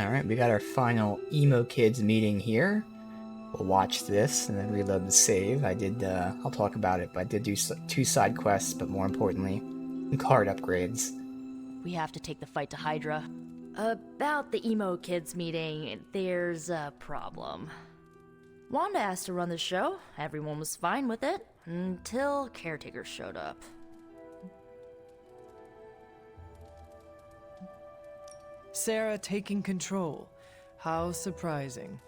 Alright, we got our final Emo Kids meeting here. We'll watch this and then reload the save. I'll talk about it, but I did do two side quests, but more importantly, card upgrades. We have to take the fight to Hydra. About the Emo Kids meeting, there's a problem. Wanda asked to run the show. Everyone was fine with it, until Caretaker showed up. Sarah taking control. How surprising.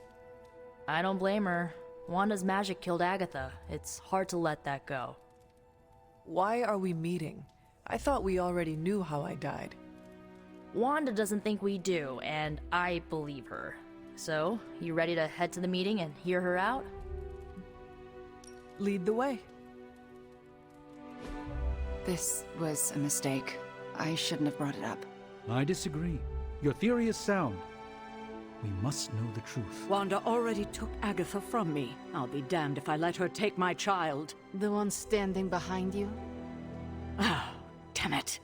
I don't blame her. Wanda's magic killed Agatha. It's hard to let that go. Why are we meeting? I thought we already knew how I died. Wanda doesn't think we do, and I believe her. So, you ready to head to the meeting and hear her out? Lead the way. This was a mistake. I shouldn't have brought it up. I disagree. Your theory is sound. We must know the truth. Wanda already took Agatha from me. I'll be damned if I let her take my child. The one standing behind you? Ah, damn it.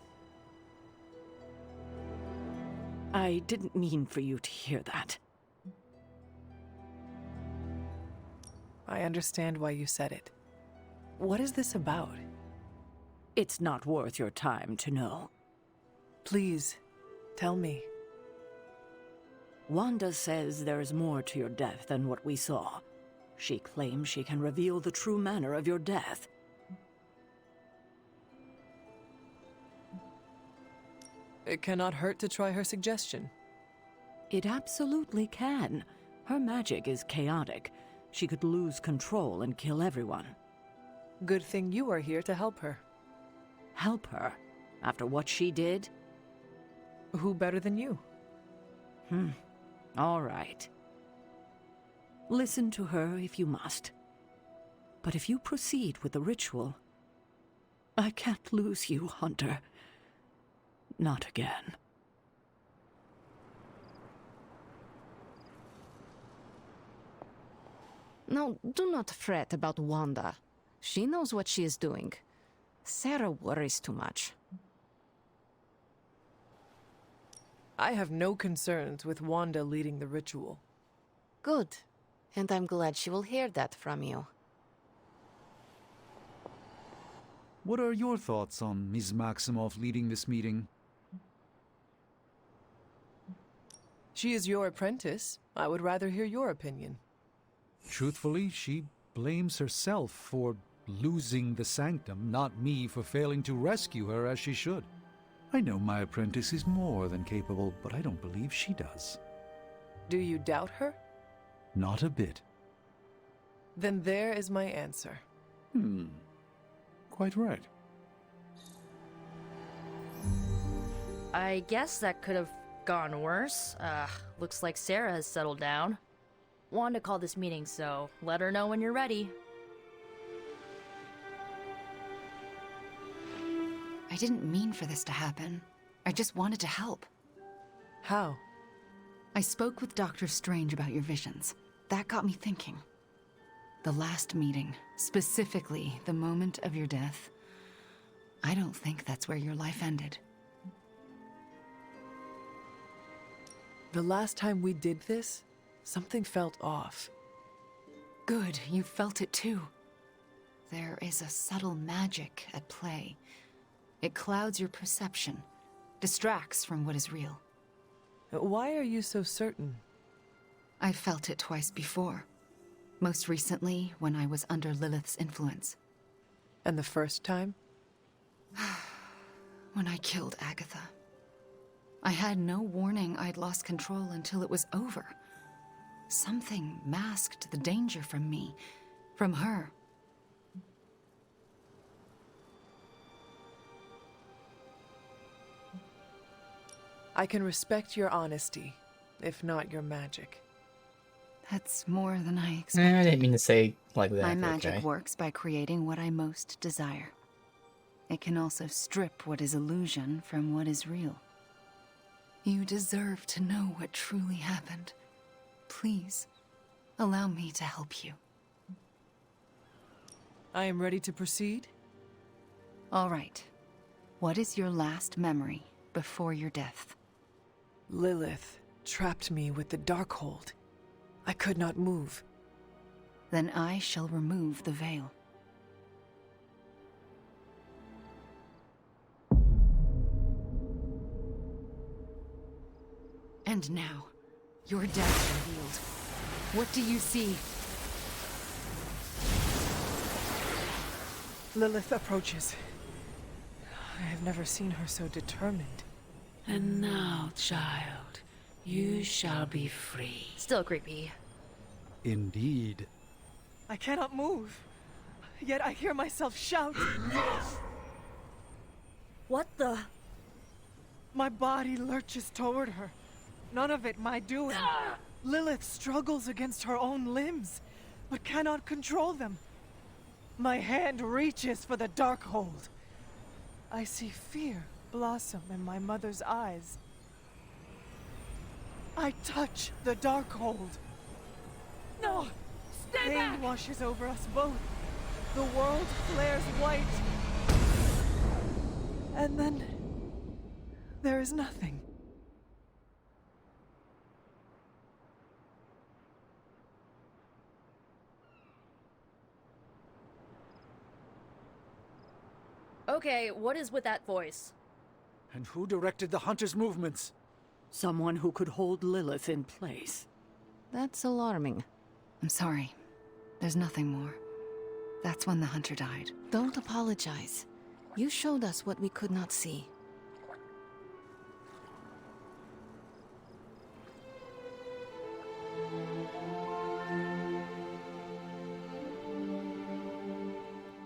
I didn't mean for you to hear that. I understand why you said it. What is this about? It's not worth your time to know. Please, tell me. Wanda says there's more to your death than what we saw. She claims she can reveal the true manner of your death. It cannot hurt to try her suggestion. It absolutely can. Her magic is chaotic. She could lose control and kill everyone. Good thing you are here to help her. Help her? After what she did? Who better than you? All right. Listen to her if you must. But if you proceed with the ritual, I can't lose you, Hunter. Not again. No, do not fret about Wanda. She knows what she is doing. Sarah worries too much. I have no concerns with Wanda leading the ritual. Good. And I'm glad she will hear that from you. What are your thoughts on Ms. Maximoff leading this meeting? She is your apprentice. I would rather hear your opinion. Truthfully, she blames herself for losing the sanctum, not me for failing to rescue her as she should. I know my apprentice is more than capable, but I don't believe she does. Do you doubt her? Not a bit. Then there is my answer. Quite right. I guess that could have gone worse. Looks like Sarah has settled down. Wanda called this meeting, so let her know when you're ready. I didn't mean for this to happen. I just wanted to help. How? I spoke with Dr. Strange about your visions. That got me thinking. The last meeting, specifically the moment of your death, I don't think that's where your life ended. The last time we did this, something felt off. Good, you felt it too. There is a subtle magic at play. It clouds your perception, distracts from what is real. Why are you so certain? I felt it twice before. Most recently, when I was under Lilith's influence. And the first time? When I killed Agatha. I had no warning I'd lost control until it was over. Something masked the danger from me, from her. I can respect your honesty, if not your magic. That's more than I expected. I didn't mean to say like that. My but magic okay. works by creating what I most desire. It can also strip what is illusion from what is real. You deserve to know what truly happened. Please, allow me to help you. I am ready to proceed. All right. What is your last memory before your death? Lilith, trapped me with the Darkhold. I could not move. Then I shall remove the veil. And now, your death revealed. What do you see? Lilith approaches. I have never seen her so determined. And now, child, you shall be free. Still creepy. Indeed. I cannot move. Yet I hear myself shout. What the? My body lurches toward her. None of it my doing. Lilith struggles against her own limbs, but cannot control them. My hand reaches for the Darkhold. I see fear blossom in my mother's eyes. I touch the Darkhold. No! Stay back! Pain washes over us both. The world flares white. And then there is nothing. Okay, what is with that voice? And who directed the hunter's movements? Someone who could hold Lilith in place. That's alarming. I'm sorry. There's nothing more. That's when the hunter died. Don't apologize. You showed us what we could not see.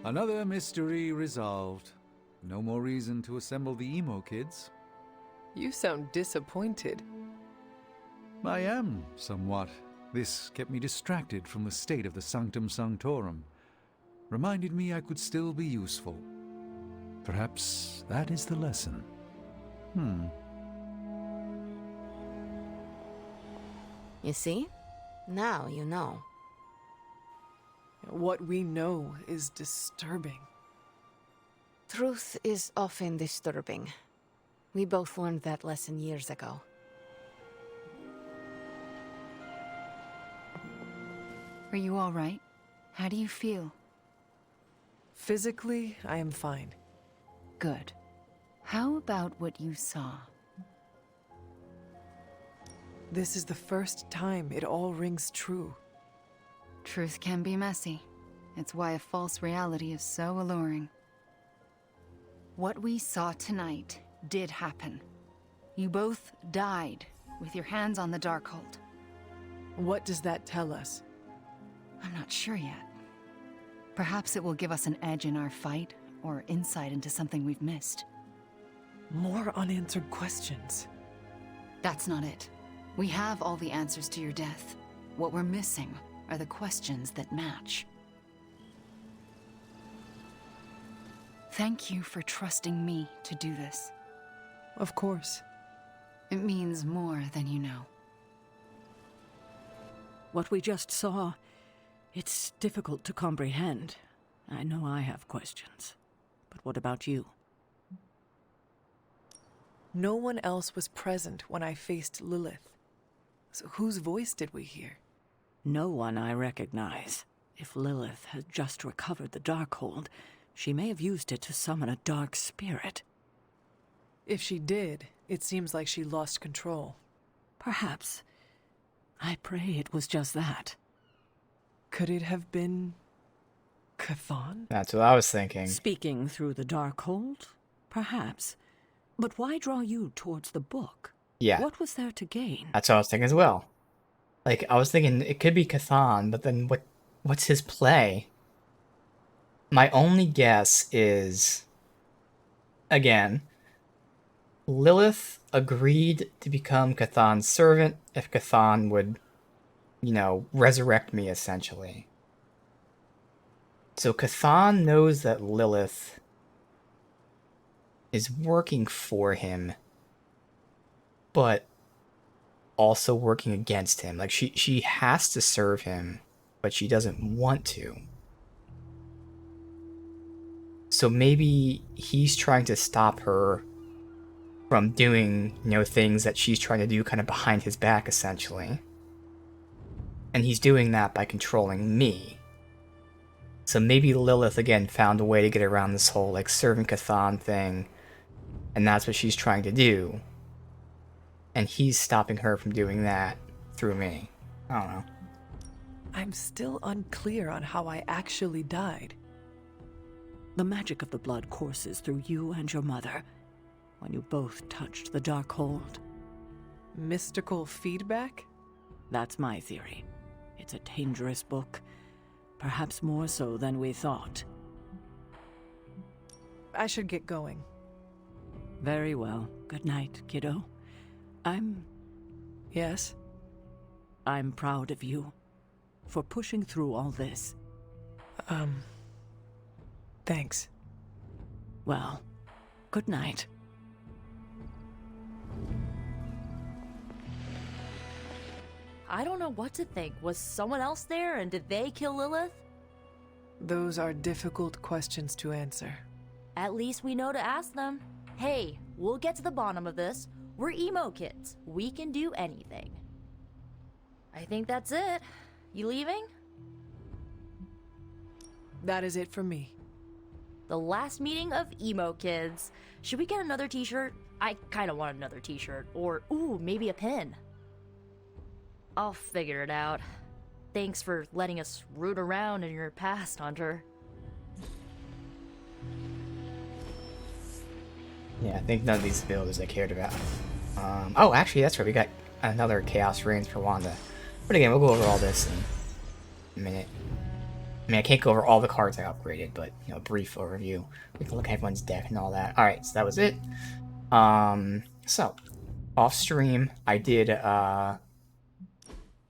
Another mystery resolved. No more reason to assemble the emo kids. You sound disappointed. I am, somewhat. This kept me distracted from the state of the Sanctum Sanctorum. Reminded me I could still be useful. Perhaps that is the lesson. You see? Now you know. What we know is disturbing. Truth is often disturbing. We both learned that lesson years ago. Are you all right? How do you feel? Physically, I am fine. Good. How about what you saw? This is the first time it all rings true. Truth can be messy. It's why a false reality is so alluring. What we saw tonight did happen. You both died with your hands on the Darkhold. What does that tell us? I'm not sure yet. Perhaps it will give us an edge in our fight, or insight into something we've missed. More unanswered questions. That's not it. We have all the answers to your death. What we're missing are the questions that match. Thank you for trusting me to do this. Of course. It means more than you know. What we just saw, it's difficult to comprehend. I know I have questions. But what about you? No one else was present when I faced Lilith. So whose voice did we hear? No one I recognize. If Lilith had just recovered the Darkhold, she may have used it to summon a dark spirit. If she did, it seems like she lost control. Perhaps. I pray it was just that. Could it have been Chthon? That's what I was thinking. Speaking through the Darkhold? Perhaps. But why draw you towards the book? Yeah, What was there to gain? that's what I was thinking as well. Like, I was thinking it could be Chthon, but then what's his play? My only guess is, again, Lilith agreed to become Chthon's servant if Chthon would, resurrect me, essentially. So Chthon knows that Lilith is working for him, but also working against him. Like, she has to serve him, but she doesn't want to. So maybe he's trying to stop her from doing, things that she's trying to do kind of behind his back, essentially. And he's doing that by controlling me. So maybe Lilith, again, found a way to get around this whole, like, servant Cathan thing, and that's what she's trying to do. And he's stopping her from doing that through me. I don't know. I'm still unclear on how I actually died. The magic of the blood courses through you and your mother when you both touched the Darkhold. Mystical feedback? That's my theory. It's a dangerous book, perhaps more so than we thought. I should get going. Very well. Good night, kiddo. Yes? I'm proud of you for pushing through all this. Thanks. Well, good night. I don't know what to think. Was someone else there, and did they kill Lilith? Those are difficult questions to answer. At least we know to ask them. Hey, we'll get to the bottom of this. We're emo kids. We can do anything. I think that's it. You leaving? That is it for me. The last meeting of emo kids. Should we get another t-shirt? I kind of want another t-shirt. Or, ooh, maybe a pin. I'll figure it out. Thanks for letting us root around in your past, Hunter. Yeah, I think none of these builders I cared about. Oh, actually, that's right. We got another Chaos Reigns for Wanda. But again, we'll go over all this in a minute. I mean, I can't go over all the cards I upgraded, but, brief overview. We can look at everyone's deck and all that. Alright, so that was it. So, off stream, I did,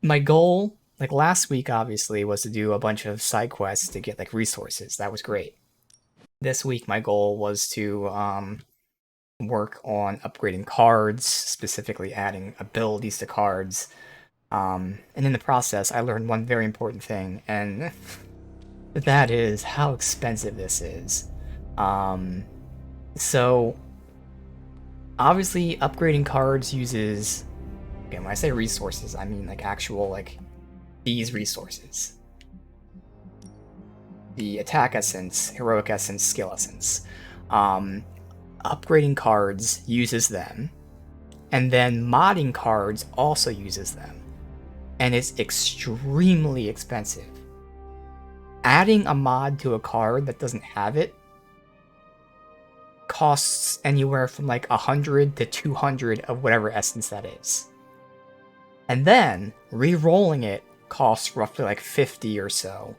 my goal, like last week, obviously, was to do a bunch of side quests to get, like, resources. That was great. This week, my goal was to, work on upgrading cards, specifically adding abilities to cards. And in the process, I learned one very important thing, and that is how expensive this is. So, obviously, upgrading cards uses, again, when I say resources, I mean like actual, like, these resources. The attack essence, heroic essence, skill essence. Upgrading cards uses them, and then modding cards also uses them. And it's extremely expensive. Adding a mod to a card that doesn't have it costs anywhere from like 100 to 200 of whatever essence that is. And then re-rolling it costs roughly like 50 or so.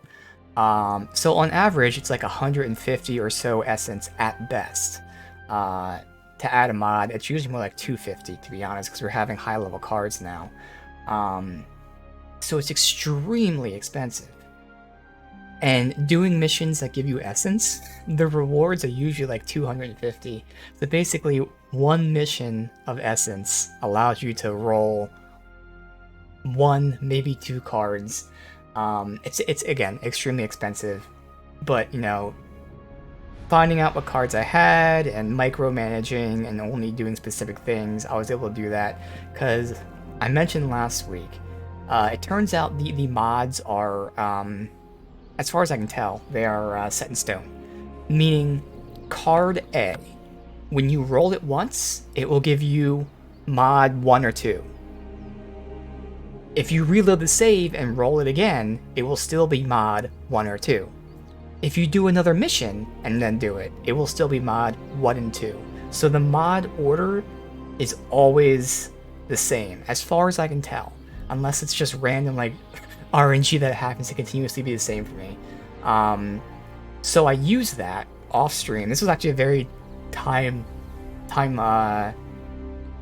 So on average, it's like 150 or so essence at best. To add a mod, it's usually more like 250 to be honest, because we're having high level cards now. So it's extremely expensive. And doing missions that give you essence, the rewards are usually like 250. So basically, one mission of essence allows you to roll 1, maybe 2 cards. It's again extremely expensive, but finding out what cards I had and micromanaging and only doing specific things, I was able to do that because I mentioned last week. It turns out the mods are, as far as I can tell, they are set in stone. Meaning, card A, when you roll it once, it will give you mod 1 or 2. If you reload the save and roll it again, it will still be mod 1 or 2. If you do another mission and then do it, it will still be mod 1 and 2. So the mod order is always the same, as far as I can tell. Unless it's just random, like, RNG that happens to continuously be the same for me. So I used that off stream. This was actually a very I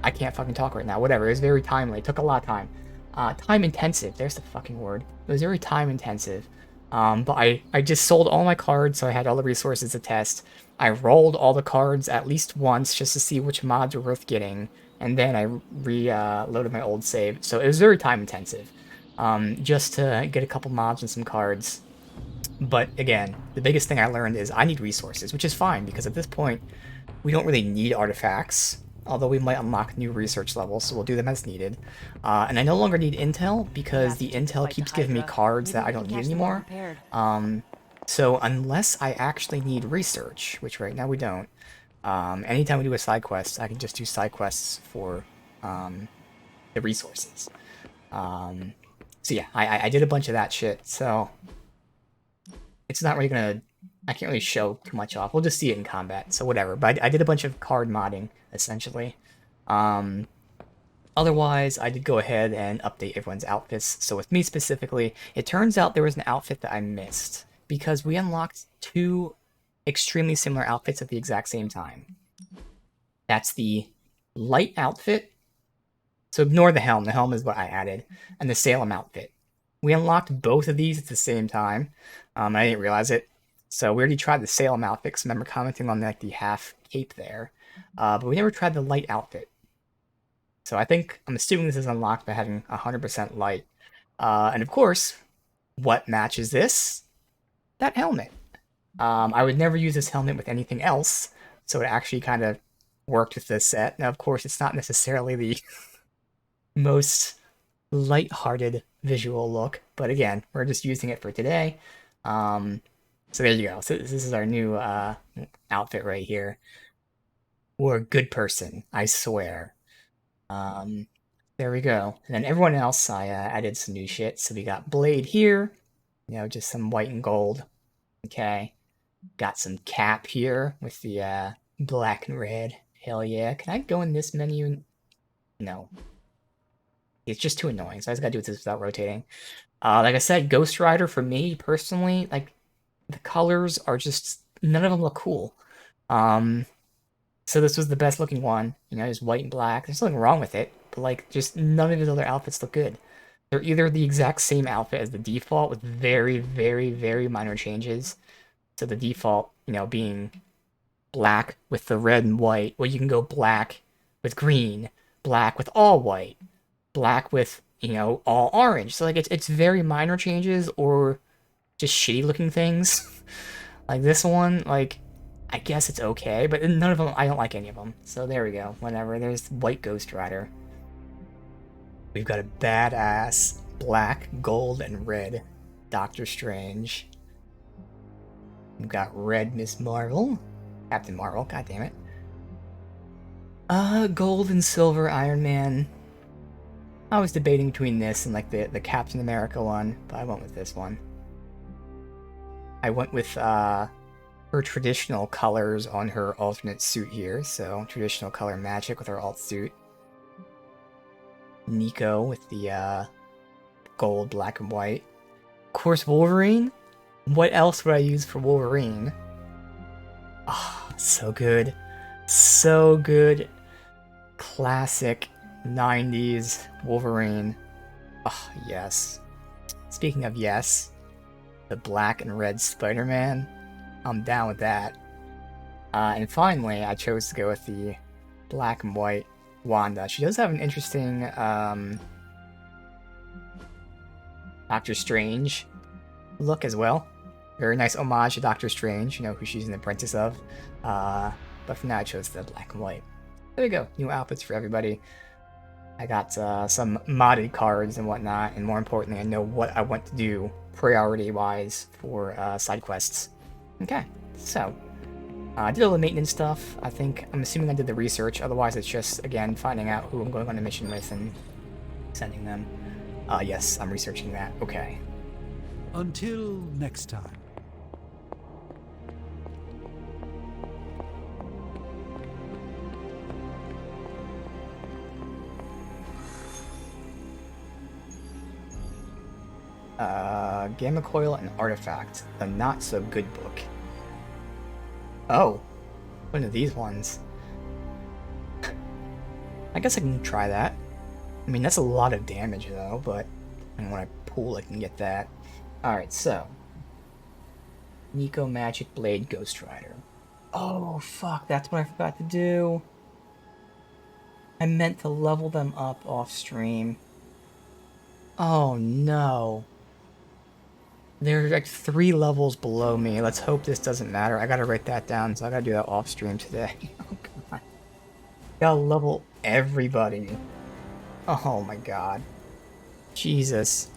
can't fucking talk right now. Whatever, it was very timely. It took a lot of time. Time intensive, there's the fucking word. It was very time intensive. But I just sold all my cards, so I had all the resources to test. I rolled all the cards at least once just to see which mods were worth getting, and then I reloaded my old save. So it was very time intensive, just to get a couple mods and some cards. But again, the biggest thing I learned is I need resources, which is fine, because at this point, we don't really need artifacts. although we might unlock new research levels, so we'll do them as needed. And I no longer need intel because the intel keeps giving me cards that I don't need anymore. So unless I actually need research, which right now we don't, anytime we do a side quest, I can just do side quests for the resources. So yeah, I did a bunch of that shit, so it's not really gonna, I can't really show too much off. We'll just see it in combat, so whatever. But I did a bunch of card modding, essentially. Otherwise, I did go ahead and update everyone's outfits. So with me specifically, it turns out there was an outfit that I missed, because we unlocked 2 extremely similar outfits at the exact same time. That's the light outfit. So ignore the helm. The helm is what I added. And the Salem outfit. We unlocked both of these at the same time. I didn't realize it. So we already tried the Salem outfit, because I remember commenting on like the half cape there. But we never tried the light outfit. So I'm assuming this is unlocked by having 100% light. And of course, what matches this? That helmet. I would never use this helmet with anything else, so it actually kind of worked with this set. Now, of course, it's not necessarily the most light-hearted visual look, but again, we're just using it for today. So there you go. So this is our new outfit right here. We're a good person, I swear. There we go. And then everyone else, I added some new shit. So we got Blade here, just some white and gold. Okay. Got some cap here with the black and red. Hell yeah. Can I go in this menu? No. It's just too annoying, so I just gotta do this without rotating. Like I said, Ghost Rider, for me, personally, like, the colors are just, none of them look cool. So this was the best looking one, just white and black. There's nothing wrong with it, but, like, just none of his other outfits look good. They're either the exact same outfit as the default with very, very, very minor changes. So the default, being black with the red and white. Well, you can go black with green, black with all white, black with, all orange. So, like, it's very minor changes or just shitty looking things. Like this one, like, I guess it's okay, but none of them, I don't like any of them. So there we go, whatever. There's White Ghost Rider. We've got a badass black, gold, and red Doctor Strange. We've got red Miss Marvel. Captain Marvel, god damn it. Gold and silver Iron Man. I was debating between this and like the Captain America one, but I went with this one. I went with her traditional colors on her alternate suit here, so traditional color magic with her alt suit. Nico with the gold, black, and white. Of course, Wolverine. What else would I use for Wolverine? Ah, oh, so good. So good. Classic 90s Wolverine. Oh, yes. Speaking of yes, the black and red Spider-Man. I'm down with that. And finally, I chose to go with the black and white Wanda. She does have an interesting Doctor Strange look as well. Very nice homage to Doctor Strange, who she's an apprentice of. But for now, I chose the black and white. There we go. New outfits for everybody. I got some modded cards and whatnot, and more importantly, I know what I want to do priority-wise for side quests. Okay, so I did all the maintenance stuff. I'm assuming I did the research. Otherwise, it's just, again, finding out who I'm going on a mission with and sending them. Yes, I'm researching that. Okay. Until next time. Gamma Coil and Artifact, the not-so-good book. Oh, one of these ones. I guess I can try that. I mean, that's a lot of damage, though, but when I pull, I can get that. Alright, so. Nico Magic Blade Ghost Rider. Oh, fuck, that's what I forgot to do. I meant to level them up off stream. Oh, no. They're like 3 levels below me. Let's hope this doesn't matter. I gotta write that down, so I gotta do that off stream today. Oh, God. Gotta level everybody. Oh my god. Jesus.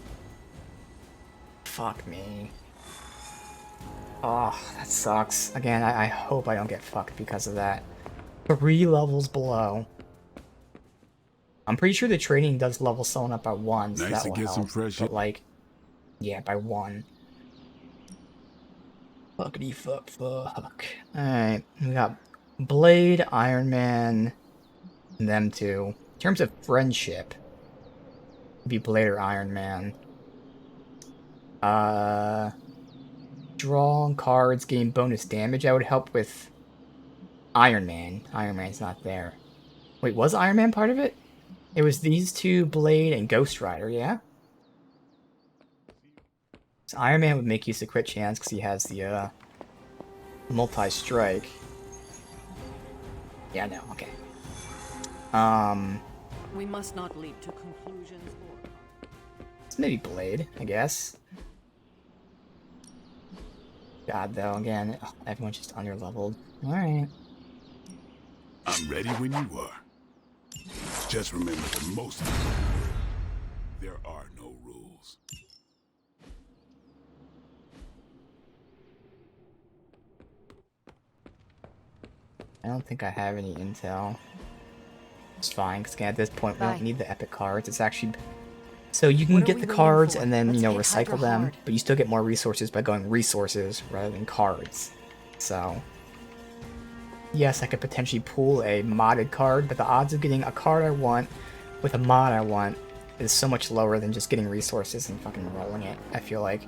Fuck me. Oh, that sucks. Again, I hope I don't get fucked because of that. 3 levels below. I'm pretty sure the training does level someone up by 1, so Nice that to will get help. some fresh But like, yeah, by 1. Fuckity fuck fuck. Alright, we got Blade, Iron Man, and them two. In terms of friendship, it'd be Blade or Iron Man. Draw cards, gain bonus damage. I would help with Iron Man. Iron Man's not there. Wait, was Iron Man part of it? It was these two, Blade and Ghost Rider, yeah? So Iron Man would make use of crit chance because he has the multi-strike. Yeah, no, okay. We must not leap to conclusions or... It's maybe Blade, I guess. God, though, again, ugh, everyone's just under-leveled. Alright. I'm ready when you are. Just remember the most there are no rules. I don't think I have any intel. It's fine, because at this point we don't need the epic cards. It's actually... So you can What are get we the waiting cards for? and then, Let's you know, hit recycle Hydra them, hard. but you still get more resources by going resources rather than cards. So... Yes, I could potentially pull a modded card, but the odds of getting a card I want with a mod I want is so much lower than just getting resources and fucking rolling it, I feel like.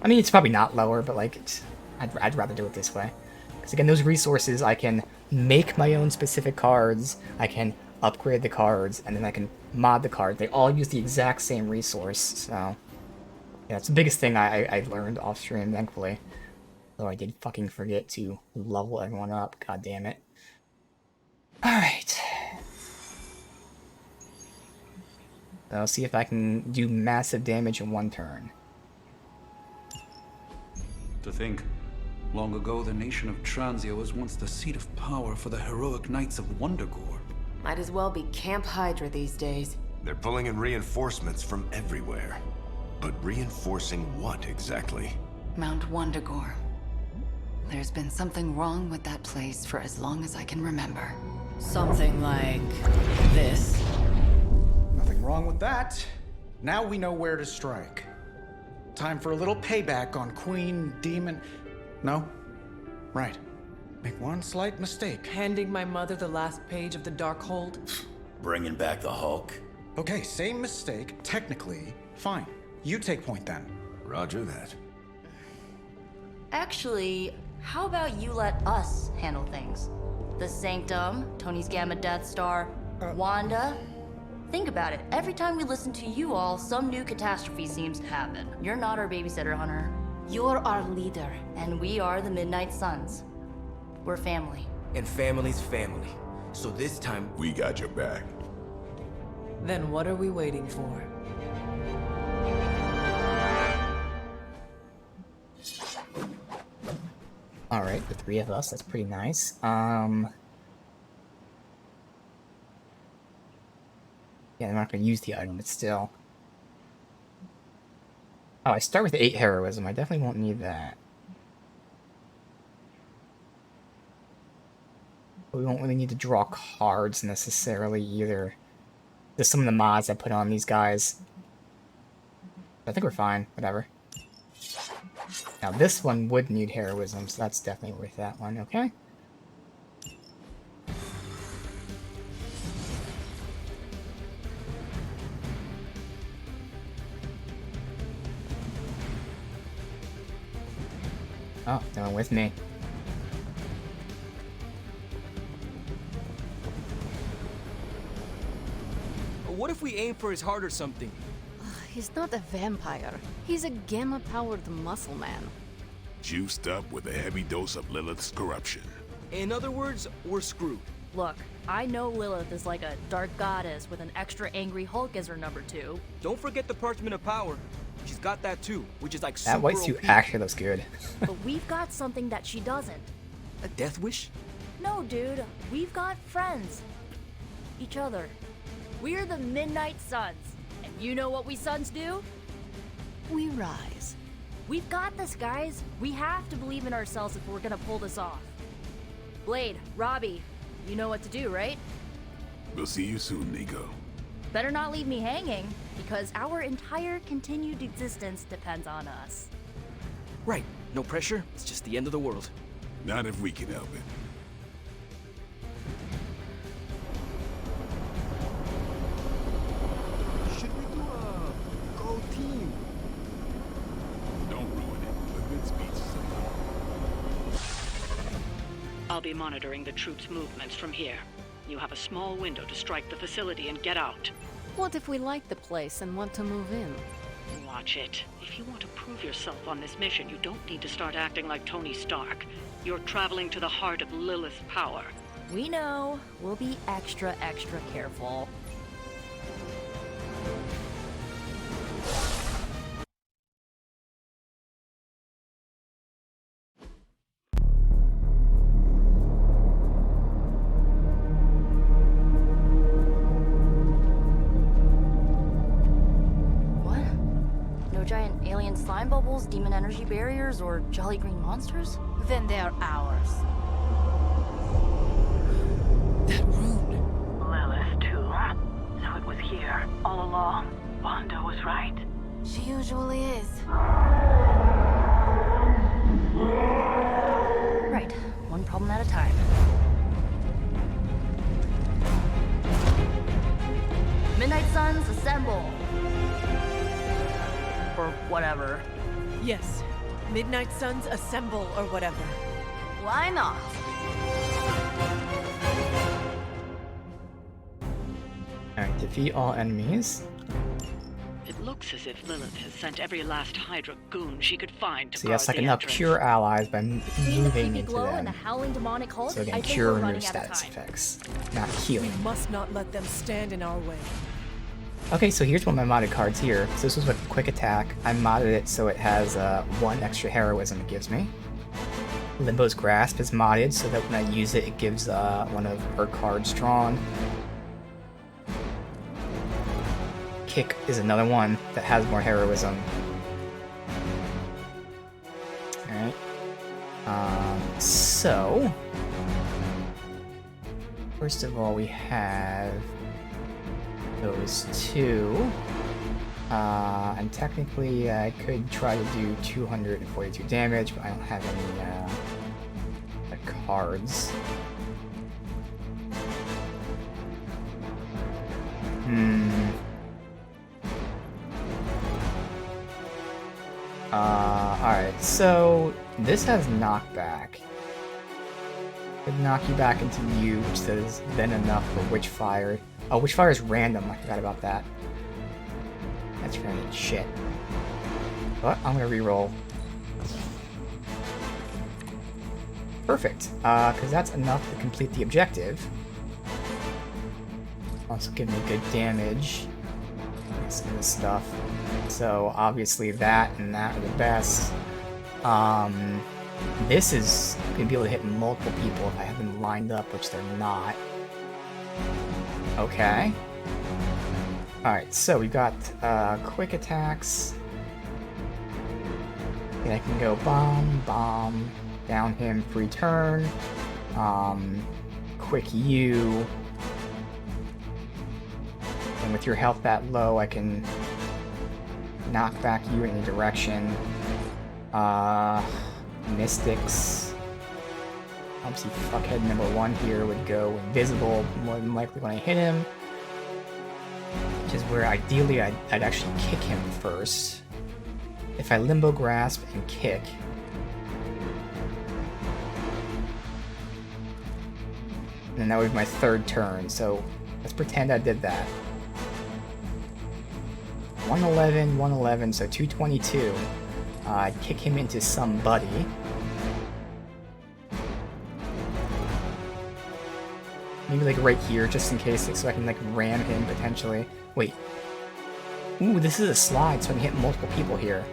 I mean, it's probably not lower, but like, I'd rather do it this way. Because again, those resources, I can make my own specific cards, I can upgrade the cards, and then I can mod the card. They all use the exact same resource, so... Yeah, it's the biggest thing I learned off stream, thankfully. Though I did fucking forget to level everyone up, god damn it. Alright. I'll see if I can do massive damage in 1 turn. To think, long ago the nation of Transia was once the seat of power for the heroic knights of Wundagore. Might as well be Camp Hydra these days. They're pulling in reinforcements from everywhere. But reinforcing what exactly? Mount Wundagore. There's been something wrong with that place for as long as I can remember. Something like this. Nothing wrong with that. Now we know where to strike. Time for a little payback on Queen Demon... No? Right. Make one slight mistake. Handing my mother the last page of the Darkhold. Bringing back the Hulk. Okay, same mistake. Technically, fine. You take point then. Roger that. Actually, how about you let us handle things? The Sanctum, Tony's Gamma Death Star, Wanda. Think about it. Every time we listen to you all, some new catastrophe seems to happen. You're not our babysitter, Hunter. You're our leader. And we are the Midnight Suns. We're family. And family's family. So this time, We got your back. Then what are we waiting for? Alright, the 3 of us, that's pretty nice. Yeah, I'm not gonna use the item, but still. Oh, I start with 8 heroism. I definitely won't need that. But we won't really need to draw cards necessarily either. There's some of the mods I put on these guys. I think we're fine, whatever. Now this one would need heroism, so that's definitely worth that one, okay? Oh, no one with me. what if we aim for his heart or something? He's not a vampire. He's a gamma-powered muscle man. Juiced up with a heavy dose of Lilith's corruption. In other words, we're screwed. Look, I know Lilith is like a dark goddess with an extra angry Hulk as her number 2. Don't forget the Parchment of Power. She's got that too, which is like That super white suit OP. actually looks good. But we've got something that she doesn't. A death wish? No, dude, we've got friends. Each other. We're the Midnight Suns. And you know what we Suns do? We rise. We've got this, guys. We have to believe in ourselves if we're gonna pull this off. Blade, Robbie, you know what to do, right? We'll see you soon, Nico. Better not leave me hanging, because our entire continued existence depends on us. Right. No pressure. It's just the end of the world. Not if we can help it. Should we do a go team? Don't ruin it. A good speech is enough. I'll be monitoring the troops' movements from here. You have a small window to strike the facility and get out. What if we like the place and want to move in? Watch it. If you want to prove yourself on this mission, you don't need to start acting like Tony Stark. You're traveling to the heart of Lilith's power. We know. We'll be extra careful. Slime bubbles, demon energy barriers, or jolly green monsters? Then they're ours. That rune. Lilith, too. So it was here, all along. Wanda was right. She usually is. Right. One problem at a time. Midnight Suns, assemble! Or whatever. Yes. Midnight Suns assemble or whatever. Why not? Alright, defeat all enemies. It looks as if Lilith has sent every last Hydra goon she could find to So yes, I guard can the now entrance. cure allies by Seeing the moving creepy into glow and the them. howling demonic Hulk, So I again, think cure we're and running remove out of status time. effects, not We healing. must not let them stand in our way. Okay, so here's one of my modded cards here. So this was a quick attack. I modded it so it has 1 extra heroism it gives me. Limbo's Grasp is modded so that when I use it, it gives one of her cards drawn. Kick is another one that has more heroism. Alright. So... First of all, we have those two. And technically I could try to do 242 damage, but I don't have any cards. Alright, so this has knockback. Could knock you back into you, which says then enough for Witchfire. Oh, Witchfire is random, I forgot about that. That's gonna need shit. But I'm gonna reroll. Perfect, because that's enough to complete the objective. Also give me good damage. Some of this stuff. So obviously that and that are the best. This is gonna be able to hit multiple people if I have them lined up, which they're not. Okay. Alright, so we've got quick attacks. And I can go bomb, bomb, down him, free turn. Quick U. And with your health that low, I can knock back you in any direction. Mystics. Obviously, fuckhead number 1 here would go invisible more than likely when I hit him. Which is where ideally I'd actually kick him first. If I Limbo Grasp and kick. And then that would be my 3rd turn, so let's pretend I did that. 111, 111, so 222. I'd kick him into somebody. Maybe like right here, just in case, so I can like ram him potentially. Wait. Ooh, this is a slide, so I can hit multiple people here.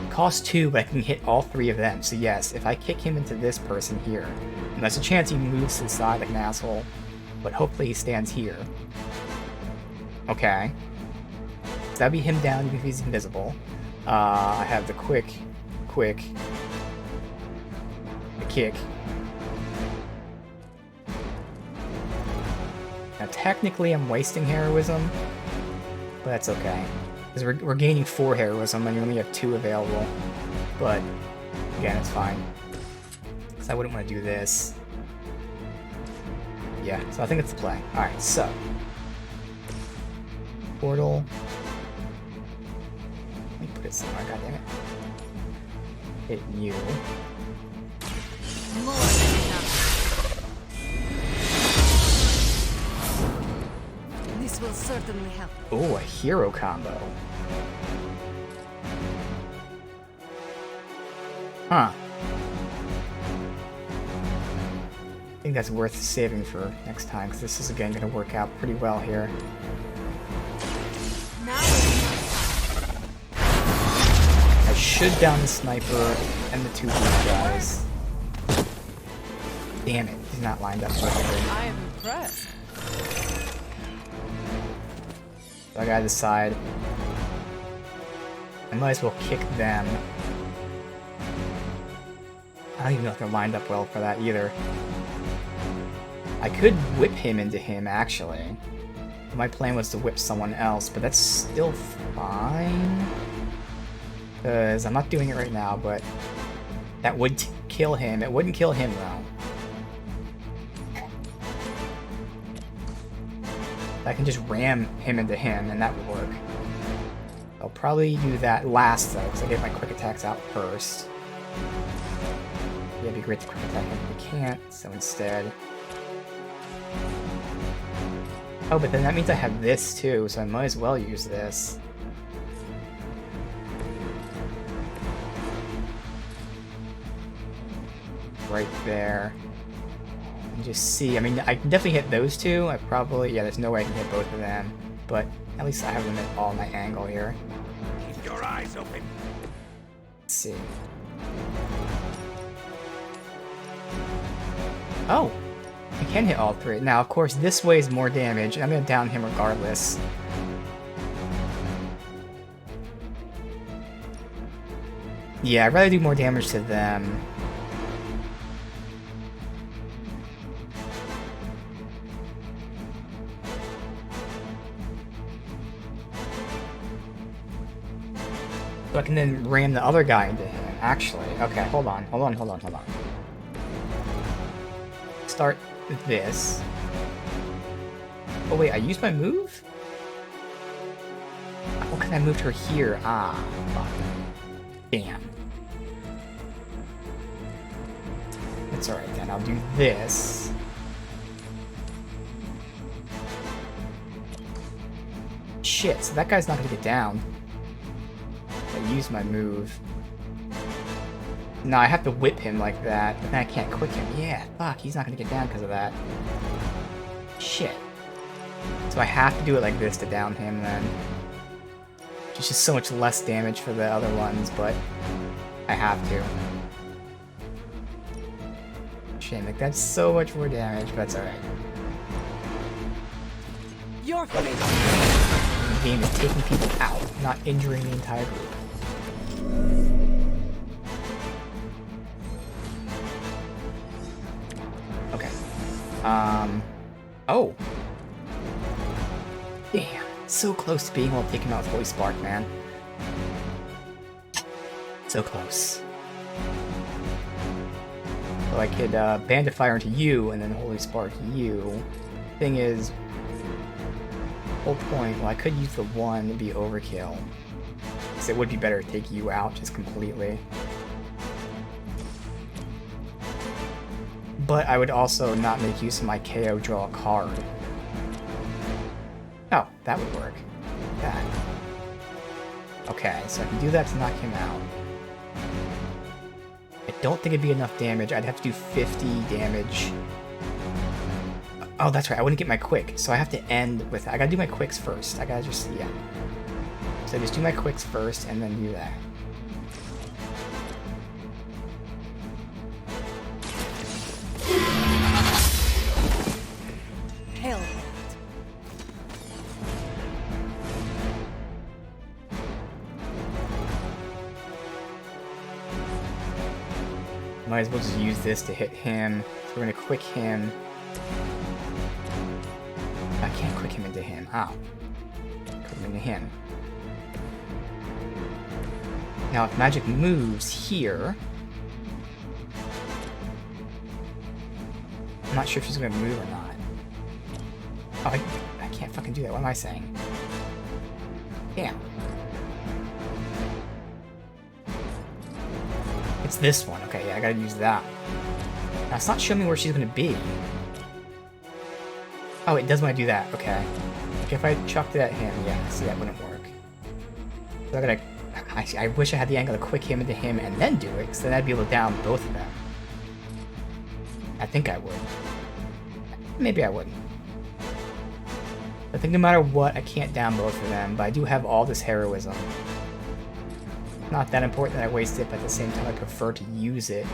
Cost 2, but I can hit all 3 of them. So yes, if I kick him into this person here, and there's a chance he moves to the side like an asshole. but hopefully he stands here. Okay. So that'd be him down even if he's invisible. I have the quick, the kick. Now technically I'm wasting heroism, but that's okay. Because we're gaining 4 heroism and you only have 2 available. But again, it's fine. Because I wouldn't want to do this. Yeah, so I think it's the play. Alright, so. Portal. Let me put it somewhere, goddammit. Hit you. More than enough. This will certainly help. Oh, a hero combo. Huh. I think that's worth saving for next time, because this is again going to work out pretty well here. I should down the sniper and the 2 blue guys. Damn it, he's not lined up perfectly. I am impressed. So I gotta decide. I might as well kick them. I don't even know if they're lined up well for that either. I could whip him into him, actually. My plan was to whip someone else, but that's still fine. Because I'm not doing it right now, but that would kill him. It wouldn't kill him, though. I can just ram him into him, and that would work. I'll probably do that last, though, because I get my quick attacks out first. Yeah, it'd be great to quick attack him, but we can't, so instead... Oh, but then that means I have this, too, so I might as well use this. Right there. And just see, I mean, I can definitely hit those 2. I probably, yeah, there's no way I can hit both of them. But at least I have them at all my angle here. Keep your eyes open. Let's see. Oh! I can hit all 3. Now, of course, this way is more damage, and I'm gonna down him regardless. Yeah, I'd rather do more damage to them. So I can then ram the other guy into him, actually. Okay, hold on. Start with this. Oh wait, I used my move? Oh, because I moved her here. Ah, fuck. Damn. It's alright then, I'll do this. Shit, so that guy's not gonna get down. I used my move. No, I have to whip him like that, but then I can't quick him. Yeah, fuck, he's not gonna get down because of that. Shit. So I have to do it like this to down him then. It's just so much less damage for the other ones, but I have to. Shame, like that's so much more damage, but that's alright. Your face. The game is taking people out, not injuring the entire group. Okay. Oh. Damn. So close to being able to take him out with Holy Spark, man. So close. So I could Bandit Fire into you and then Holy Spark you. Thing is, whole point, well I could use the 1 and be overkill. So it would be better to take you out just completely. But I would also not make use of my KO draw a card. Oh, that would work. That. Okay, so I can do that to knock him out. I don't think it'd be enough damage. I'd have to do 50 damage. Oh, that's right. I wouldn't get my quick, so I have to end with... I gotta do my quicks first. I gotta just... yeah. So just do my quicks first, and then do that. Might as well just use this to hit him. So we're gonna quick him. I can't quick him into him. How? Quick him into him. Now if magic moves here... I'm not sure if she's gonna move or not. Oh, I can't fucking do that. What am I saying? Damn. It's this one. Okay, yeah, I gotta use that. Now, it's not showing me where she's gonna be. Oh, it does when I do that. Okay. Like if I chucked it at him, yeah, see, that wouldn't work. So I gotta... I wish I had the angle to quick him into him and then do it, because then I'd be able to down both of them. I think I would. Maybe I wouldn't. I think no matter what, I can't down both of them, but I do have all this heroism. Not that important that I waste it, but at the same time I prefer to use it.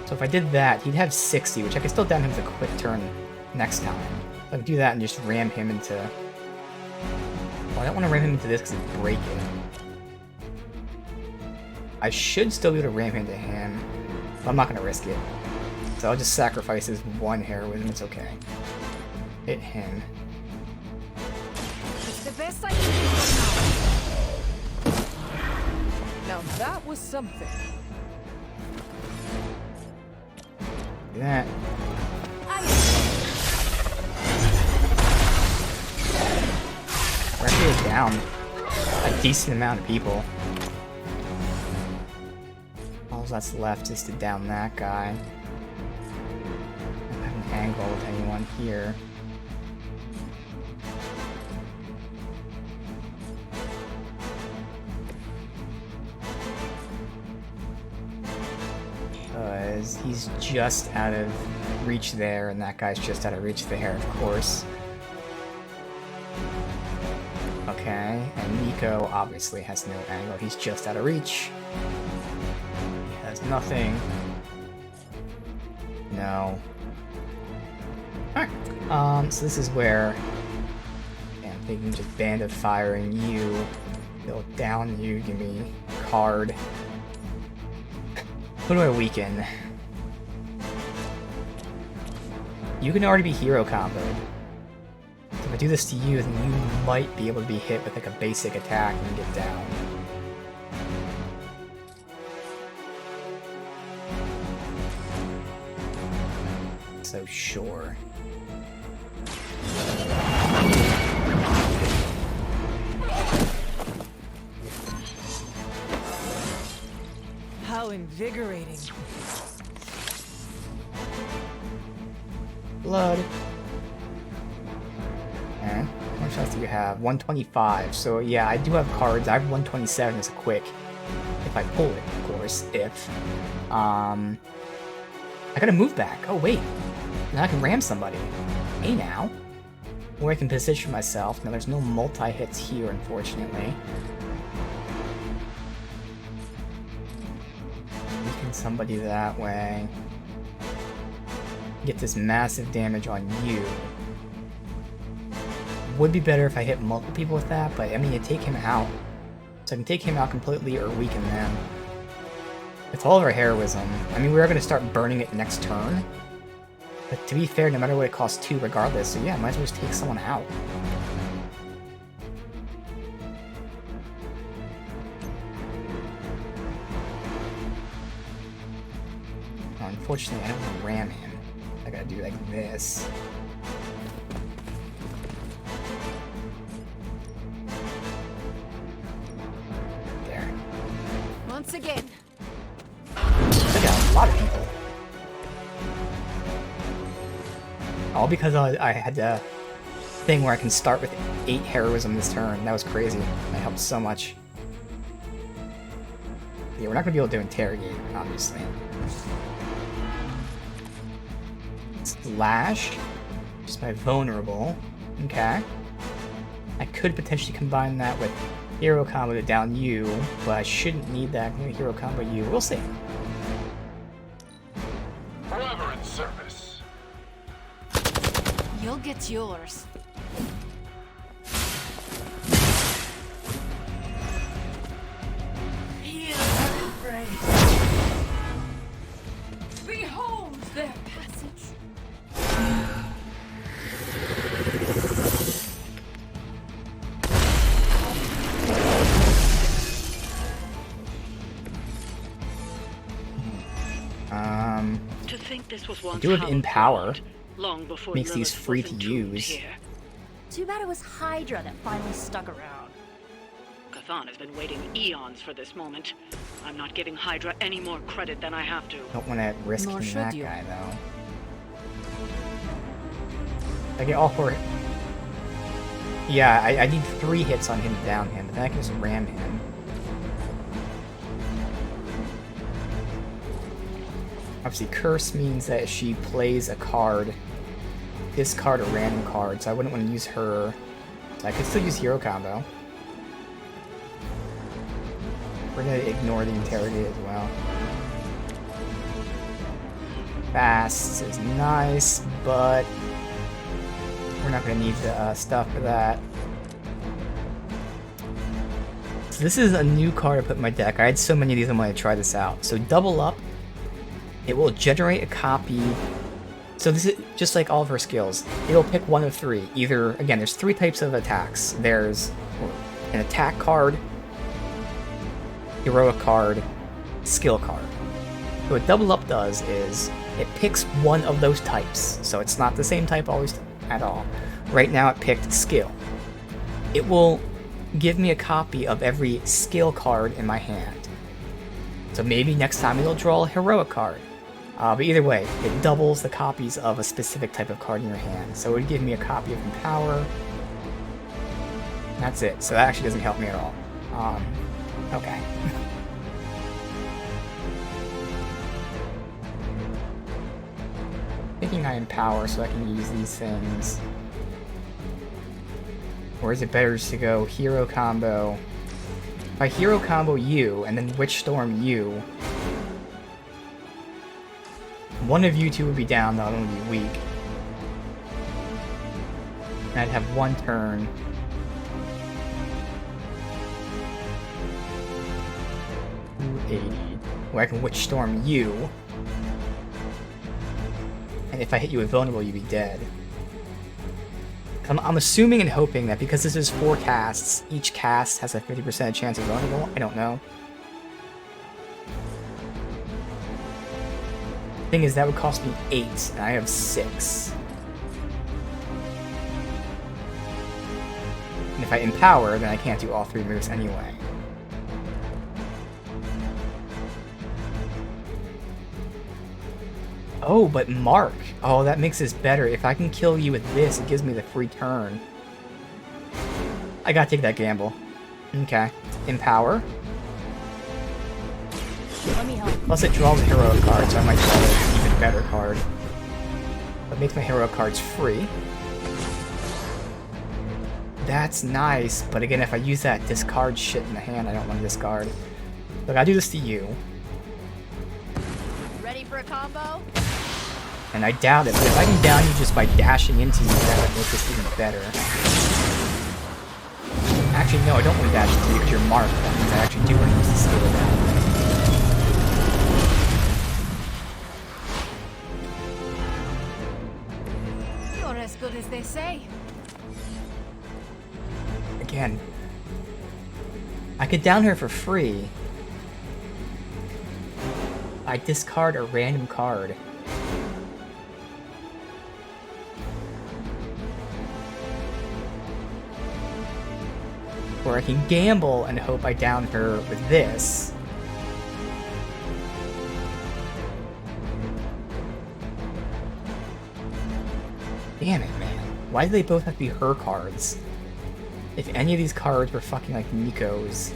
So if I did that, he'd have 60, which I could still down him with a quick turn next time. So I could do that and just ram him into... Well, I don't want to ram him into this because it'd break it. I should still be able to ram into him, but I'm not going to risk it. So I'll just sacrifice his one heroism, it's okay. Hit him. It's the best I can do now. Now that was something. Do that. We're actually down a decent amount of people. All that's left is to down that guy. I don't have an angle with anyone here. Because he's just out of reach there, and that guy's just out of reach there, of course. Okay, and Nico obviously has no angle. He's just out of reach. He has nothing. No. Alright, so this is where I'm thinking just Band of Firing you. They'll down you, give me card. Who do I weaken? You can already be hero comboed. If I do this to you, then you might be able to be hit with like a basic attack and get down. So sure. How invigorating. Blood. Okay. How much else do you have? 125. So yeah, I do have cards. I have 127 as a quick. If I pull it, of course. If. I gotta move back. Oh wait. Now I can ram somebody. Hey now. Or I can position myself. Now there's no multi-hits here, unfortunately. Weaken somebody that way. Get this massive damage on you. Would be better if I hit multiple people with that, but I mean, you take him out. So I can take him out completely or weaken them. It's all of our heroism. I mean, we are going to start burning it next turn. But to be fair, no matter what, it costs 2 regardless, so yeah, might as well just take someone out. Unfortunately, I don't want to ram him. I gotta do like this. There. Once again. Look at a lot of people. All because I had the thing where I can start with 8 heroism this turn. That was crazy. That helped so much. Yeah, we're not gonna be able to interrogate, obviously. Slash. Just by vulnerable. Okay. I could potentially combine that with hero combo to down you, but I shouldn't need that. I'm gonna hero combo you. We'll see. Forever in service. You'll get yours. This was I once do have hallowed Empower. ground, long before Makes these Lilith free was to entombed use. here. Too bad it was Hydra that finally stuck around. Chthon has been waiting eons for this moment. I'm not giving Hydra any more credit than I have to. Don't want to risk Nor hitting should that you. guy, though. I get all for it. Yeah, I need 3 hits on him to down him, but then I can just ram him. Obviously, Curse means that if she plays a card, discard a random card, so I wouldn't want to use her. So I could still use Hero Combo. We're gonna ignore the Interrogate as well. Fast is nice, but we're not gonna need the stuff for that. So this is a new card I put in my deck. I had so many of these, I'm gonna try this out. So double up. It will generate a copy. So this is just like all of her skills. It'll pick one of 3. Either, again, there's 3 types of attacks. There's an attack card, heroic card, skill card. So what double up does is it picks one of those types. So it's not the same type always at all. Right now it picked skill. It will give me a copy of every skill card in my hand. So maybe next time it'll draw a heroic card. But either way, it doubles the copies of a specific type of card in your hand. So it would give me a copy of Empower. That's it. So that actually doesn't help me at all. Okay. Thinking I Empower so I can use these things. Or is it better just to go Hero Combo? If I Hero Combo you, and then Witch Storm you, one of you 2 would be down, the other one would be weak. And I'd have 1 turn. Where I can Witch Storm you. And if I hit you with Vulnerable, you'd be dead. I'm assuming and hoping that because this is 4 casts, each cast has a 50% chance of Vulnerable. I don't know. Thing is, that would cost me 8, and I have 6. And if I Empower, then I can't do all 3 moves anyway. Oh, but Mark! Oh, that makes this better. If I can kill you with this, it gives me the free turn. I gotta take that gamble. Okay. Empower. Let me help. Plus it draws a heroic card, so I might draw an even better card. But makes my heroic cards free. That's nice, but again, if I use that discard shit in the hand, I don't want to discard. Look, I'll do this to you. Ready for a combo? And I doubt it, but if I can down you just by dashing into you, that would make this even better. Actually, no, I don't want to dash into you because you're marked. That means I actually do want to use the skill down. You're as good as they say. Again, I could down her for free. I discard a random card. Or I can gamble and hope I down her with this. Damn it, man. Why do they both have to be her cards? If any of these cards were fucking like Nico's.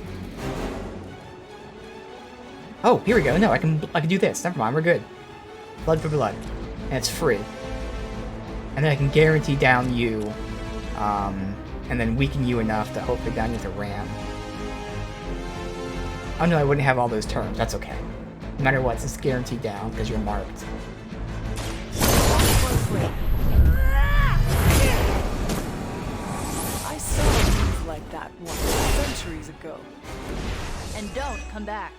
Oh, here we go. No, I can do this. Never mind, we're good. Blood for blood. And it's free. And then I can guarantee down you. And then weaken you enough to hopefully down you with a ram. Oh no, I wouldn't have all those turns. That's okay. No matter what, it's guaranteed down because you're marked. I saw things like that once, centuries ago. And don't come back.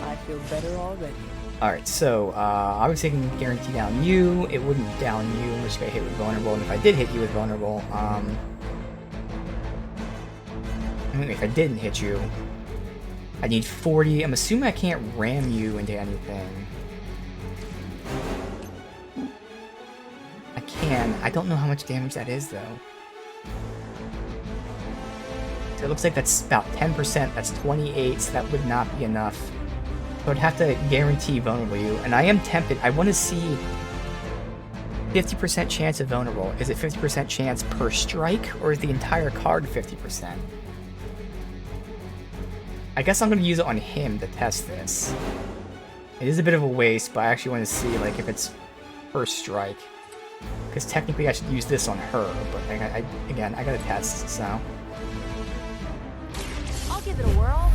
I feel better already. Alright, so, obviously I can guarantee down you. It wouldn't down you unless you got hit with vulnerable. And if I did hit you with vulnerable, I mean, if I didn't hit you, I need 40. I'm assuming I can't ram you into anything. I can. I don't know how much damage that is, though. So it looks like that's about 10%. That's 28, so that would not be enough. So I'd have to guarantee vulnerable you. And I am tempted. I want to see 50% chance of vulnerable. Is it 50% chance per strike, or is the entire card 50%? I guess I'm going to use it on him to test this. It is a bit of a waste, but I actually want to see like if it's per strike. Because technically I should use this on her, but again, I gotta test, so. I'll give it a whirl.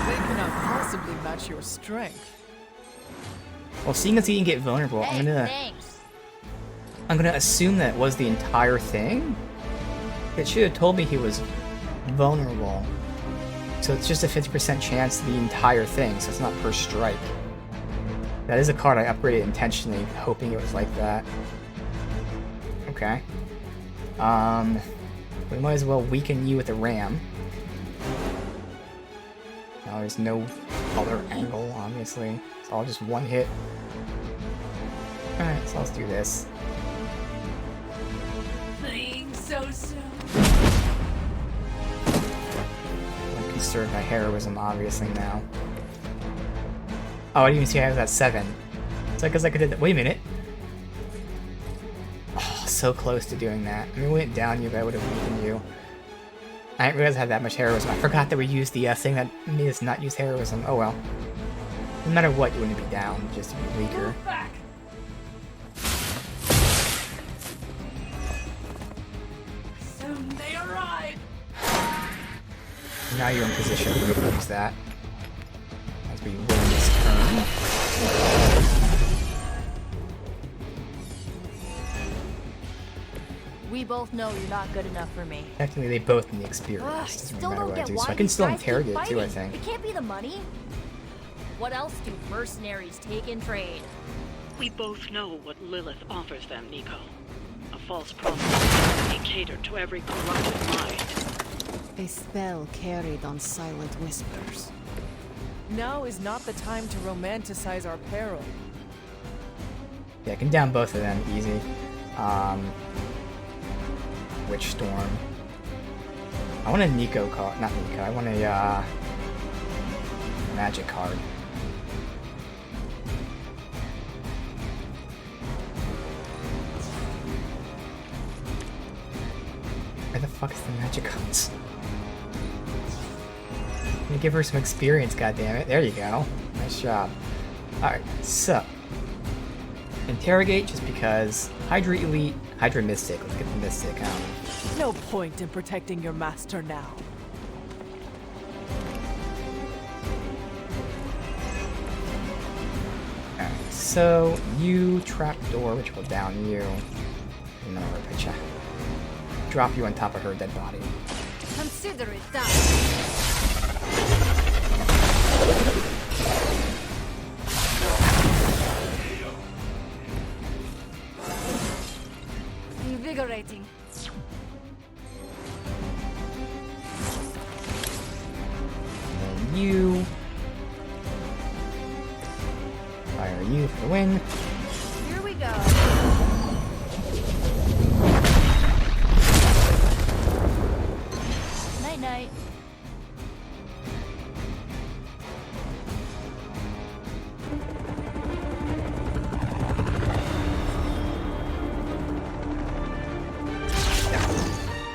They cannot possibly match your strength. Well, seeing as he can get vulnerable, I'm gonna assume that was the entire thing. It should have told me he was vulnerable. So it's just a 50% chance of the entire thing, so it's not per strike. That is a card I upgraded intentionally, hoping it was like that. Okay. We might as well weaken you with a ram. Now there's no other angle, obviously. It's all just one hit. Alright, so let's do this. Playing so soon. I'm concerned by heroism, obviously, now. Oh, I didn't even see I was at 7. So I guess I could have... Wait a minute. Oh, so close to doing that. I mean, we went down you, but I would have weakened you. I didn't realize I had that much heroism. I forgot that we used the thing that made us not use heroism. Oh well. No matter what, you wouldn't be down, just to be weaker. Soon they arrive. Now you're in position to use that. As we win this turn. We both know you're not good enough for me. Technically, they both need experience. Doesn't Still matter don't what I get do, why so I can these still guys keep interrogate too, I fighting. think. It can't be the money. What else do mercenaries take in trade? We both know what Lilith offers them, Nico. A false promise. They cater to every corrupted mind. A spell carried on silent whispers. Now is not the time to romanticize our peril. Yeah, I can down both of them easy. Witch Storm. I want a Nico card. Not Nico. I want a magic card. Where the fuck is the magic cards? Let me give her some experience, goddammit. There you go. Nice job. Alright, so. Interrogate just because. Hydra Elite, Hydra Mystic. Let's get the Mystic. No point in protecting your master now. Alright, so you trapdoor, which will down you. And then I'll pitch drop you on top of her dead body. Consider it done. Invigorating. And you fire you for the win. Here we go. Night night.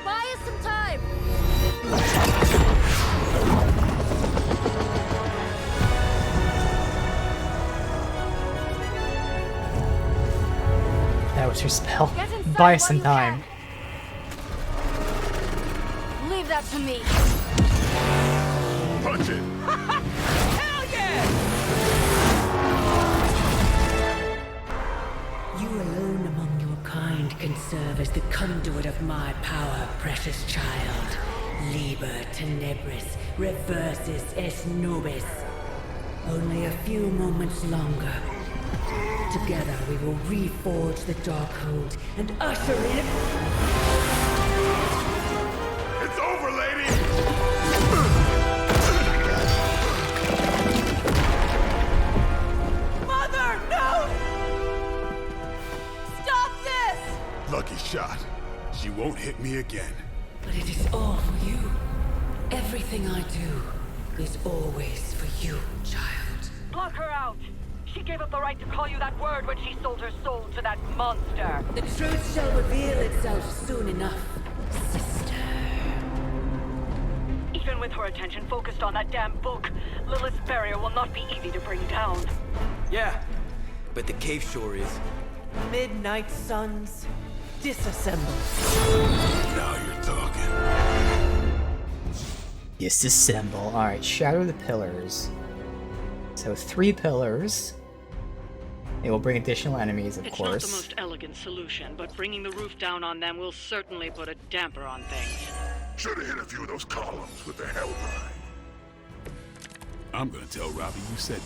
Buy us some time. That was your spell. Get inside Buy us while some you time. Leave that to me. Punch it! Hell yeah! You alone among your kind can serve as the conduit of my power, precious child. Liber tenebris reversus es nobis. Only a few moments longer. Together we will reforge the Darkhold and usher in... It's over, lady! Mother, no! Stop this! Lucky shot. She won't hit me again. But it is all for you. Everything I do is always for you, child. Block her out! She gave up the right to call you that word when she sold her soul to that monster. The truth shall reveal itself soon enough, sister. Even with her attention focused on that damn book, Lilith's barrier will not be easy to bring down. Yeah, but the cave sure is. Midnight Suns, disassemble. Now you're talking. Disassemble. Alright, shadow the pillars. So 3 pillars. It will bring additional enemies, of course. It's not the most elegant solution, but bringing the roof down on them will certainly put a damper on things. Should have hit a few of those columns with the Hellbride. I'm gonna tell Robbie you said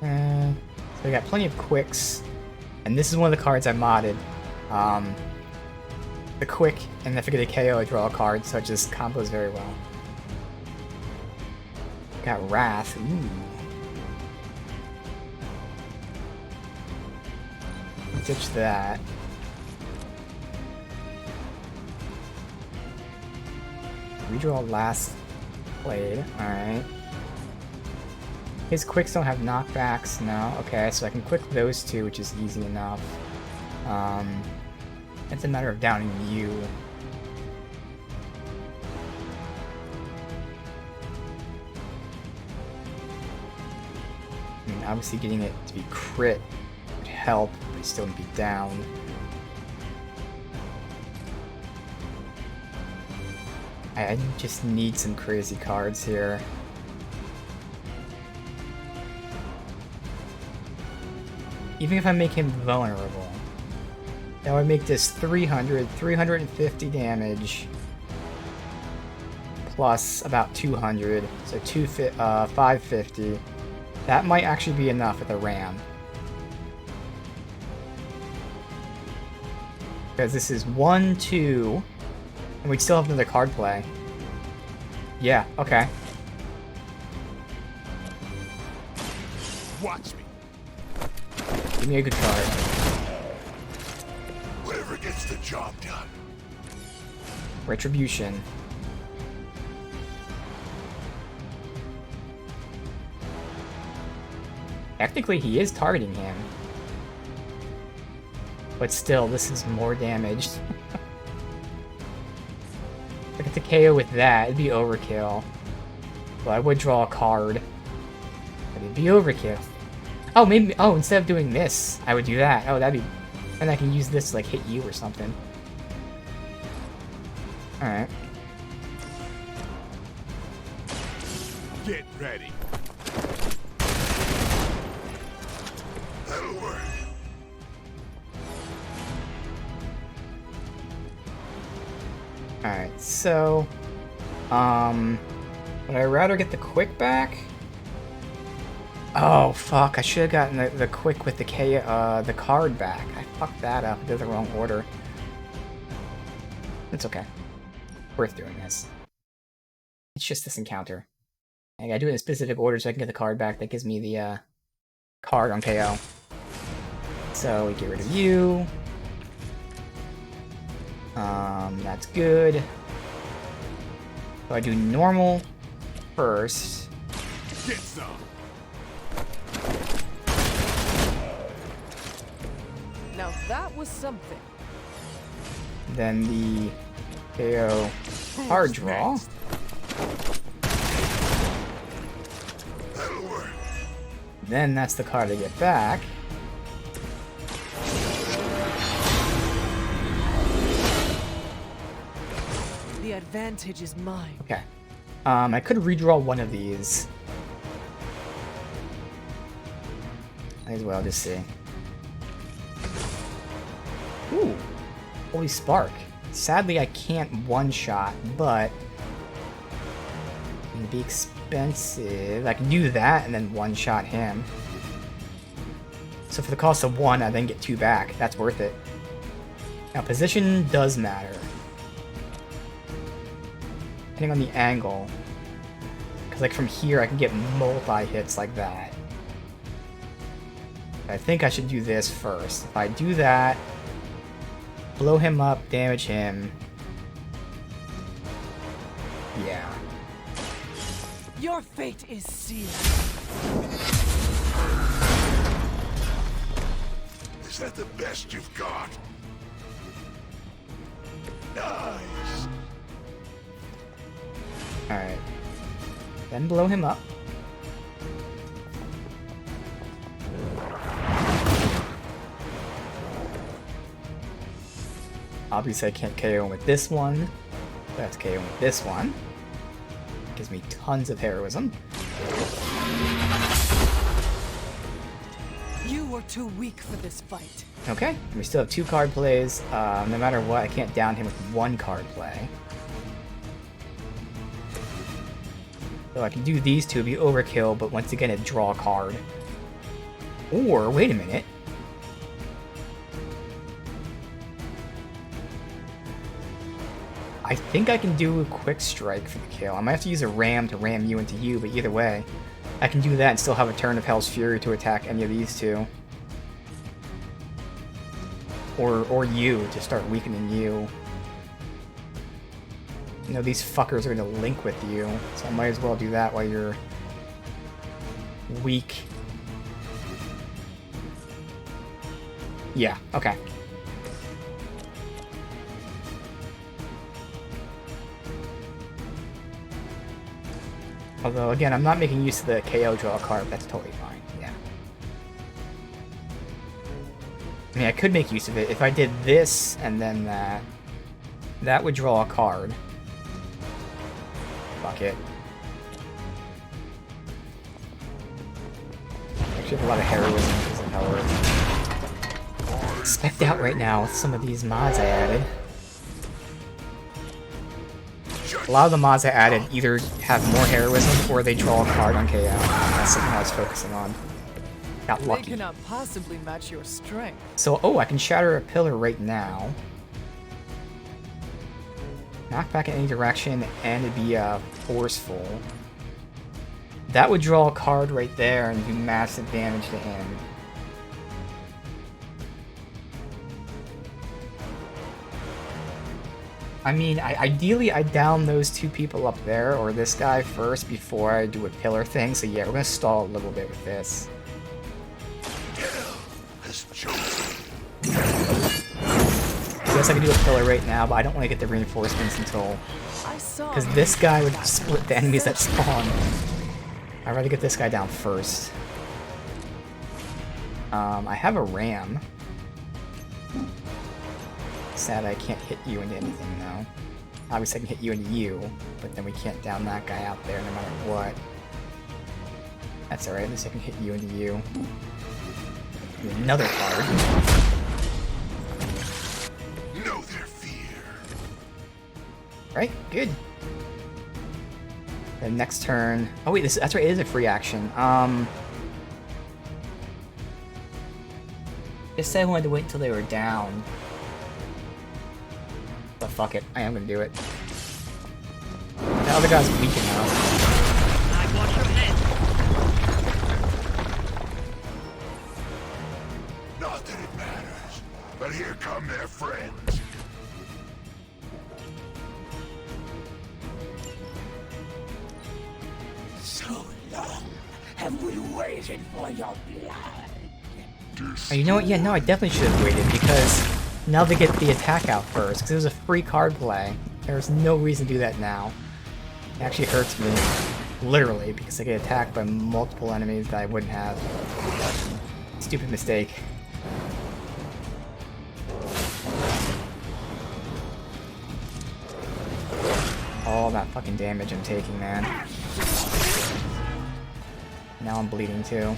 that. So we got plenty of quicks. And this is one of the cards I modded. The quick, and if I get a KO, I draw a card, so it just combos very well. Got Wrath. Ooh. Ditch that. Redraw last played. Alright. His quicks don't have knockbacks. No. Okay, so I can quick those 2, which is easy enough. It's a matter of downing you. I mean, obviously getting it to be crit would help, but still be down. I just need some crazy cards here. Even if I make him vulnerable, that would make this 350 damage, plus about 200, so 550. That might actually be enough with a ram. Because this is 1, 2, and we'd still have another card play. Yeah, okay. Watch me. Give me a good card. Whatever gets the job done. Retribution. Technically, he is targeting him. But still, this is more damage. If I get the KO with that, it'd be overkill. But I would draw a card. But it'd be overkill. Oh, maybe. Oh, instead of doing this, I would do that. Oh, that'd be. And I can use this to, like, hit you or something. Alright. Get ready. That'll work. Alright, so... would I rather get the quick back? Oh, fuck, I should have gotten the quick with the card back. I fucked that up. I did the wrong order. It's okay. Worth doing this. It's just this encounter. I gotta do it in a specific order so I can get the card back. That gives me the, card on KO. So, we get rid of you. That's good. So I do normal first. Get some. Now that was something. Then the KO card draw. That'll work. Then that's the card I get back. The advantage is mine. Okay. I could redraw one of these. Might as well just see. Ooh. Holy Spark. Sadly, I can't one-shot, but It'd be expensive. I can do that and then one-shot him. So for the cost of 1, I then get 2 back. That's worth it. Now, position does matter. Depending on the angle. Because like from here, I can get multi-hits like that. I think I should do this first. If I do that, blow him up, damage him. Yeah. Your fate is sealed. Is that the best you've got? Nice. Alright. Then blow him up. Obviously I can't KO him with this one. But I have to KO him with this one. Gives me tons of heroism. You were too weak for this fight. Okay, we still have 2 card plays. No matter what, I can't down him with 1 card play. So I can do these 2, be overkill, but once again, it'd draw a card. Or, wait a minute. I think I can do a quick strike for the kill. I might have to use a ram to ram you into you, but either way, I can do that and still have a turn of Hell's Fury to attack any of these 2. Or you, to start weakening you. You know, these fuckers are going to link with you, so I might as well do that while you're weak. Yeah, okay. Although, again, I'm not making use of the KO draw card, but that's totally fine, yeah. I mean, I could make use of it. If I did this and then that, that would draw a card. Fuck it. Actually have a lot of heroism because of how we're specced out right now with some of these mods I added. A lot of the mods I added either have more heroism or they draw a card on KO. That's something I was focusing on. Got lucky. They cannot possibly match your strength. So, oh, I can shatter a pillar right now. Knock back in any direction, and it'd be forceful. That would draw a card right there and do massive damage to him. I mean, ideally I down those 2 people up there, or this guy first before I do a pillar thing, so yeah, we're gonna stall a little bit with this. I guess I can do a pillar right now, but I don't want to get the reinforcements until... Because this guy would split the enemies that spawn. I'd rather get this guy down first. I have a ram. Sad I can't hit you into anything, though. Obviously I can hit you into you, but then we can't down that guy out there no matter what. That's alright, at least I can hit you into you. Another card. Know their fear. Right, good. The next turn... Oh wait, that's right, it is a free action. Guess I wanted to wait until they were down. But fuck it, I am gonna do it. The other guy's weak enough. I'd watch your head. Not that it matters, but here come their friends. So long have we waited for your blood. Oh, you know what? Yeah, no, I definitely should have waited, because now they get the attack out first, because it was a free card play. There's no reason to do that now. It actually hurts me, literally, because I get attacked by multiple enemies that I wouldn't have. Stupid mistake. All that fucking damage I'm taking, man. Now I'm bleeding too.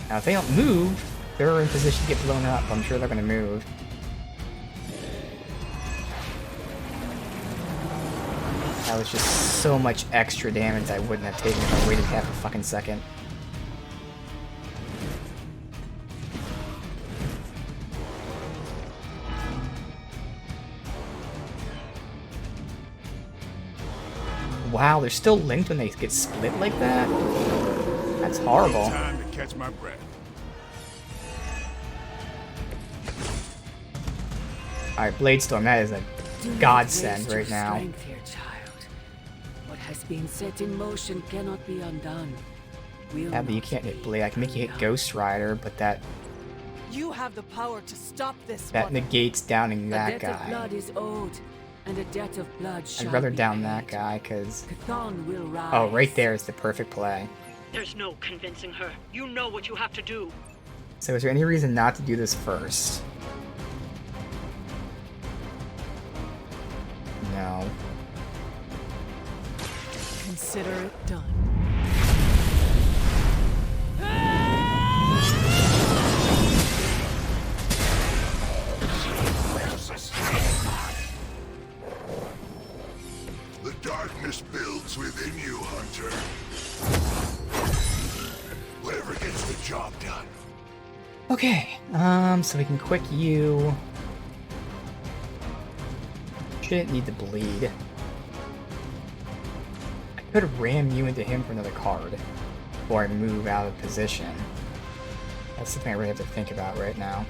Now if they don't move, they're in position to get blown up. I'm sure they're gonna move. That was just so much extra damage I wouldn't have taken if I waited half a fucking second. Wow, they're still linked when they get split like that? That's horrible. Time to catch my breath. Alright, Bladestorm, that is a godsend right now. Strength here, child. What has been set in motion cannot be undone. Yeah, but you can't hit Blade. I can make you hit Ghost Rider, but that You have the power to stop this. that Mother. negates downing A that debt of guy. blood is owed, and a debt of blood shall I'd rather be down paid. that guy, because... Chthon will rise. Oh, right there is the perfect play. There's no convincing her. You know what you have to do. So is there any reason not to do this first? No. Consider it done. The darkness builds within you, Hunter. Whatever gets the job done. Okay, so we can quick you. Shouldn't need to bleed. I could ram you into him for another card before I move out of position. That's something I really have to think about right now.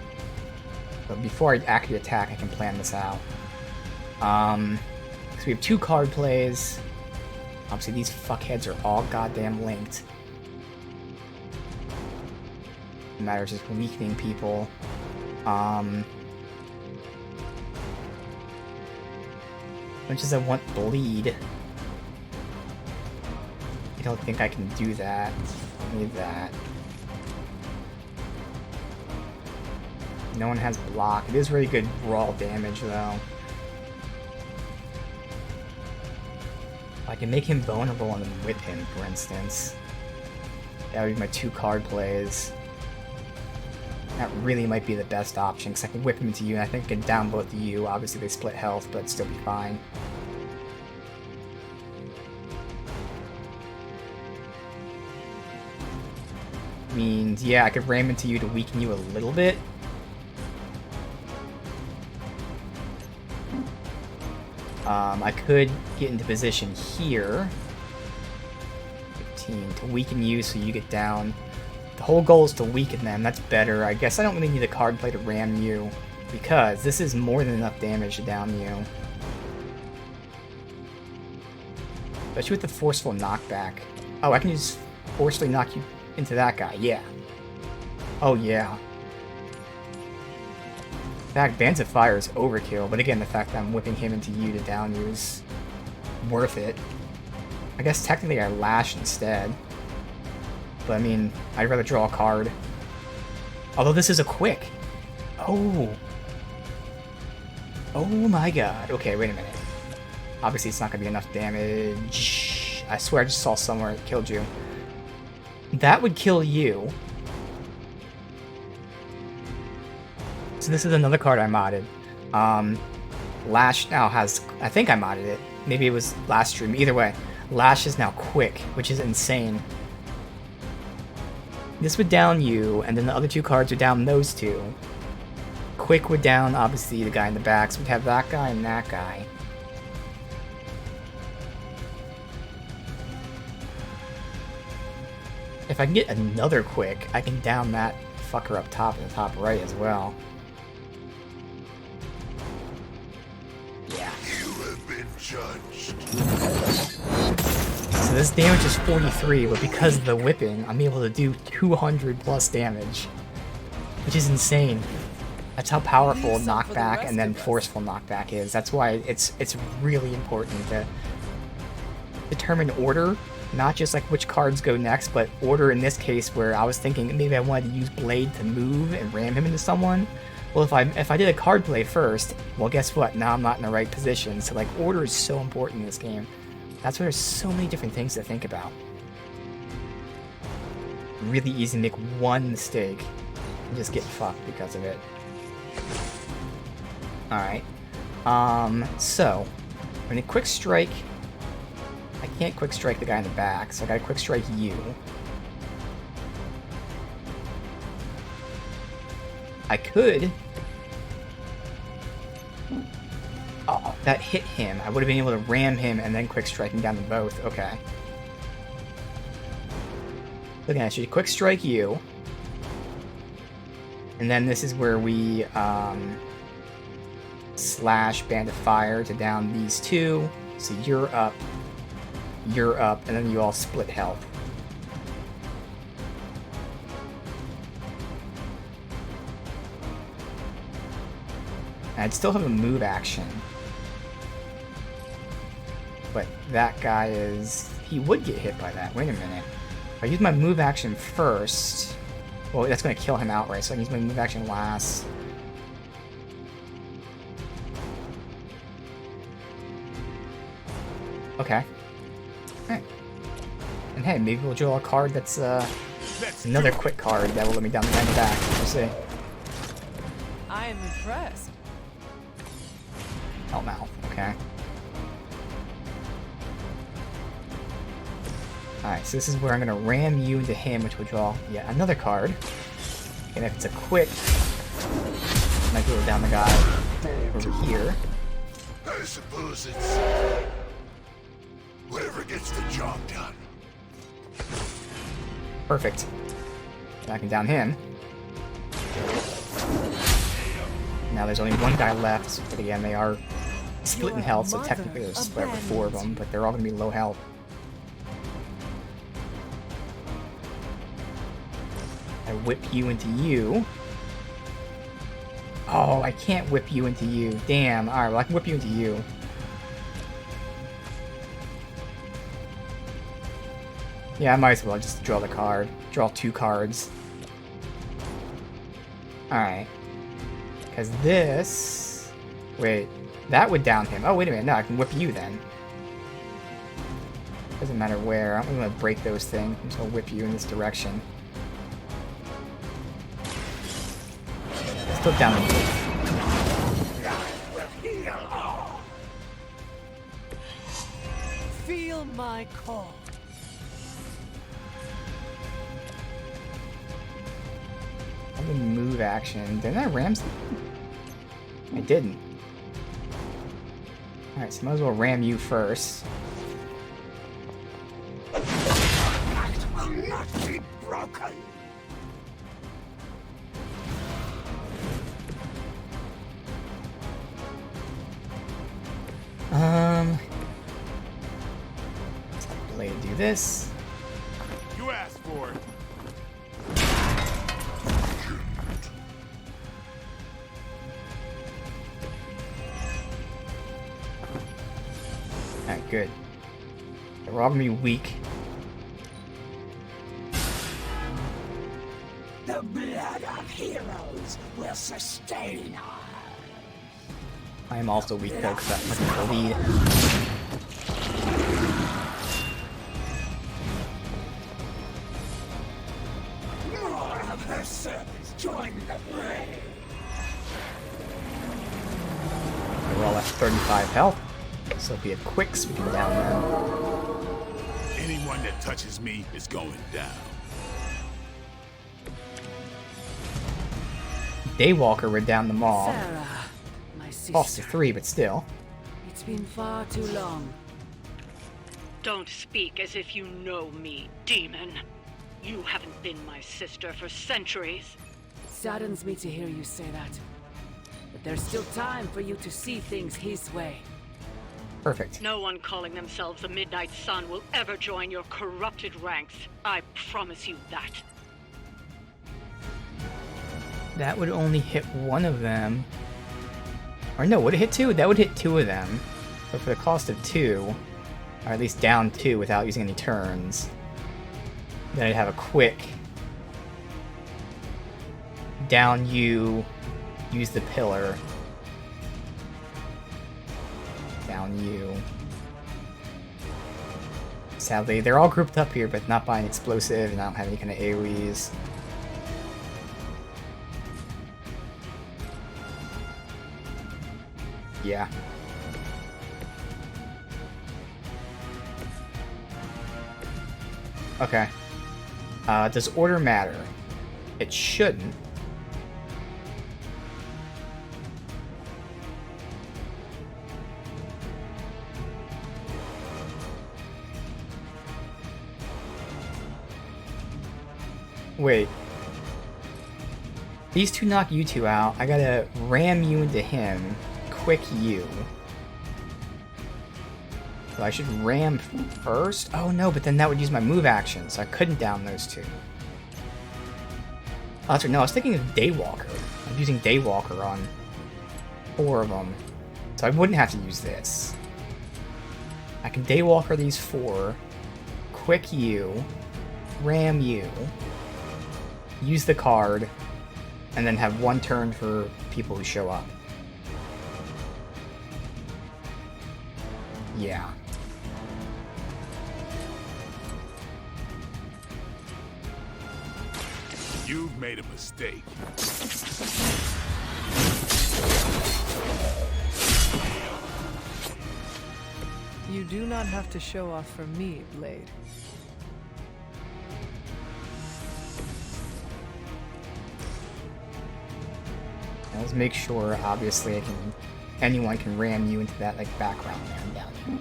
But before I actually attack, I can plan this out. So we have 2 card plays. Obviously, these fuckheads are all goddamn linked. It matters just weakening people. Much as I want bleed, I don't think I can do that. I need that. No one has block. It is really good raw damage though. I can make him vulnerable and then whip him, for instance. That would be my 2 card plays. That really might be the best option, because I can whip him into you, and I think I can down both of you. Obviously they split health, but it'd still be fine. Means, yeah, I could ram into you to weaken you a little bit. I could get into position here. 15 to weaken you so you get down. The whole goal is to weaken them. That's better. I guess I don't really need a card play to ram you, because this is more than enough damage to down you. Especially with the forceful knockback. Oh, I can just forcefully knock you into that guy. Yeah. Oh, yeah. In fact, Bands of Fire is overkill, but again, the fact that I'm whipping him into you to down you is worth it. I guess technically I lash instead. But I mean, I'd rather draw a card. Although this is a quick. Oh. Oh my god. Okay, wait a minute. Obviously it's not going to be enough damage. I swear I just saw somewhere it killed you. That would kill you. So this is another card I modded. Lash now has... I think I modded it. Maybe it was last stream. Either way, Lash is now quick, which is insane. This would down you, and then the other 2 cards would down those 2. Quick would down, obviously, the guy in the back, so we'd have that guy and that guy. If I can get another quick, I can down that fucker up top in the top right as well. Yeah. You have been judged. So this damage is 43, but because of the whipping, I'm able to do 200 plus damage, which is insane. That's how powerful knockback and then forceful knockback is. That's why it's really important to determine order, not just like which cards go next, but order in this case where I was thinking maybe I wanted to use Blade to move and ram him into someone. Well, if I did a card play first, well, guess what? Now I'm not in the right position. So like order is so important in this game. That's why there's so many different things to think about. Really easy to make one mistake and just get fucked because of it. Alright. So, we're gonna quick strike I can't quick strike the guy in the back, so I gotta quick strike you. I could. Oh, that hit him. I would have been able to ram him and then quick strike him down them both. Okay. So again, I should quick strike you. And then this is where we slash Band of Fire to down these two. So you're up, and then you all split health. And I'd still have a move action. But that guy he would get hit by that. Wait a minute. If I use my move action first, well, that's going to kill him outright, so I can use my move action last. Okay. Alright. And hey, maybe we'll draw a card that's another quick card that will let me down the guy in the back. We'll see. I am impressed. Hellmouth, okay. Alright, so this is where I'm gonna ram you into him, which will draw yet another card. And if it's a quick, I might go down the guy over here. I suppose it's whatever gets the job done. Perfect. Knocking down him. Now there's only one guy left, but again, they are split in health, so technically there's split with 4 of them, but they're all gonna be low health. I whip you into you. Oh, I can't whip you into you. Damn. Alright, well I can whip you into you. Yeah, I might as well just draw the card. Draw 2 cards. Alright. Because this... Wait. That would down him. Oh, wait a minute. No, I can whip you then. Doesn't matter where. I'm going to break those things. I'm just going to whip you in this direction. Still down the move. Feel my call. I have a move action. Didn't I ram something? I didn't. Alright, so might as well ram you first. That will not be broken. Blade do this. You asked for it. Alright, good. They're all gonna be weak. The blood of heroes will sustain us. I am also weak though, because I'm looking for the lead. More of her servants join the fray. We're all at 35 health, so it'll be a quick sweeping down them. Anyone that touches me is going down. Daywalker would down them all. Sarah, my sister. Lost to 3, but still. It's been far too long. Don't speak as if you know me, demon. You haven't been my sister for centuries. Saddens me to hear you say that. But there's still time for you to see things his way. Perfect. No one calling themselves the Midnight Sun will ever join your corrupted ranks. I promise you that. That would only hit one of them. Or no, would it hit 2? That would hit 2 of them. But for the cost of 2, or at least down 2 without using any turns, then I'd have a quick down you, use the pillar, down you. Sadly, they're all grouped up here, but not by an explosive, and I don't have any kind of AoEs. Yeah. Okay. Does order matter? It shouldn't. Wait. These two knock you two out. I gotta ram you into him. Quick you. So I should ram first? Oh no, but then that would use my move action, so I couldn't down those two. Oh, that's right. No, I was thinking of Daywalker. I'm using Daywalker on 4 of them. So I wouldn't have to use this. I can Daywalker these 4. Quick you. Ram you. Use the card. And then have 1 turn for people who show up. Yeah. You've made a mistake. You do not have to show off for me, Blade. Let's make sure, obviously, anyone can ram you into that like background there and down here.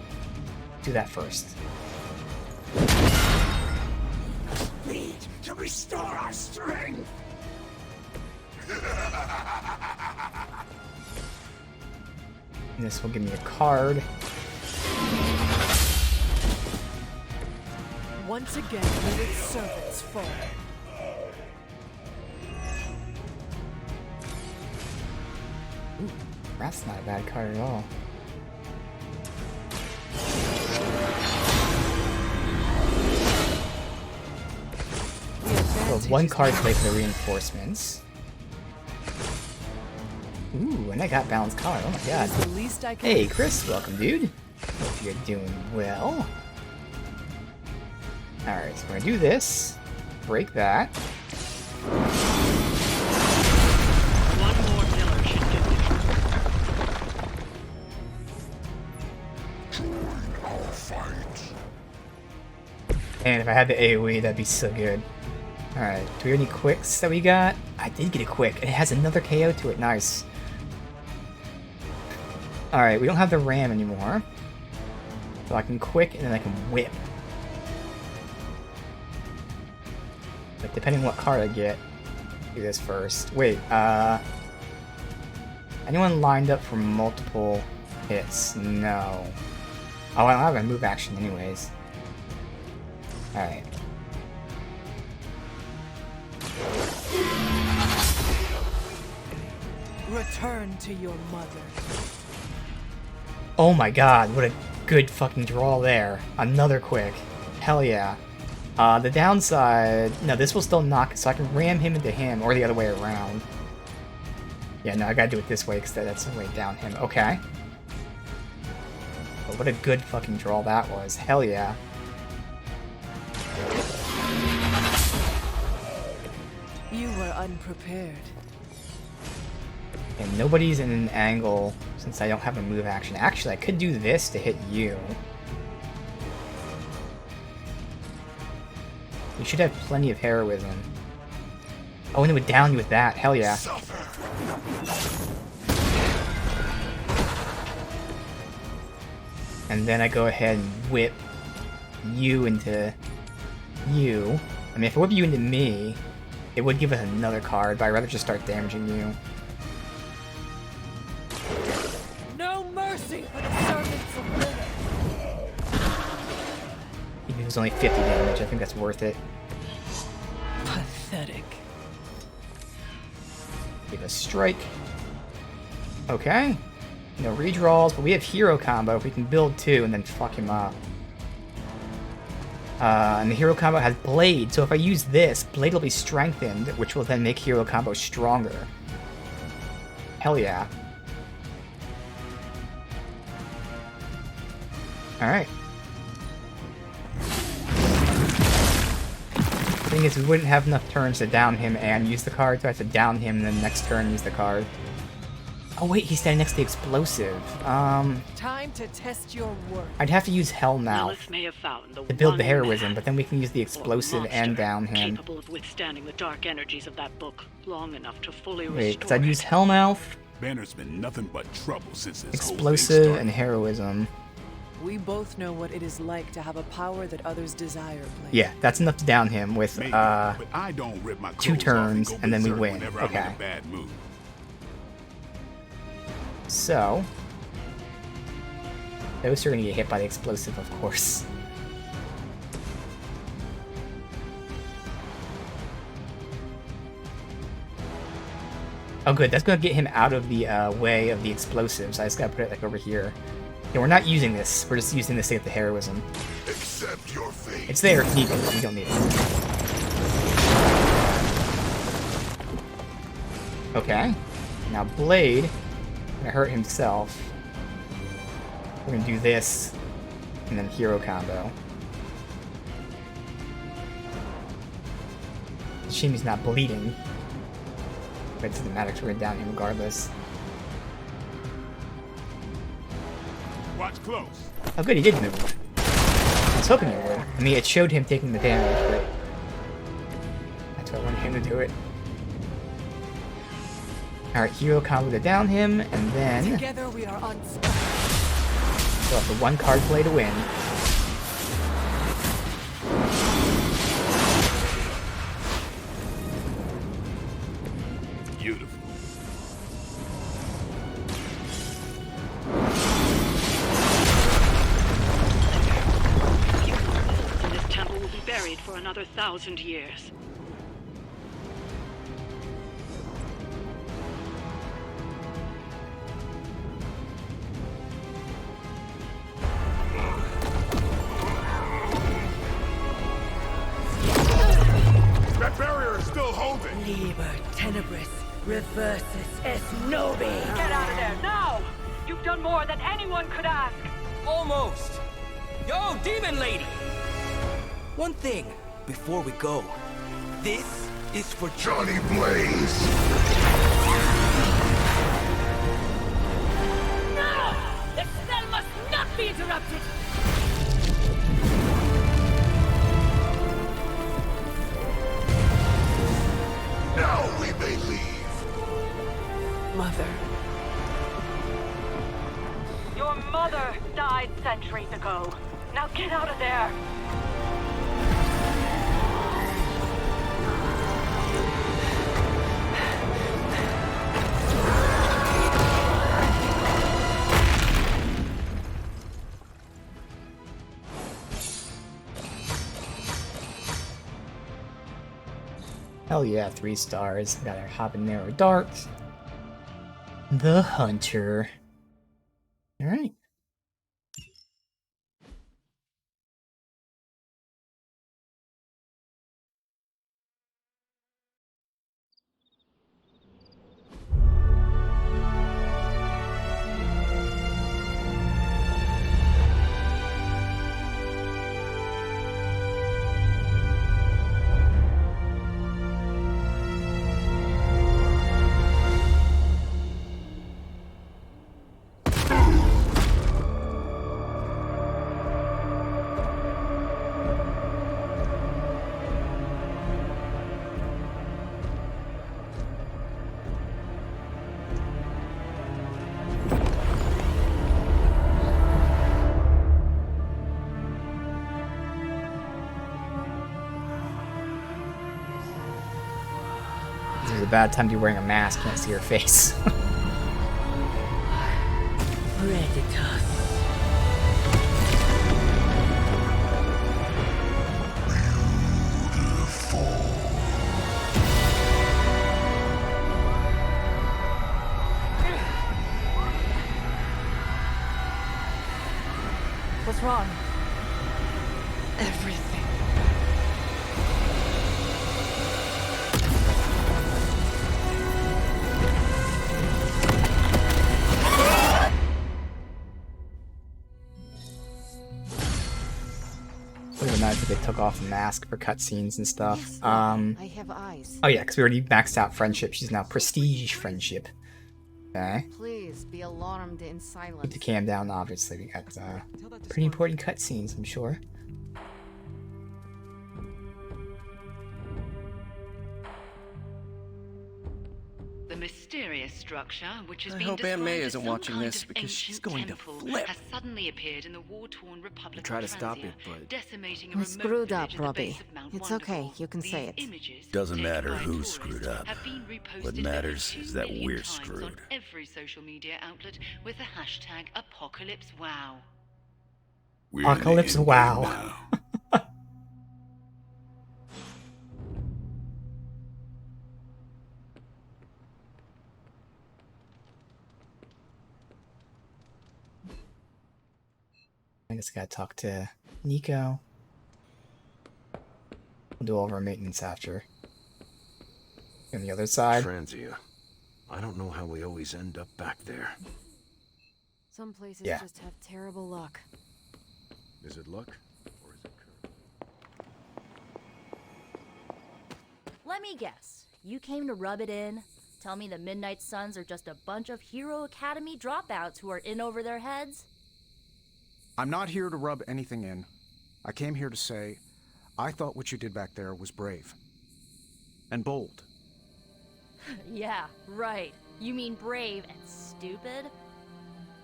Do that first. Need to restore our strength. And this will give me a card. Once again, Lilith's servants fall. Ooh, that's not a bad card at all. So 1 card play for the reinforcements. Ooh, and I got balanced card. Oh my god. Hey, Chris, welcome, dude. Hope you're doing well. Alright, so we're gonna do this. Break that. One more pillar should do it. And if I had the AoE, that'd be so good. Alright, do we have any quicks that we got? I did get a quick, and it has another KO to it. Nice. Alright, we don't have the ram anymore. So I can quick, and then I can whip. But depending on what card I get, do this first. Wait, anyone lined up for multiple hits? No. Oh, I don't have a move action anyways. Alright. Return to your mother. Oh my god, what a good fucking draw there. Another quick. Hell yeah. The downside... No, this will still knock, so I can ram him into him, or the other way around. Yeah, no, I gotta do it this way, because that's the way down him. Okay. But what a good fucking draw that was. Hell yeah. You were unprepared. And nobody's in an angle, since I don't have a move action. Actually, I could do this to hit you. You should have plenty of heroism. Oh, and it would down you with that. Hell yeah. And then I go ahead and whip you into you. I mean, if I whip you into me, it would give us another card, but I'd rather just start damaging you. No mercy for the servants of Lilith. Even if it was only 50 damage, I think that's worth it. Pathetic. Give a strike. Okay. No redraws, but we have hero combo. If we can build 2 and then fuck him up. And the hero combo has Blade, so if I use this, Blade will be strengthened, which will then make hero combo stronger. Hell yeah. Alright. Thing is, we wouldn't have enough turns to down him and use the card, so I have to down him and then next turn use the card. Oh wait, he's standing next to the explosive. Time to test your worth. I'd have to use Hellmouth Lilith may have found the to build the one heroism, man but then we can use the or explosive monster and down him. capable of withstanding the dark energies of that book long enough to fully Wait, because restore I'd use it. Hellmouth, Banner's been nothing but trouble since this explosive, whole thing and started. heroism. We both know what it is like to have a power that others desire, Blade. Yeah, that's enough to down him with Maybe, but I don't rip my 2 clothes off turns, go and then we berserk win. whenever I'm in Okay. a bad mood. So, those are gonna get hit by the explosive, of course. Oh good, that's gonna get him out of the way of the explosives. I just gotta put it like over here. Yeah, we're not using this. We're just using this to get the heroism. Accept your fate. It's there if needed, but we don't need it. Okay. Now Blade gonna hurt himself. We're gonna do this and then hero combo. It's a shame he's not bleeding. But it doesn't matter because we're gonna down him regardless. Watch close. Oh good, he did move. I was hoping he would. I mean, it showed him taking the damage, but that's why I wanted him to do it. Alright, hero combo to down him, and then Together we are unstoppable. we'll have the 1 card play to win. Beautiful. And this temple will be buried for another 1,000 years. That barrier is still holding. Liber tenebris reversus es nobi. Get out of there, now! You've done more than anyone could ask! Almost. Yo, Demon Lady! One thing before we go. This is for Johnny Blaze. No! The spell must not be interrupted! Now we may leave. Mother. Your mother died centuries ago. Now get out of there! Hell yeah, 3 stars. Got our habanero dart. The Hunter. Alright. This is a bad time to be wearing a mask. Can't see her face. Predators. What's wrong? Everything. Would have been nice if they took off the mask for cutscenes and stuff. Yes, I have eyes. Oh yeah, because we already maxed out friendship. She's now prestige friendship. Okay. Please be alarmed in Keep silence. the cam down, obviously. We got pretty important cutscenes, I'm sure. The mysterious structure, which has I been hope Aunt described May as isn't some watching kind this of because she's ancient going to temple, flip. has suddenly appeared in the war-torn Republic Try of to stop Transia, it, but decimating a You remote screwed up, village at the Robbie. base of Mount It's Wonderful. okay, you can say These it. images, Doesn't taken matter by a who tourist, screwed up. have been reposted What over matters 2 is that million we're times screwed. on every social media outlet with the hashtag #ApocalypseWow. We're in the Apocalypse endgame Wow. now. I just gotta talk to Nico. We'll do all of our maintenance after. On the other side. Transia. I don't know how we always end up back there. Some places Yeah. just have terrible luck. Is it luck? Or is it curse? Let me guess. You came to rub it in? Tell me the Midnight Suns are just a bunch of Hero Academy dropouts who are in over their heads? I'm not here to rub anything in. I came here to say, I thought what you did back there was brave. And bold. Yeah, right. You mean brave and stupid?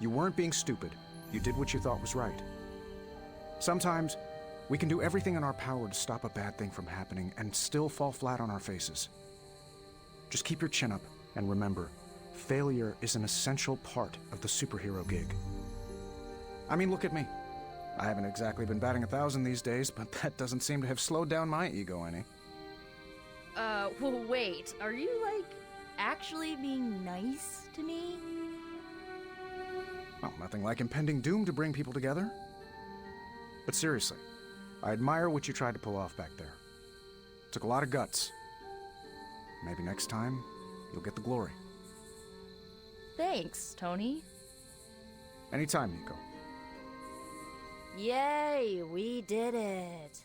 You weren't being stupid. You did what you thought was right. Sometimes, we can do everything in our power to stop a bad thing from happening and still fall flat on our faces. Just keep your chin up and remember, failure is an essential part of the superhero gig. I mean, look at me. I haven't exactly been batting 1,000 these days, but that doesn't seem to have slowed down my ego any. Well, wait. Are you, like, actually being nice to me? Well, nothing like impending doom to bring people together. But seriously, I admire what you tried to pull off back there. Took a lot of guts. Maybe next time, you'll get the glory. Thanks, Tony. Anytime, Nico. Yay, we did it.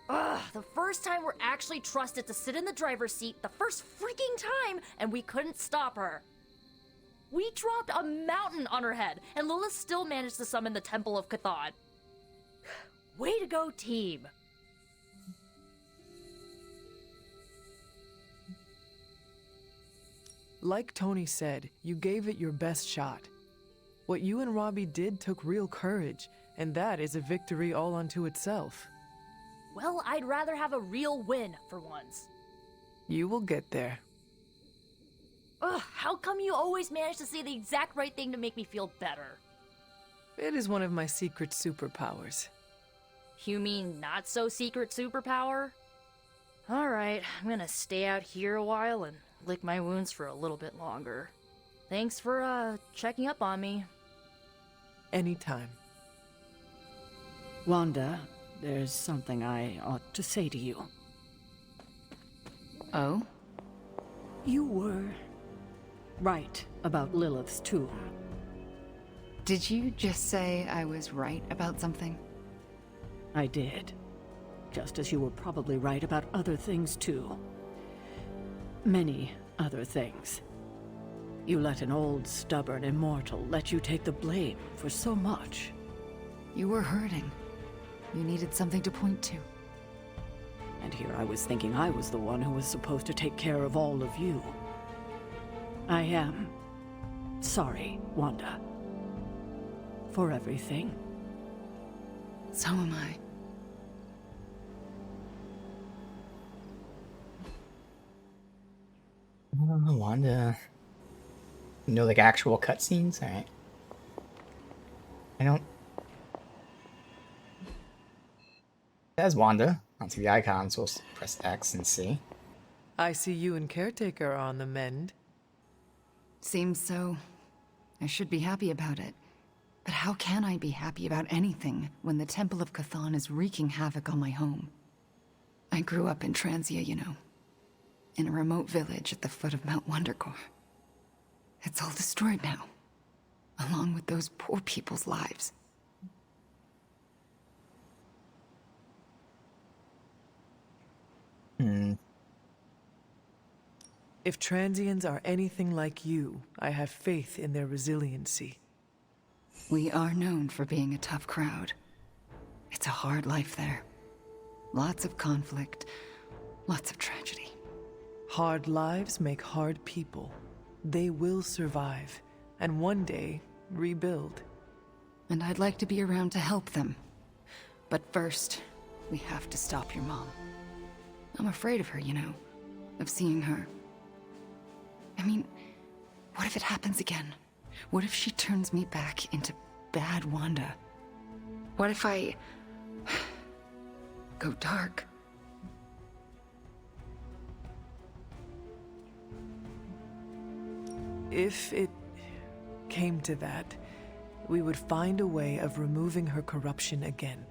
Ugh, the first time we're actually trusted to sit in the driver's seat, the first freaking time, and we couldn't stop her. We dropped a mountain on her head, and Lilith still managed to summon the Temple of Chthon. Way to go, team. Like Tony said, you gave it your best shot. What you and Robbie did took real courage, and that is a victory all unto itself. Well, I'd rather have a real win for once. You will get there. Ugh, how come you always manage to say the exact right thing to make me feel better? It is one of my secret superpowers. You mean not so secret superpower? Alright, I'm gonna stay out here a while and lick my wounds for a little bit longer. Thanks for, checking up on me. Anytime. Wanda, there's something I ought to say to you. Oh? You were right about Lilith's tomb. Did you just say I was right about something? I did. Just as you were probably right about other things, too. Many other things. You let an old, stubborn immortal let you take the blame for so much. You were hurting. You needed something to point to. And here I was thinking I was the one who was supposed to take care of all of you. I am sorry, Wanda. For everything. So am I. Wanda. You know, like actual cutscenes? Alright. I don't. There's Wanda. I don't see the icon, so we'll press X and see. I see you and Caretaker are on the mend. Seems so. I should be happy about it. But how can I be happy about anything when the Temple of Chthon is wreaking havoc on my home? I grew up in Transia, you know. In a remote village at the foot of Mount Wondercore. It's all destroyed now. Along with those poor people's lives. If Transians are anything like you, I have faith in their resiliency. We are known for being a tough crowd. It's a hard life there. Lots of conflict, lots of tragedy. Hard lives make hard people. They will survive, and one day, rebuild. And I'd like to be around to help them. But first, we have to stop your mom. I'm afraid of her, you know, of seeing her. I mean, what if it happens again? What if she turns me back into bad Wanda? What if I go dark? If it came to that, we would find a way of removing her corruption again.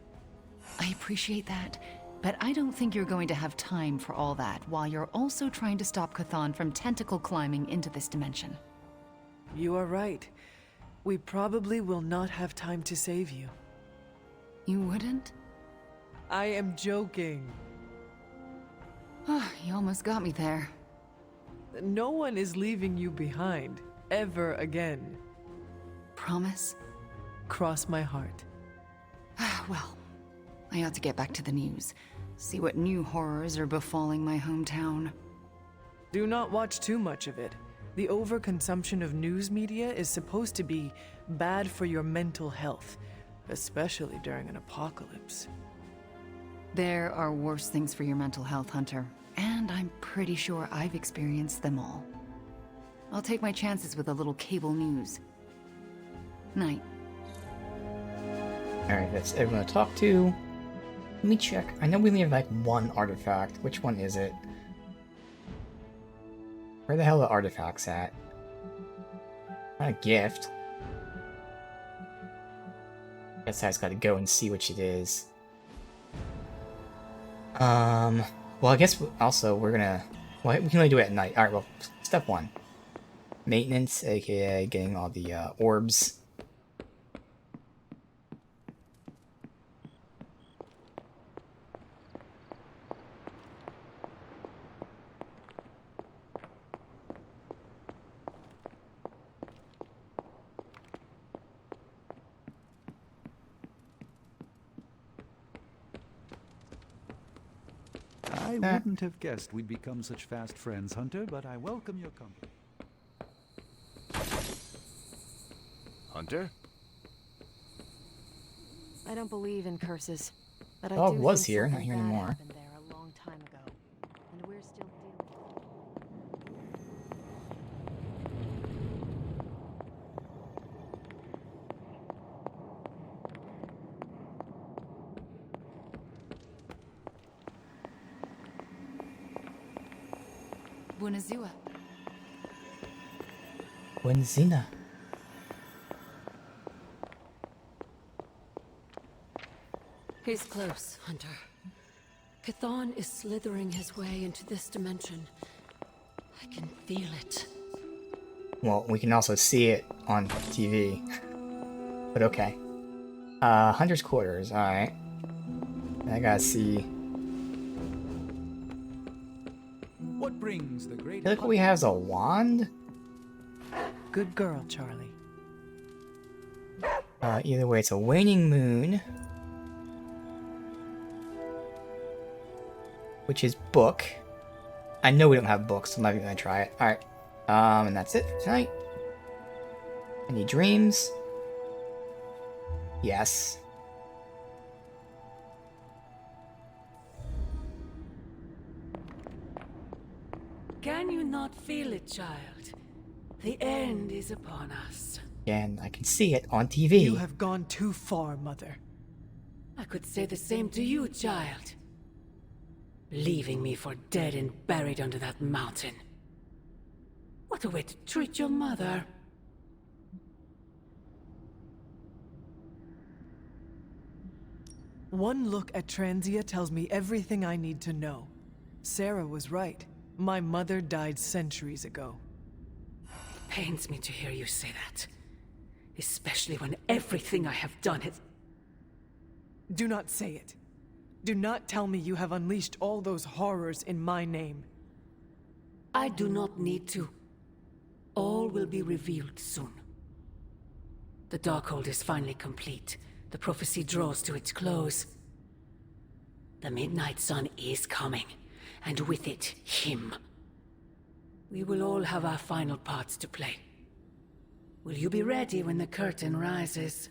I appreciate that, but I don't think you're going to have time for all that while you're also trying to stop Chthon from tentacle climbing into this dimension. You are right. We probably will not have time to save you. You wouldn't? I am joking. You almost got me there. No one is leaving you behind, ever again. Promise? Cross my heart. Well, I ought to get back to the news. See what new horrors are befalling my hometown. Do not watch too much of it. The overconsumption of news media is supposed to be bad for your mental health, especially during an apocalypse. There are worse things for your mental health, Hunter, and I'm pretty sure I've experienced them all. I'll take my chances with a little cable news. Night. Alright, that's everyone to talk to. Let me check. I know we only have like one artifact. Which one is it? Where the hell are the artifacts at? Not a gift. Guess I just gotta go and see which it is. Well, I guess also we're gonna... Well, we can only do it at night. Alright, well, step 1. Maintenance, aka getting all the orbs. I wouldn't have guessed we'd become such fast friends, Hunter, but I welcome your company. Hunter? I don't believe in curses, but I Dog do was think here, not something here bad anymore. happened there a long time ago, and we're still dealing. Buenazua. Buenzina. He's close, Hunter. Chthon is slithering his way into this dimension. I can feel it. Well, we can also see it on TV. But okay. Hunter's quarters, alright. I gotta see. What brings the great... Look what we have is a wand? Good girl, Charlie. Either way, it's a waning moon. Which is book. I know we don't have books, so I'm not even gonna try it. Alright. And that's it for tonight. Any dreams? Yes. Can you not feel it, child? The end is upon us. And I can see it on TV. You have gone too far, Mother. I could say the same to you, child. Leaving me for dead and buried under that mountain. What a way to treat your mother. One look at Transia tells me everything I need to know. Sarah was right. My mother died centuries ago. It pains me to hear you say that. Especially when everything I have done has... Do not say it. Do not tell me you have unleashed all those horrors in my name. I do not need to. All will be revealed soon. The Darkhold is finally complete. The prophecy draws to its close. The Midnight Sun is coming, and with it, him. We will all have our final parts to play. Will you be ready when the curtain rises?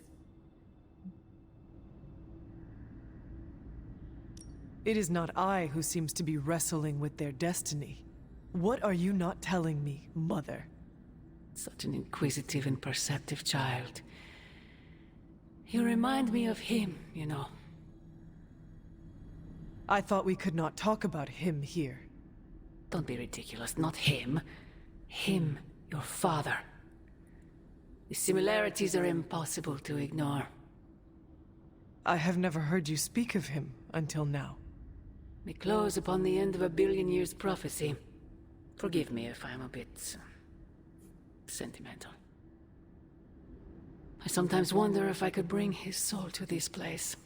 It is not I who seems to be wrestling with their destiny. What are you not telling me, Mother? Such an inquisitive and perceptive child. You remind me of him, you know. I thought we could not talk about him here. Don't be ridiculous, not him. Him, your father. The similarities are impossible to ignore. I have never heard you speak of him until now. We close upon the end of a billion years prophecy. Forgive me if I'm a bit sentimental. I sometimes wonder if I could bring his soul to this place.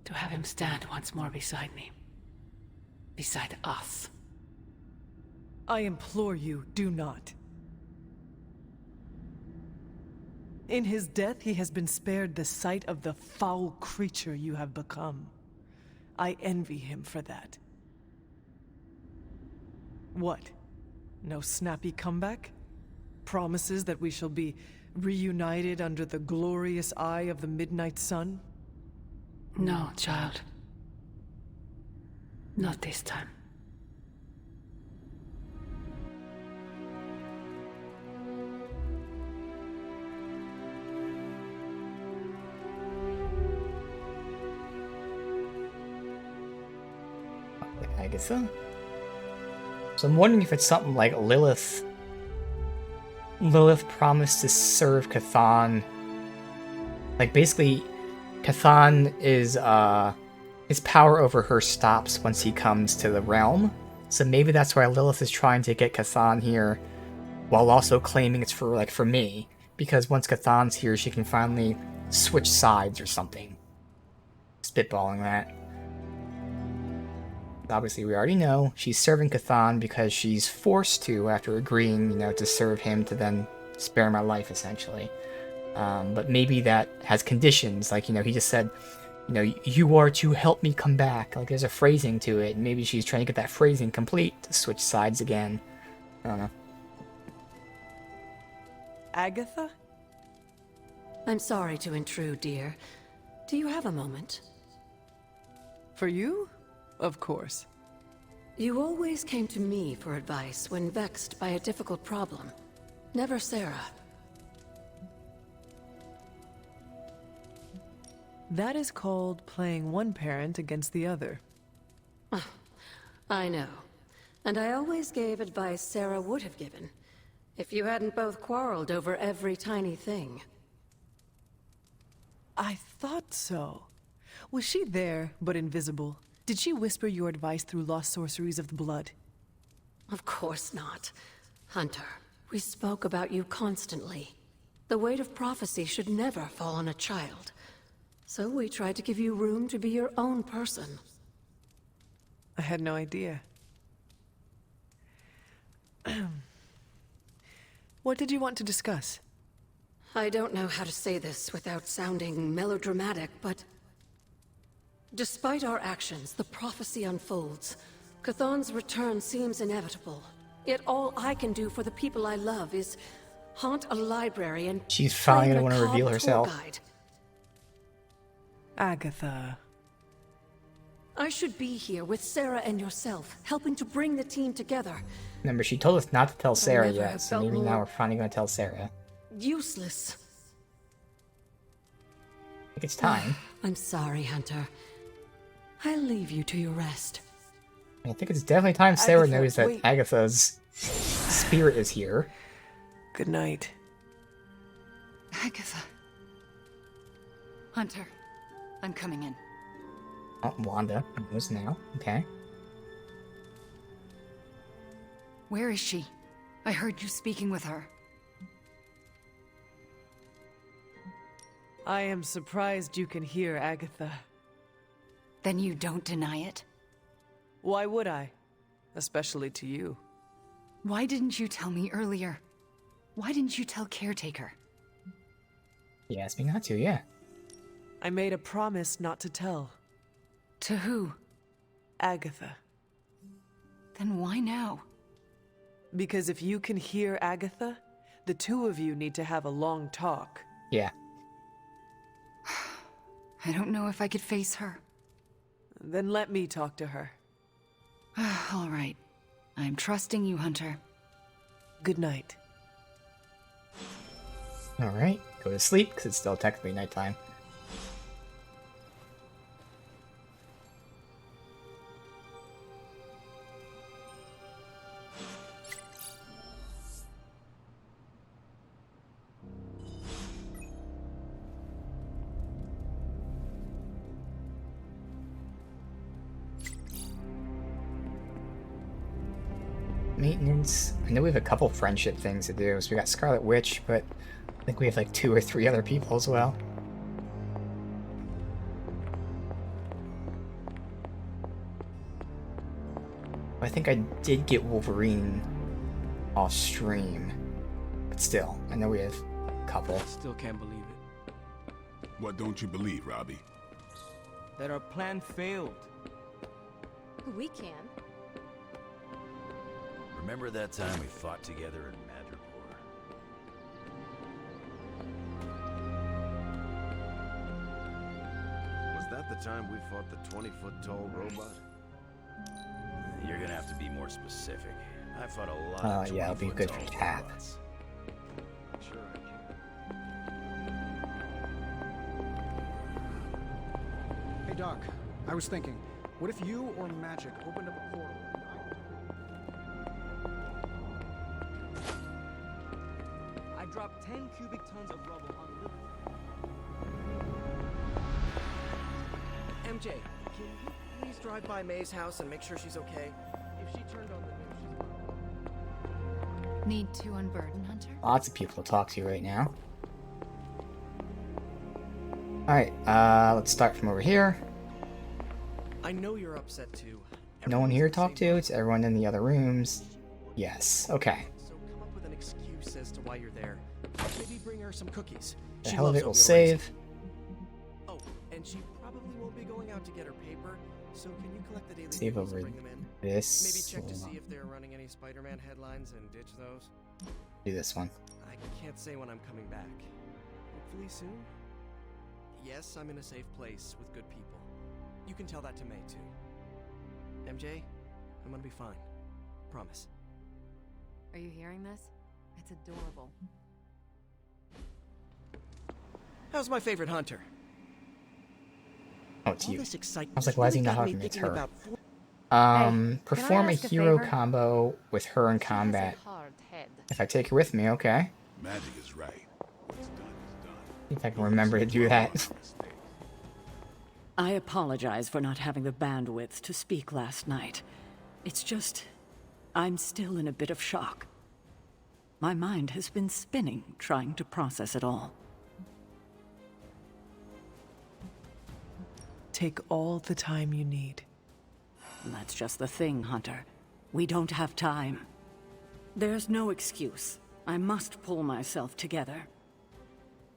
To have him stand once more beside me. Beside us. I implore you, do not. In his death, he has been spared the sight of the foul creature you have become. I envy him for that. What? No snappy comeback? Promises that we shall be reunited under the glorious eye of the Midnight Sun? No, child. Not this time. Agatha? So I'm wondering if it's something like Lilith. Lilith promised to serve Chthon. Like, basically, Chthon is, his power over her stops once he comes to the realm. So maybe that's why Lilith is trying to get Chthon here, while also claiming it's for me. Because once Chthon's here, she can finally switch sides or something. Spitballing that. Obviously, we already know she's serving Chthon because she's forced to after agreeing, to serve him to then spare my life, essentially. But maybe that has conditions, like, he just said, you are to help me come back. Like, there's a phrasing to it. Maybe she's trying to get that phrasing complete to switch sides again. I don't know. Agatha? I'm sorry to intrude, dear. Do you have a moment? For you? Of course. You always came to me for advice when vexed by a difficult problem. Never Sarah. That is called playing one parent against the other. I know. And I always gave advice Sarah would have given, if you hadn't both quarreled over every tiny thing. I thought so. Was she there, but invisible? Did she whisper your advice through lost sorceries of the blood? Of course not. Hunter, we spoke about you constantly. The weight of prophecy should never fall on a child. So we tried to give you room to be your own person. I had no idea. What did you want to discuss? I don't know how to say this without sounding melodramatic, but... despite our actions, the prophecy unfolds. Chthon's return seems inevitable. Yet all I can do for the people I love is haunt a library and... she's finally gonna want to reveal herself. Agatha. I should be here with Sarah and yourself, helping to bring the team together. Remember, she told us not to tell Sarah never yet, have so felt maybe now more- we're finally gonna tell Sarah. Useless. I think it's time. I'm sorry, Hunter. I'll leave you to your rest. I think it's definitely time Sarah Agatha, knows that wait. Agatha's spirit is here. Good night. Agatha. Hunter, I'm coming in. Oh, Wanda knows now. Okay. Where is she? I heard you speaking with her. I am surprised you can hear Agatha. Then you don't deny it? Why would I? Especially to you. Why didn't you tell me earlier? Why didn't you tell Caretaker? You asked me not to, yeah. I made a promise not to tell. To who? Agatha. Then why now? Because if you can hear Agatha, the two of you need to have a long talk. Yeah. I don't know if I could face her. Then let me talk to her. All right. I'm trusting you, Hunter. Good night. Alright, go to sleep, because it's still technically nighttime. Maintenance. I know we have a couple friendship things to do. So we got Scarlet Witch, but I think we have like 2 or 3 other people as well. I think I did get Wolverine off stream, but still, I know we have a couple. Still can't believe it. What don't you believe, Robbie? That our plan failed. We can. Remember that time we fought together in Madripoor? Was that the time we fought the 20-foot-tall robot? You're gonna have to be more specific. I fought a lot of Yeah, it'll be good for Cap. robots. Sure I can. Hey, Doc. I was thinking, what if you or Magic opened up a portal? I dropped 10 cubic tons of rubble on Lilith. MJ, can you please drive by May's house and make sure she's okay? If she turned on the news, she's... Need to unburden, Hunter? Lots of people to talk to right now. Alright, let's start from over here. I know you're upset too. No one here to talk to, it's everyone in the other rooms. Yes, okay. So come up with an excuse as to why you're there. Maybe bring her some cookies. The She hell of loves it will oatmeal save. raisin. Oh, and she probably won't be going out to get her paper, so can you collect the daily Save papers and over bring them in? this. Maybe check to Hold see on. if they're running any Spider-Man headlines and ditch those. Do this one. I can't say when I'm coming back. Hopefully soon? Yes, I'm in a safe place with good people. You can tell that to May, too. MJ, I'm gonna be fine. Promise. Are you hearing this? It's adorable. How's my favorite hunter? Oh, it's All you. this I excitement was like, why is he really not got me talking? It's thinking her. about Perform a ask a hero favor? combo with her in combat. Hard head. If I take her with me, okay. Magic is right. What's done is done. See if I can remember to do that. I apologize for not having the bandwidth to speak last night. It's just, I'm still in a bit of shock. My mind has been spinning trying to process it all. Take all the time you need. That's just the thing, Hunter. We don't have time. There's no excuse. I must pull myself together.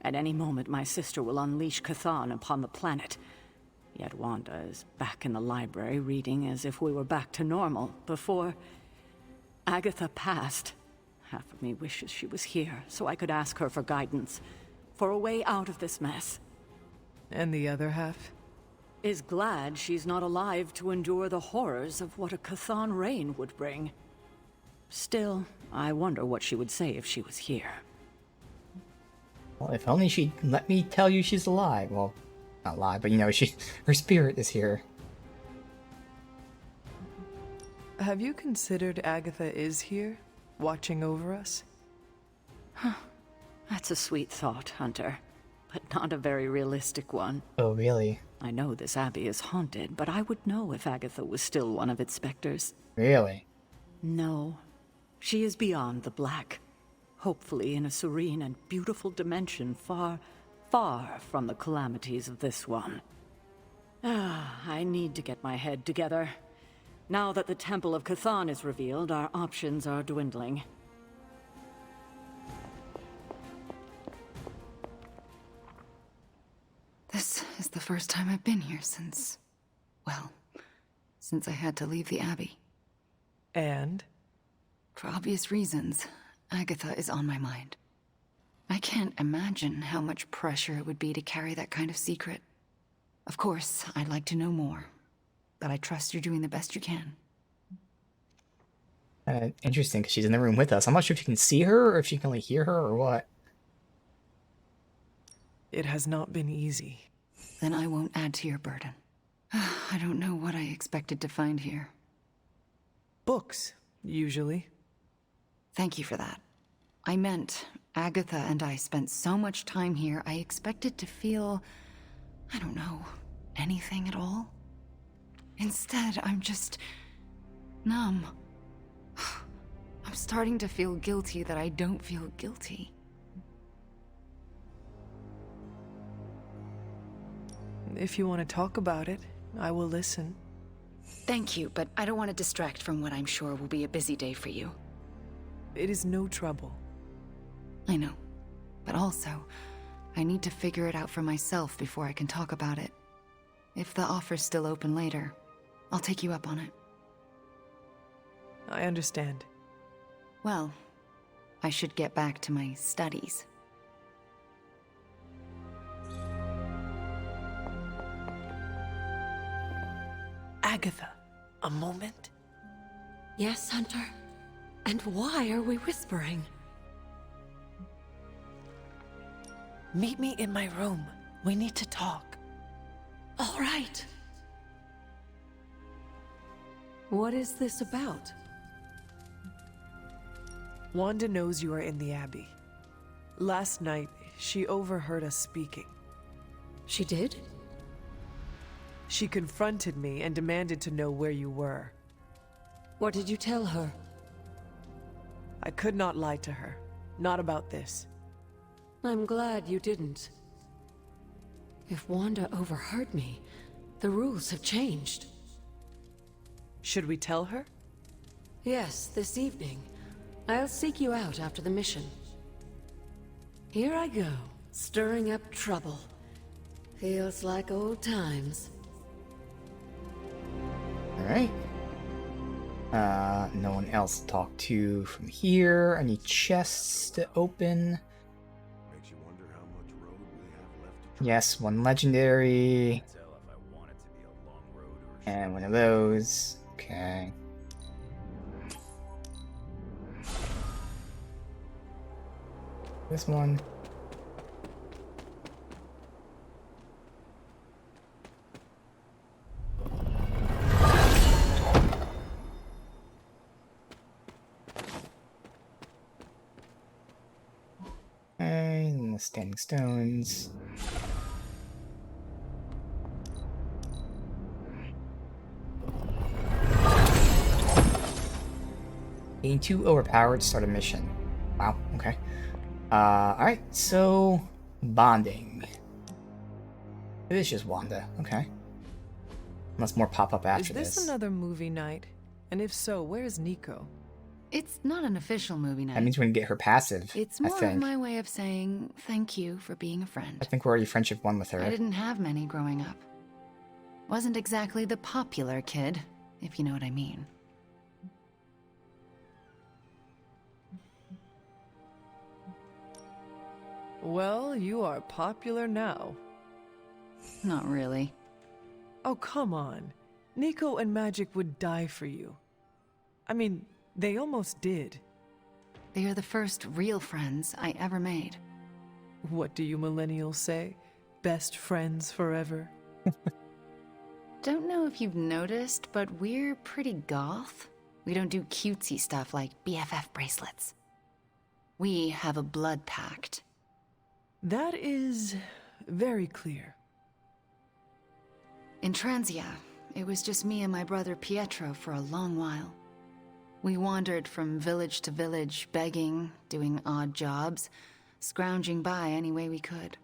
At any moment, my sister will unleash Chthon upon the planet. Yet Wanda is back in the library reading as if we were back to normal before Agatha passed. Half of me wishes she was here so I could ask her for guidance, for a way out of this mess. And the other half? Is glad she's not alive to endure the horrors of what a Chthon reign would bring. Still, I wonder what she would say if she was here. Well, if only she'd let me tell you she's alive. Well, not alive, but you know, her spirit is here. Have you considered Agatha is here, watching over us? That's a sweet thought, Hunter, but not a very realistic one. Oh, really? I know this abbey is haunted, but I would know if Agatha was still one of its specters. Really? No. She is beyond the black. Hopefully in a serene and beautiful dimension far, far from the calamities of this one. I need to get my head together. Now that the Temple of Cthon is revealed, our options are dwindling. This is the first time I've been here since... well, since I had to leave the Abbey. And? For obvious reasons, Agatha is on my mind. I can't imagine how much pressure it would be to carry that kind of secret. Of course, I'd like to know more, but I trust you're doing the best you can. Interesting, because she's in the room with us. I'm not sure if you can see her, or if you can only hear her, or what. It has not been easy. Then I won't add to your burden. I don't know what I expected to find here. Books, usually. Thank you for that. I meant, Agatha and I spent so much time here, I expected to feel... I don't know, anything at all. Instead, I'm just... numb. I'm starting to feel guilty that I don't feel guilty. If you want to talk about it, I will listen. Thank you, but I don't want to distract from what I'm sure will be a busy day for you. It is no trouble. I know. But also, I need to figure it out for myself before I can talk about it. If the offer's still open later, I'll take you up on it. I understand. Well, I should get back to my studies. Agatha, a moment? Yes, Hunter? And why are we whispering? Meet me in my room. We need to talk. All right. What is this about? Wanda knows you are in the Abbey. Last night, she overheard us speaking. She did? She confronted me and demanded to know where you were. What did you tell her? I could not lie to her. Not about this. I'm glad you didn't. If Wanda overheard me, the rules have changed. Should we tell her? Yes, this evening. I'll seek you out after the mission. Here I go, stirring up trouble. Feels like old times. Alright. No one else to talk to from here. Any chests to open? Makes you wonder how much road we have left to Yes, one legendary. And one of those. Okay. This one. And the standing stones. Being too overpowered to start a mission. Wow, okay. Alright, so bonding. It is just Wanda, okay. Unless more pop up after this. Is this another movie night? And if so, where's Nico? It's not an official movie night. That means we're gonna get her passive. It's I more think. of my way of saying thank you for being a friend. I think we're already friendship one with her. I didn't have many growing up. Wasn't exactly the popular kid, if you know what I mean. Well, you are popular now. Not really. Oh, come on. Nico and Magic would die for you. I mean, they almost did. They are the first real friends I ever made. What do you millennials say? Best friends forever? Don't know if you've noticed, but we're pretty goth. We don't do cutesy stuff like BFF bracelets. We have a blood pact. That is very clear. In Transia, it was just me and my brother Pietro for a long while. We wandered from village to village, begging, doing odd jobs, scrounging by any way we could.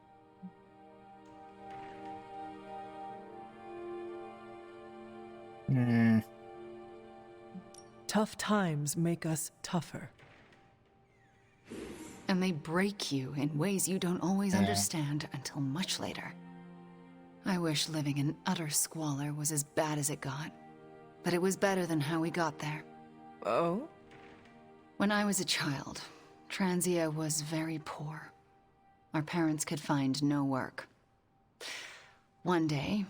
Tough times make us tougher. And they break you in ways you don't always understand until much later. I wish living in utter squalor was as bad as it got. But it was better than how we got there. Oh? When I was a child, Transia was very poor. Our parents could find no work. One day,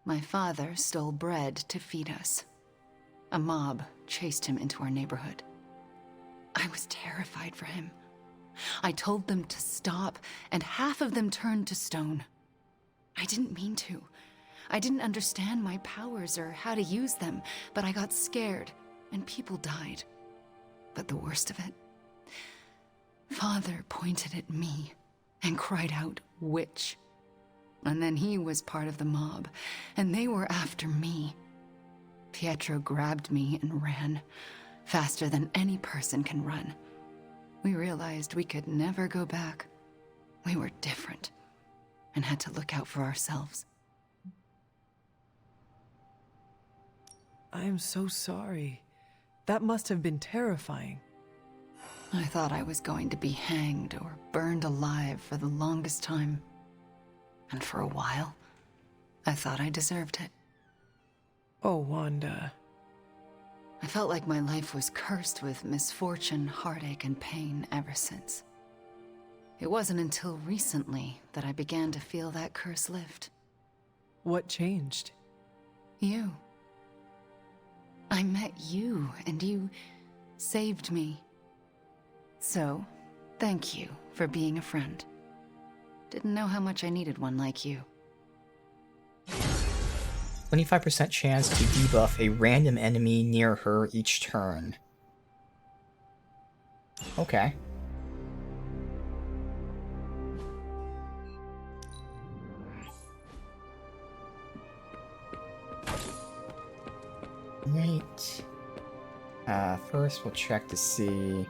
my father stole bread to feed us. A mob chased him into our neighborhood. I was terrified for him. I told them to stop, and half of them turned to stone. I didn't mean to. I didn't understand my powers or how to use them, but I got scared, and people died. But the worst of it, Father pointed at me and cried out, "Witch." And then he was part of the mob, and they were after me. Pietro grabbed me and ran, faster than any person can run. We realized we could never go back. We were different, and had to look out for ourselves. I am so sorry. That must have been terrifying. I thought I was going to be hanged or burned alive for the longest time. And for a while, I thought I deserved it. Oh, Wanda. I felt like my life was cursed with misfortune, heartache, and pain ever since. It wasn't until recently that I began to feel that curse lift. What changed? You. I met you, and you saved me. So, thank you for being a friend. Didn't know how much I needed one like you. 25% chance to debuff a random enemy near her each turn. Okay. Right. First we'll check to see...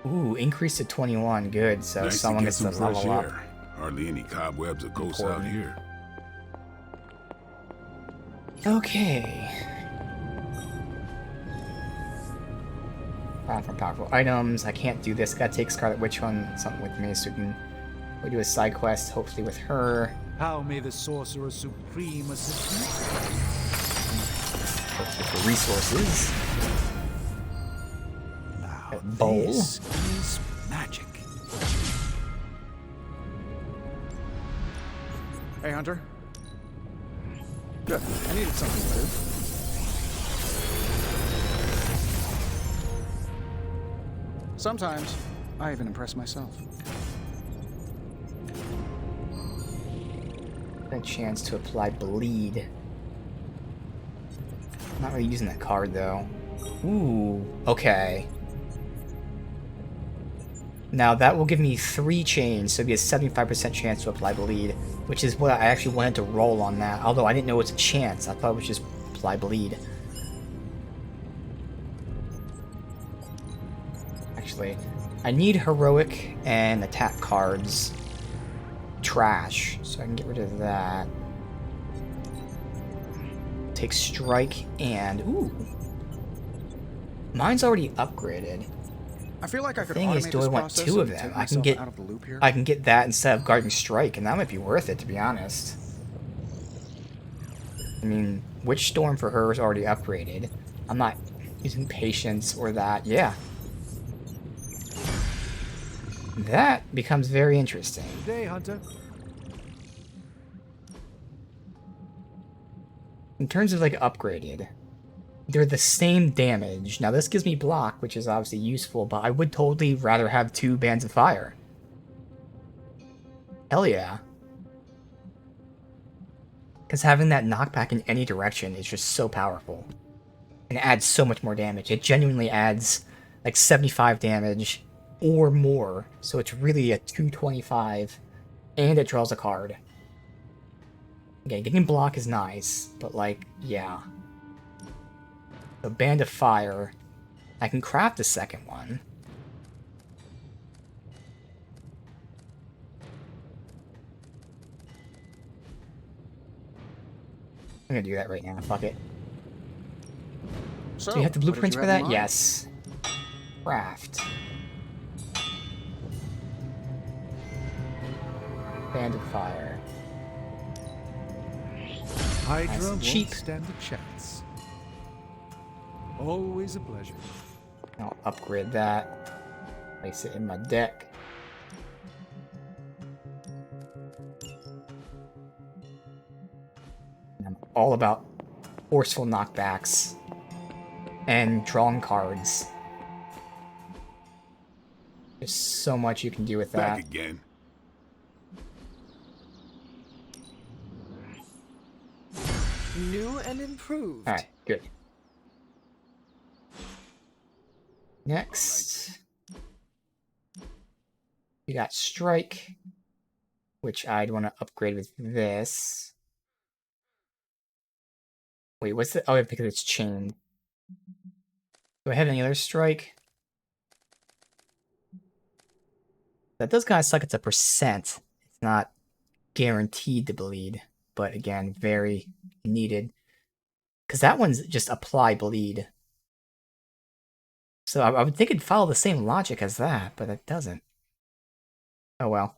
Ooh, increase to 21, good, so Nice someone to get gets to some fresh level up. air. Hardly any cobwebs or ghosts out here. Okay. From powerful items. I can't do this. Gotta take Scarlet Witch on something with me so we can do a side quest, hopefully with her. How may the Sorcerer Supreme assist me? Hopefully for resources. Now, bowl. this is magic. Hey, Hunter. Good. I needed something to do. Sometimes, I even impress myself. A chance to apply bleed. I'm not really using that card though. Ooh, okay. Now that will give me 3 chains, so it'll be a 75% chance to apply bleed, which is what I actually wanted to roll on that. Although I didn't know it's a chance, I thought it was just apply bleed. Actually, I need heroic and attack cards. Trash, so I can get rid of that. Take strike and ooh, mine's already upgraded. I feel like I could Thing is, automate do I this want process 2 of and them? take I can myself get out of the loop here. I can get that instead of guarding strike, and that might be worth it, to be honest. I mean, Witch Storm for her is already upgraded. I'm not using patience or that. Yeah. That becomes very interesting. Good day, Hunter. In terms of like upgraded, they're the same damage. Now this gives me block, which is obviously useful, but I would totally rather have 2 Bands of Fire. Hell yeah. Because having that knockback in any direction is just so powerful. And it adds so much more damage. It genuinely adds like 75 damage or more. So it's really a 225. And it draws a card. Okay, getting block is nice, but like, yeah. The Band of Fire. I can craft a second one. I'm gonna do that right now, fuck it. Do you have the blueprints for that? Yes. Craft. Banded fire. Hydra Nice and won't cheap. stand a chance. Always a pleasure. I'll upgrade that. Place it in my deck. I'm all about forceful knockbacks and drawing cards. There's so much you can do with that. Back again. New and improved. Alright, good. Next, we got Strike, which I'd want to upgrade with this. Wait, what's the... Oh, because it's chained. Do I have any other Strike? That does kind of suck. It's a percent. It's not guaranteed to bleed, but again, very needed. Because that one's just apply bleed. So I would think it'd follow the same logic as that, but it doesn't. Oh well.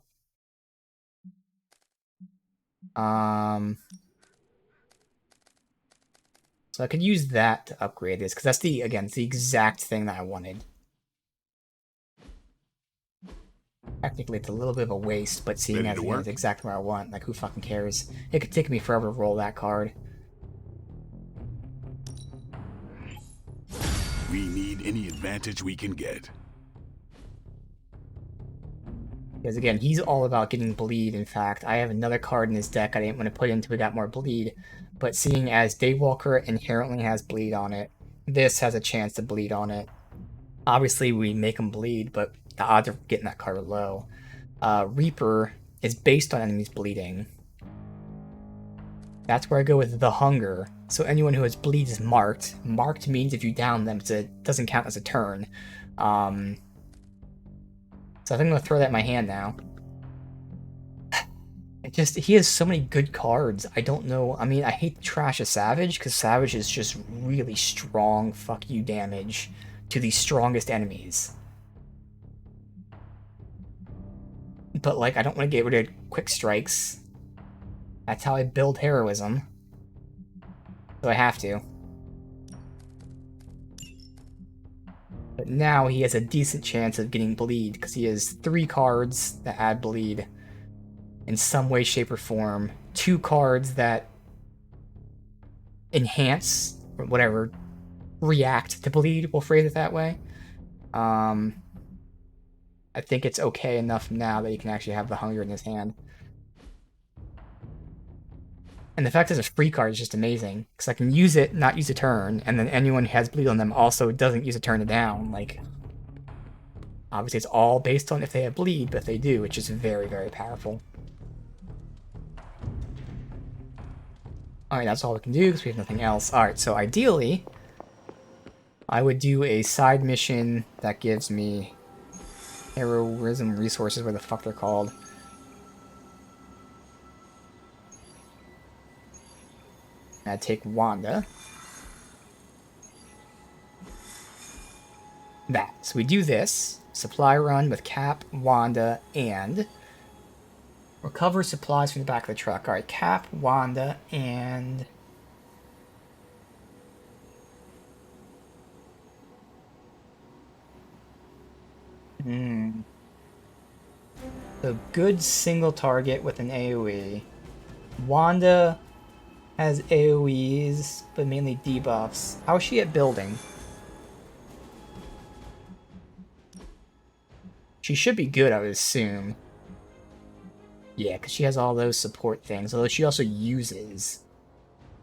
So I could use that to upgrade this, because that's the, again, it's the exact thing that I wanted. Technically, it's a little bit of a waste, but seeing as again, it's exactly what I want, like, who fucking cares? It could take me forever to roll that card. We need any advantage we can get. Because again, he's all about getting bleed. In fact, I have another card in his deck I didn't want to put in until we got more bleed. But seeing as Daywalker inherently has bleed on it, this has a chance to bleed on it. Obviously, we make him bleed, but the odds of getting that card are low. Reaper is based on enemies bleeding. That's where I go with the Hunger. So anyone who has bleed is marked. Marked means if you down them, it doesn't count as a turn. So I think I'm going to throw that in my hand now. He has so many good cards. I don't know. I mean, I hate to trash a Savage, because Savage is just really strong fuck you damage to the strongest enemies. But, like, I don't want to get rid of Quick Strikes. That's how I build heroism. So I have to. But now he has a decent chance of getting bleed, because he has 3 cards that add bleed in some way, shape, or form. 2 cards that enhance, or whatever, react to bleed, we'll phrase it that way. I think it's okay enough now that he can actually have the Hunger in his hand. And the fact that it's a free card is just amazing, because I can use it, not use a turn, and then anyone who has bleed on them also doesn't use a turn to down. Like, obviously it's all based on if they have bleed, but if they do, it's just very, very powerful. Alright, that's all we can do, because we have nothing else. Alright, so ideally, I would do a side mission that gives me heroism resources, where the fuck they're called. I take Wanda. That. So we do this. Supply run with Cap, Wanda, and recover supplies from the back of the truck. Alright, Cap, Wanda, and So good single target with an AoE. Wanda has AoEs, but mainly debuffs. How is she at building? She should be good, I would assume. Yeah, because she has all those support things, although she also uses.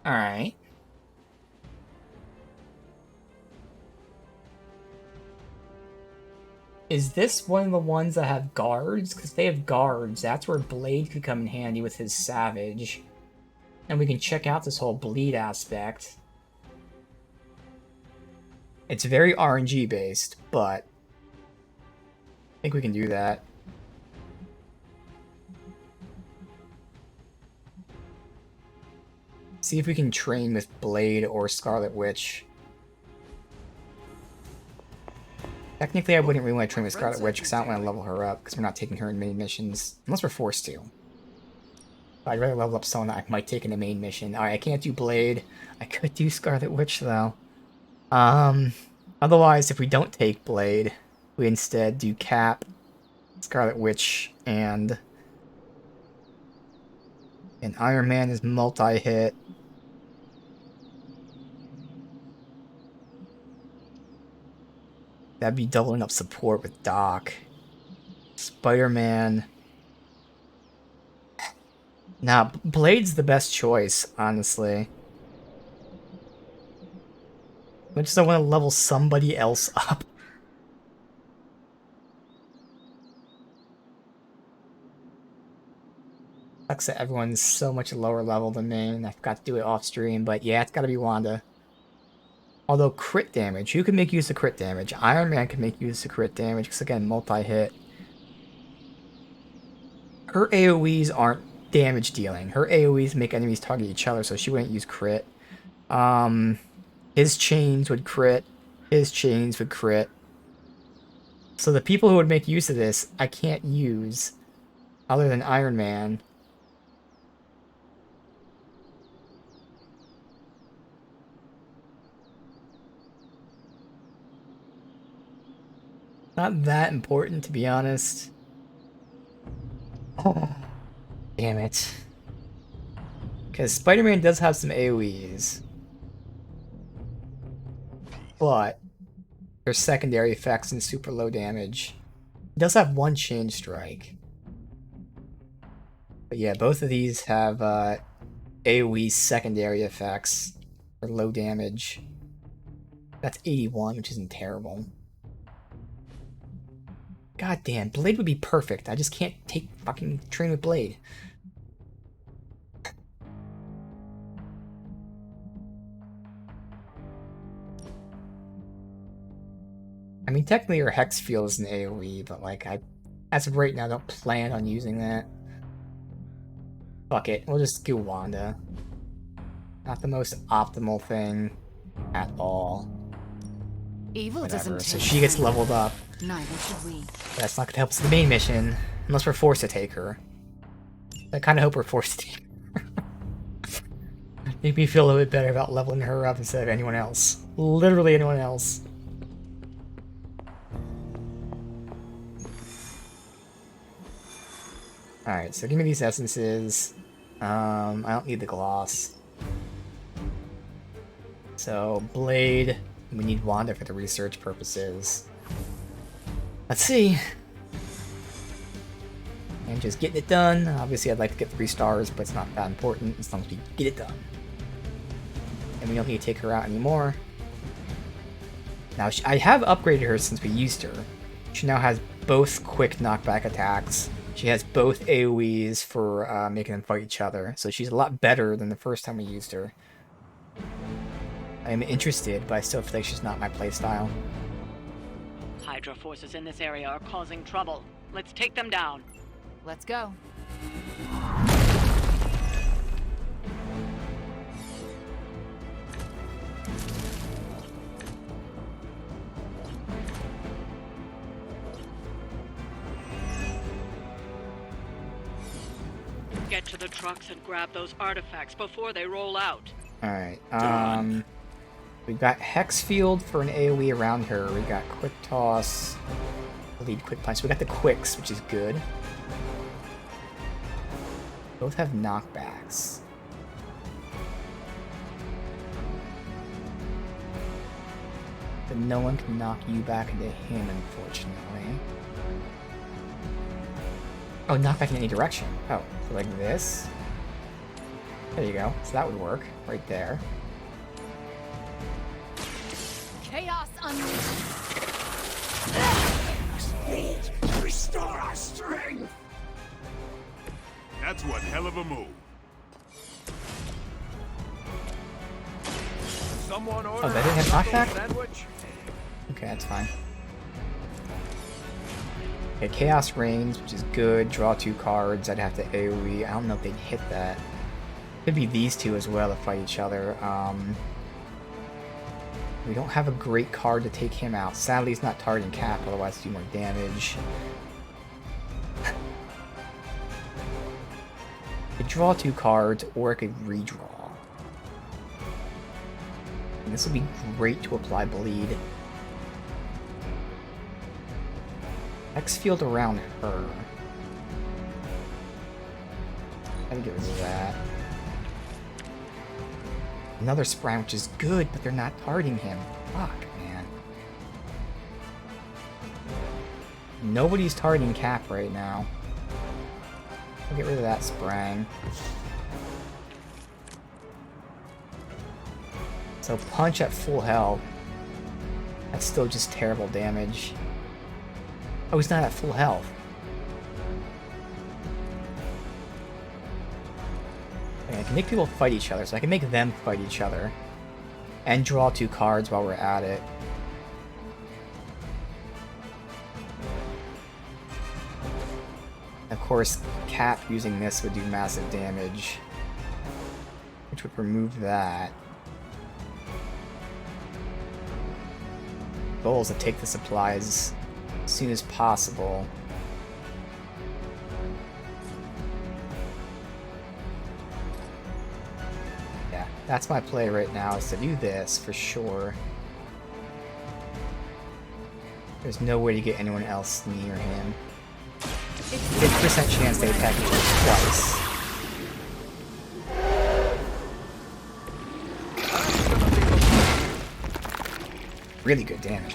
Alright. Is this one of the ones that have guards? Because they have guards. That's where Blade could come in handy with his Savage. And we can check out this whole bleed aspect. It's very RNG based, but I think we can do that. See if we can train with Blade or Scarlet Witch. technically I wouldn't really want to train with Scarlet Witch because I don't want to level her up because we're not taking her in main missions. Unless we're forced to. But I'd rather level up someone that I might take in a main mission. Alright, I can't do Blade. I could do Scarlet Witch though. Otherwise, if we don't take Blade, we instead do Cap, Scarlet Witch, and Iron Man is multi-hit. That'd be doubling up support with Doc. Spider-Man. Nah, Blade's the best choice, honestly. I just don't want to level somebody else up. Sucks that everyone's so much lower level than me, and I forgot to do it off stream, but yeah, it's gotta be Wanda. Although crit damage, who can make use of crit damage? Iron Man can make use of crit damage, because again, multi-hit. Her AoEs aren't damage dealing. Her AoEs make enemies target each other, so she wouldn't use crit. His chains would crit. His chains would crit. So the people who would make use of this, I can't use, other than Iron Man. Not that important, to be honest. Oh, damn it. Because Spider-Man does have some AoEs. But their secondary effects and super low damage. It does have one Chain Strike. But yeah, both of these have AoE secondary effects for low damage. That's 81, which isn't terrible. God damn, Blade would be perfect. I just can't take fucking train with Blade. I mean, technically her Hex Field is an AoE, but like, as of right now, don't plan on using that. Fuck it, we'll just do Wanda. Not the most optimal thing at all. Evil Whatever, doesn't so take she gets time. leveled up. Neither should we. That's not gonna help us in the main mission, unless we're forced to take her. I kinda hope we're forced to take her. Make me feel a little bit better about leveling her up instead of anyone else. Literally anyone else. Alright, so give me these essences. I don't need the gloss. So, Blade. We need Wanda for the research purposes. Let's see. And just getting it done. Obviously, I'd like to get 3 stars, but it's not that important as long as we get it done. And we don't need to take her out anymore. Now, I have upgraded her since we used her. She now has both quick knockback attacks. She has both AoEs for making them fight each other. So she's a lot better than the first time we used her. I'm interested, but I still feel like she's not my playstyle. Hydra forces in this area are causing trouble. Let's take them down. Let's go. Get to the trucks and grab those artifacts before they roll out. Alright, we've got Hex Field for an AoE around her. We got Quick Toss, Lead Quick Punch. We got the Quicks, which is good. Both have knockbacks. But no one can knock you back into him, unfortunately. Oh, knockback in any direction. Oh, so like this? There you go. So that would work right there. Chaos unleashed. Restore our strength! That's one hell of a move. Someone Oh, they didn't have knockback? sandwich? Okay, that's fine. Okay, Chaos Reigns, which is good. Draw 2 cards. I'd have to AoE. I don't know if they'd hit that. Could be these two as well to fight each other. We don't have a great card to take him out. Sadly, he's not targeting Cap, otherwise do more damage. I could draw 2 cards, or I could redraw. And this would be great to apply bleed. Hex field around her. Gotta get rid of that. Another Sprite, which is good, but they're not targeting him. Fuck, man. Nobody's targeting Cap right now. I'll get rid of that Sprang. So punch at full health. That's still just terrible damage. Oh, he's not at full health. Okay, I can make people fight each other, so I can make them fight each other. And draw 2 cards while we're at it. Of course, Cap using this would do massive damage. Which would remove that. Goal is to take the supplies as soon as possible. Yeah, that's my play right now, is to do this for sure. There's no way to get anyone else near him. 50% chance they attack you twice. Really good damage.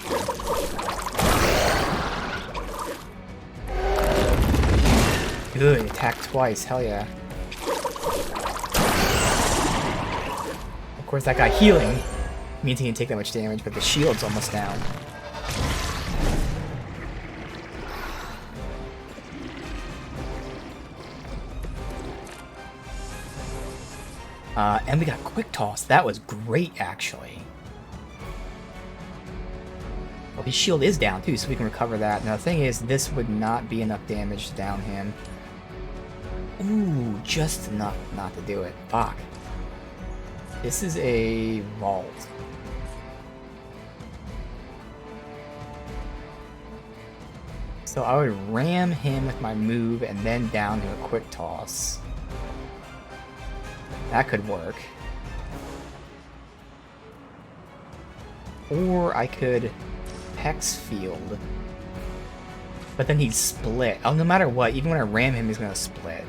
Good, attack twice, hell yeah. Of course that guy healing means he didn't take that much damage, but the shield's almost down. And we got Quick Toss. That was great, actually. Oh, his shield is down, too, so we can recover that. Now, the thing is, this would not be enough damage to down him. Ooh, just enough not to do it. Fuck. This is a vault. So I would ram him with my move and then down to a Quick Toss. That could work. Or I could Hex Field. But then he'd split. Oh, no matter what, even when I ram him, he's gonna split.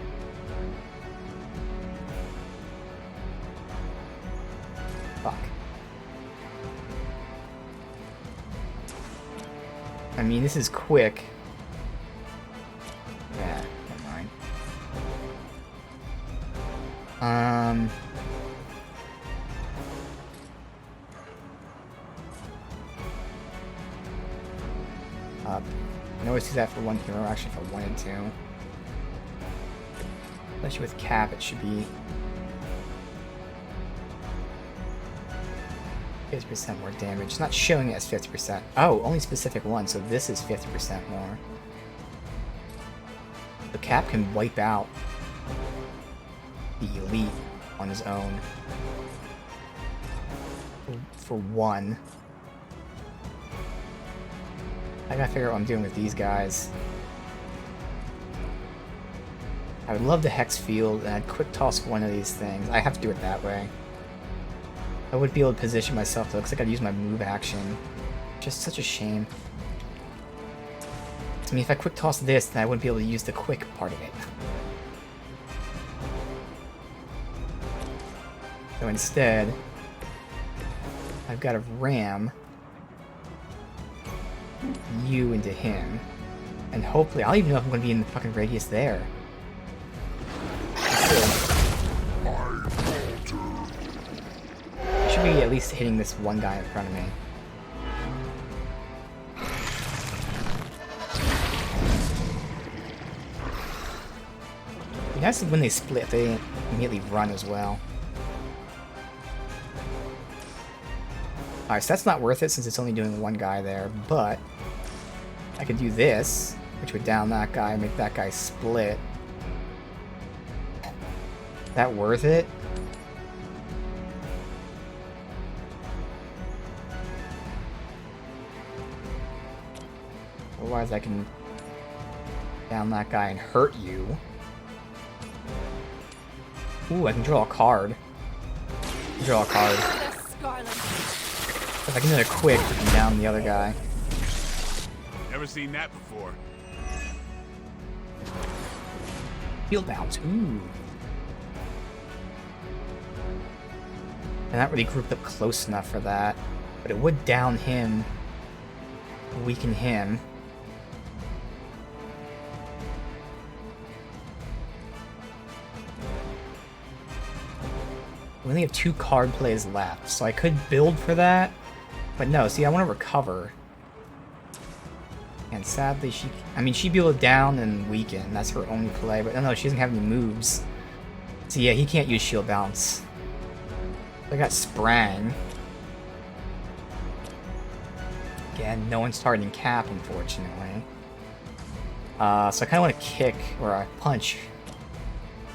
Fuck. I mean, this is quick. Yeah, never mind. I always do that for one hero, actually if I wanted to. Especially with Cap, it should be 50% more damage. It's not showing it as 50%. Oh, only specific one, so this is 50% more. The Cap can wipe out the Elite on his own for one. I gotta figure out what I'm doing with these guys. I would love the Hex Field, and I'd Quick Toss one of these things. I have to do it that way. I wouldn't be able to position myself, though. Looks like I'd use my move action. Just such a shame. I mean, if I Quick Toss this, then I wouldn't be able to use the quick part of it. So instead, I've got to ram you into him, and hopefully I'll even know if I'm going to be in the fucking radius there. I should be at least hitting this one guy in front of me. It'd be nice when they split, they immediately run as well. Alright, so that's not worth it since it's only doing one guy there, but I could do this, which would down that guy, make that guy split. Is that worth it? Otherwise I can down that guy and hurt you. Ooh, I can draw a card. Draw a card. If I can do it quick, we can down the other guy. Never seen that before. Field bounce. Ooh. And not really grouped up close enough for that. But it would down him. Weaken him. We only have 2 card plays left, so I could build for that. But no, see, I want to recover. And sadly, she'd be able to down and weaken. That's her only play. But no, she doesn't have any moves. So yeah, he can't use shield bounce. I got Sprang. Again, no one's targeting Cap, unfortunately. So I kind of want to kick, or punch,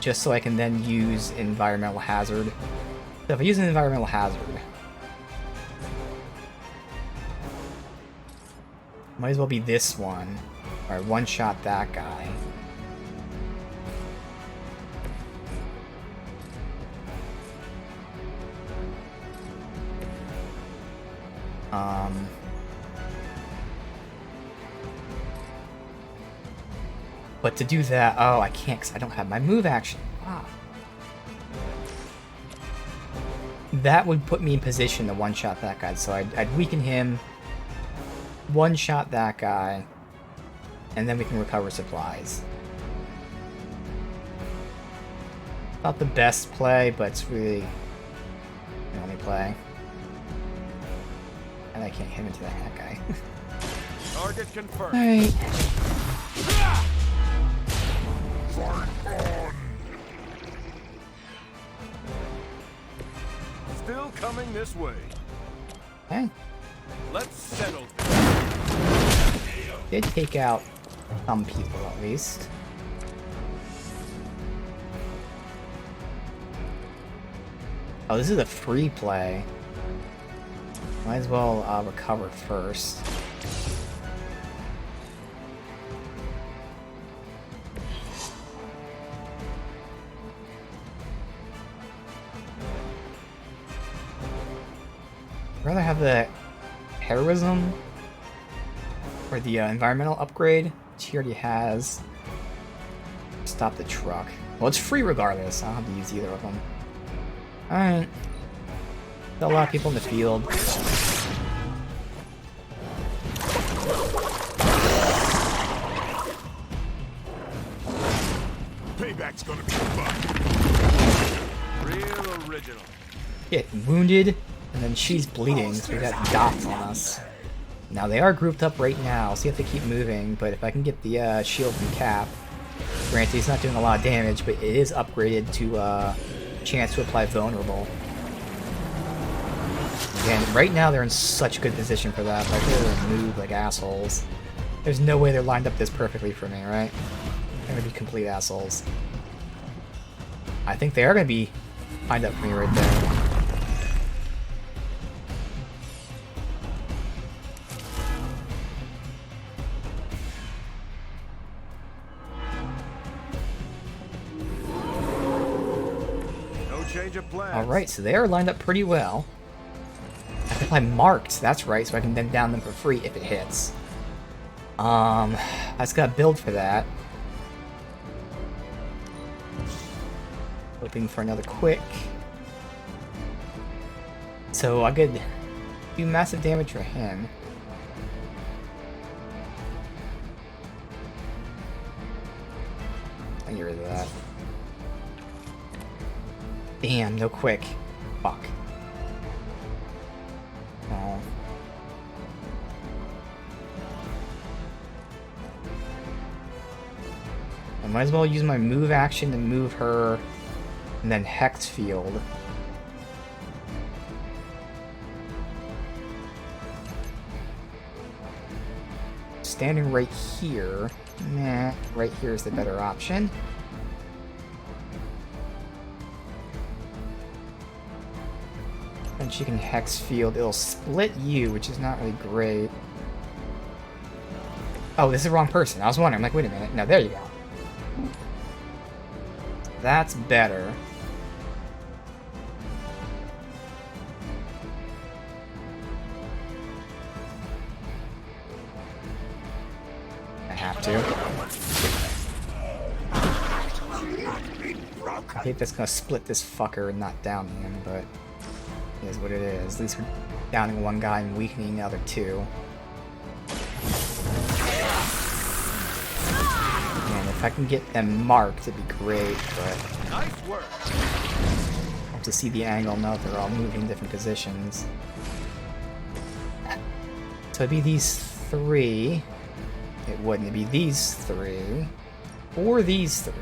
just so I can then use Environmental Hazard. So if I use an Environmental Hazard, might as well be this one. Alright, one-shot that guy. But to do that, oh, I can't because I don't have my move action. Wow. That would put me in position to one-shot that guy, so I'd weaken him, one-shot that guy, and then we can recover supplies. Not the best play, but it's really the only play. And I can't hit into that guy. Target confirmed. Alright. Still coming this way. Okay. Let's settle. Did take out some people at least. Oh, this is a free play. Might as well recover first. I'd rather have the heroism or the environmental upgrade, which he already has. Stop the truck. Well, it's free regardless. I don't have to use either of them. Alright. Got a lot of people in the field. Payback's gonna be fun. Real original. Get wounded, and then she's bleeding, so we got dots on us. Now they are grouped up right now, so you have to keep moving, but if I can get the shield from Cap, granted he's not doing a lot of damage, but it is upgraded to chance to apply vulnerable. Again, right now they're in such good position for that, like they're move like assholes. There's no way they're lined up this perfectly for me, right? They're gonna be complete assholes. I think they are gonna be lined up for me right there. Alright, so they are lined up pretty well. I can apply marked, that's right, so I can then down them for free if it hits. I just gotta build for that. Hoping for another quick. So I could do massive damage for him. I get rid of that. Damn, no quick. Fuck. Oh. I might as well use my move action to move her, and then Hex Field. Standing right here. Nah, right here is the better option. And she can Hex Field. It'll split you, which is not really great. Oh, this is the wrong person. I was wondering. I'm like, wait a minute. No, there you go. That's better. I have to. I hate that's gonna split this fucker and not down him, but it is what it is. At least we're downing one guy and weakening the other two. And if I can get them marked, it'd be great, but Nice work. I have to see the angle, know that they're all moving in different positions. So it'd be these three. It wouldn't. It'd be these three. Or these three.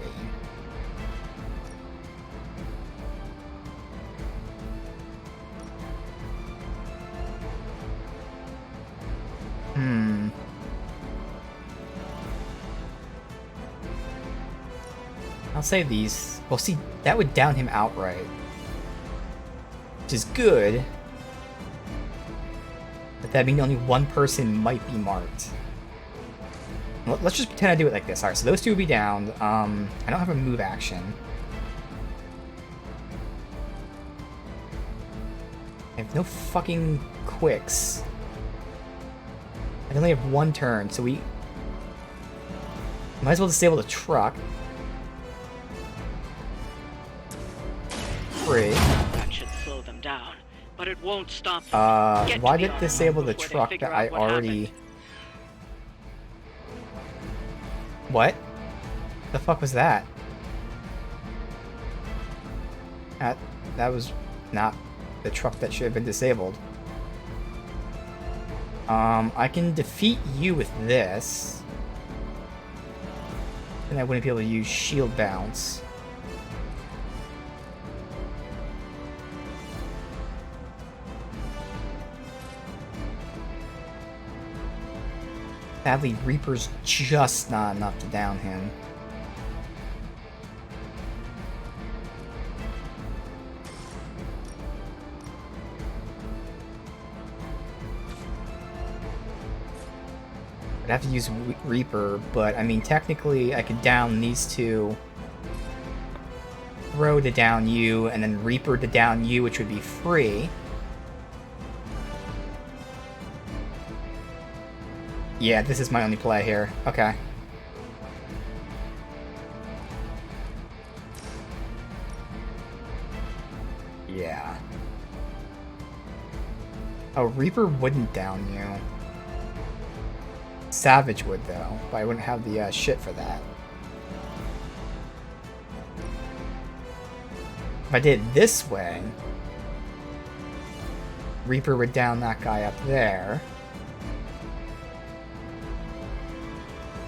I'll say these. Well, see, that would down him outright. Which is good. But that means only one person might be marked. Let's just pretend I do it like this. Alright, so those two will be downed. I don't have a move action. I have no fucking quicks. I only have one turn, so we might as well disable the truck. Free. That should slow them down, but it won't stop them. Get Why to did it disable the truck that I already... What? The fuck was that? That was not the truck that should have been disabled. I can defeat you with this. Then I wouldn't be able to use shield bounce. Sadly, Reaper's just not enough to down him. I'd have to use Reaper, but I mean, technically, I could down these two. Throw to down you, and then Reaper to down you, which would be free. Yeah, this is my only play here. Okay. Yeah. Oh, Reaper wouldn't down you. Savage would, though, but I wouldn't have the shit for that. If I did it this way, Reaper would down that guy up there.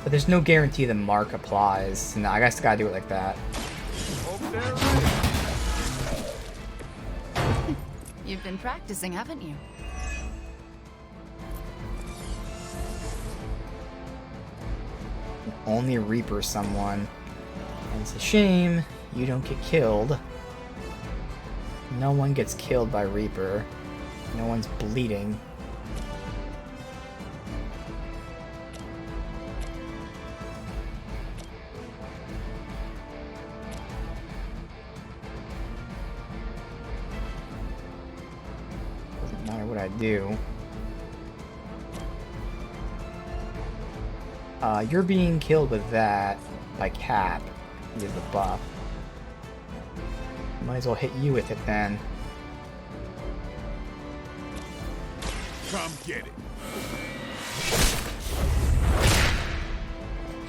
But there's no guarantee the mark applies. No, I guess I gotta do it like that. You've been practicing, haven't you? Only Reaper someone. And it's a shame you don't get killed. No one gets killed by Reaper. No one's bleeding. Doesn't matter what I do. You're being killed with that by Cap. He has the buff. Might as well hit you with it then. Come get it.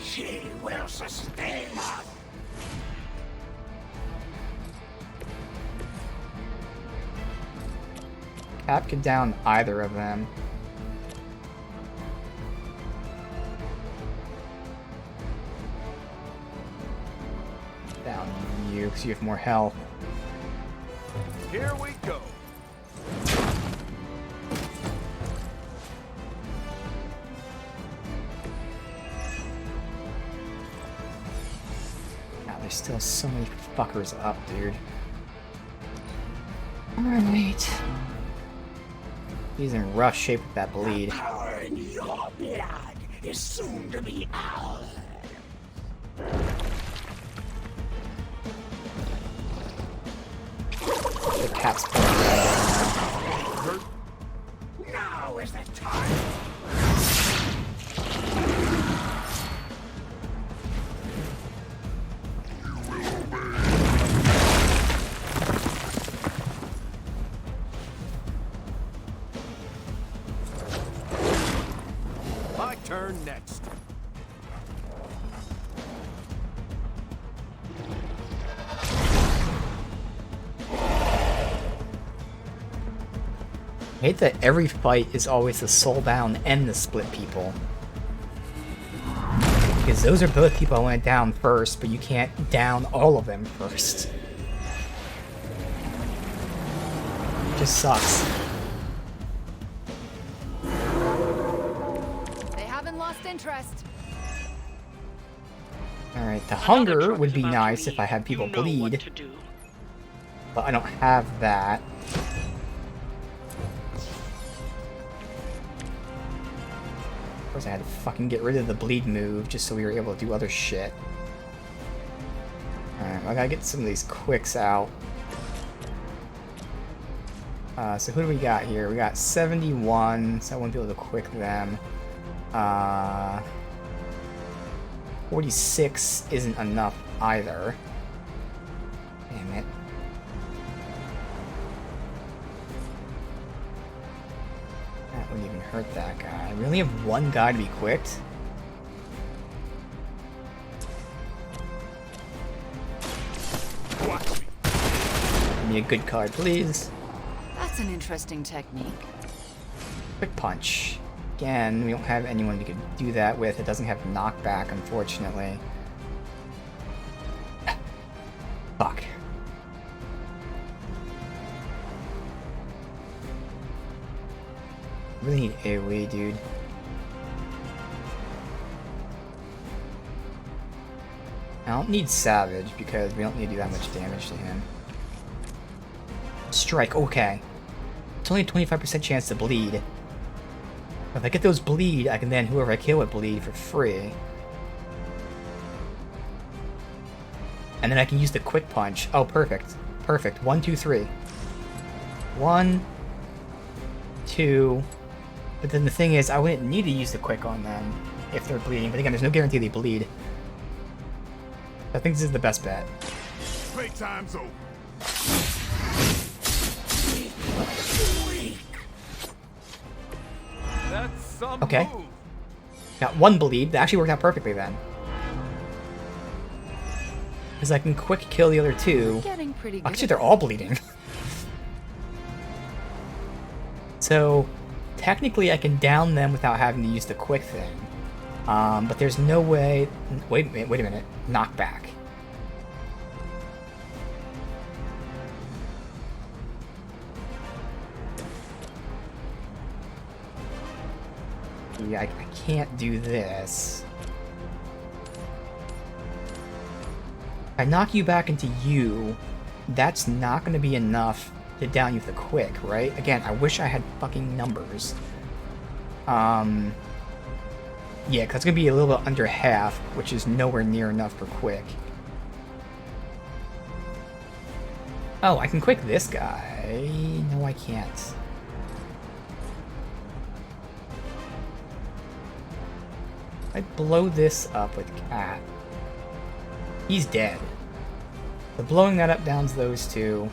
She will sustain us. Cap can down either of them. Down you, because you have more health. Here we go. God, there's still so many fuckers up, dude. Alright. He's in rough shape with that bleed. Power in your blood is soon to be ours. The cat's Now is the time. My turn next. I hate that every fight is always the soulbound and the split people. Because those are both people I want down first, but you can't down all of them first. Just sucks. They haven't lost interest. Alright, the hunger would be nice if I had people bleed. But I don't have that. Of course I had to fucking get rid of the bleed move just so we were able to do other shit. Alright, I gotta get some of these quicks out. So who do we got here? We got 71, so I won't be able to quick them. 46 isn't enough either. Damn it. That wouldn't even hurt that guy. We only have one guy to be quicked. Give me a good card, please. That's an interesting technique. Quick punch. Again, we don't have anyone we could do that with. It doesn't have knockback, unfortunately. Fuck. Really need AoE, dude. I don't need Savage because we don't need to do that much damage to him. Strike, okay. It's only a 25% chance to bleed. If I get those bleed, I can then whoever I kill would bleed for free. And then I can use the quick punch. Oh, perfect. Perfect. 1, 2, 3. 1, 2. But then the thing is, I wouldn't need to use the quick on them if they're bleeding. But again, there's no guarantee they bleed. I think this is the best bet. Playtime's over. That's some Okay. move. Got one bleed. That actually worked out perfectly then. Because I can quick kill the other two. Getting pretty good. Actually, they're all bleeding. So, technically I can down them without having to use the quick thing. But there's no way... Wait a minute. Knockback. Yeah, I can't do this. If I knock you back into you, that's not going to be enough to down you with a quick, right? Again, I wish I had fucking numbers. Yeah, because it's going to be a little bit under half, which is nowhere near enough for quick. Oh, I can quick this guy. No, I can't. I blow this up with Cat. He's dead. So blowing that up downs those two.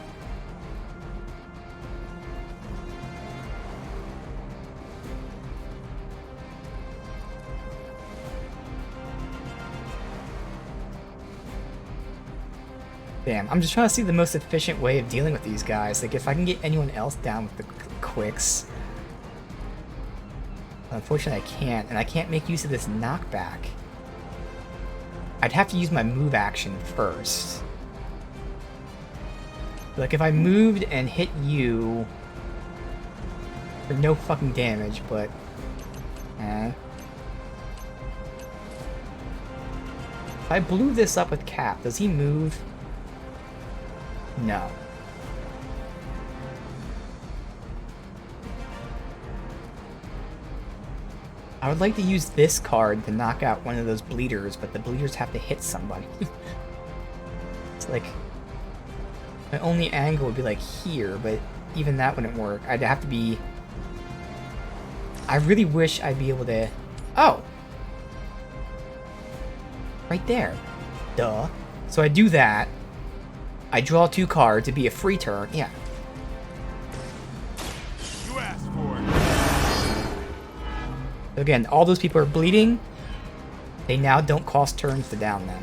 Damn, I'm just trying to see the most efficient way of dealing with these guys. Like, if I can get anyone else down with the quicks. Unfortunately, I can't, and I can't make use of this knockback. I'd have to use my move action first. Like, if I moved and hit you for no fucking damage, but... If I blew this up with Cap, does he move? No. I would like to use this card to knock out one of those bleeders, but the bleeders have to hit somebody. It's like... my only angle would be like here, but even that wouldn't work. I'd have to be... I really wish I'd be able to... Oh! Right there. Duh. So I do that. I draw 2 cards to be a free turn. Yeah. You asked for it. Again, all those people are bleeding. They now don't cost turns to down them.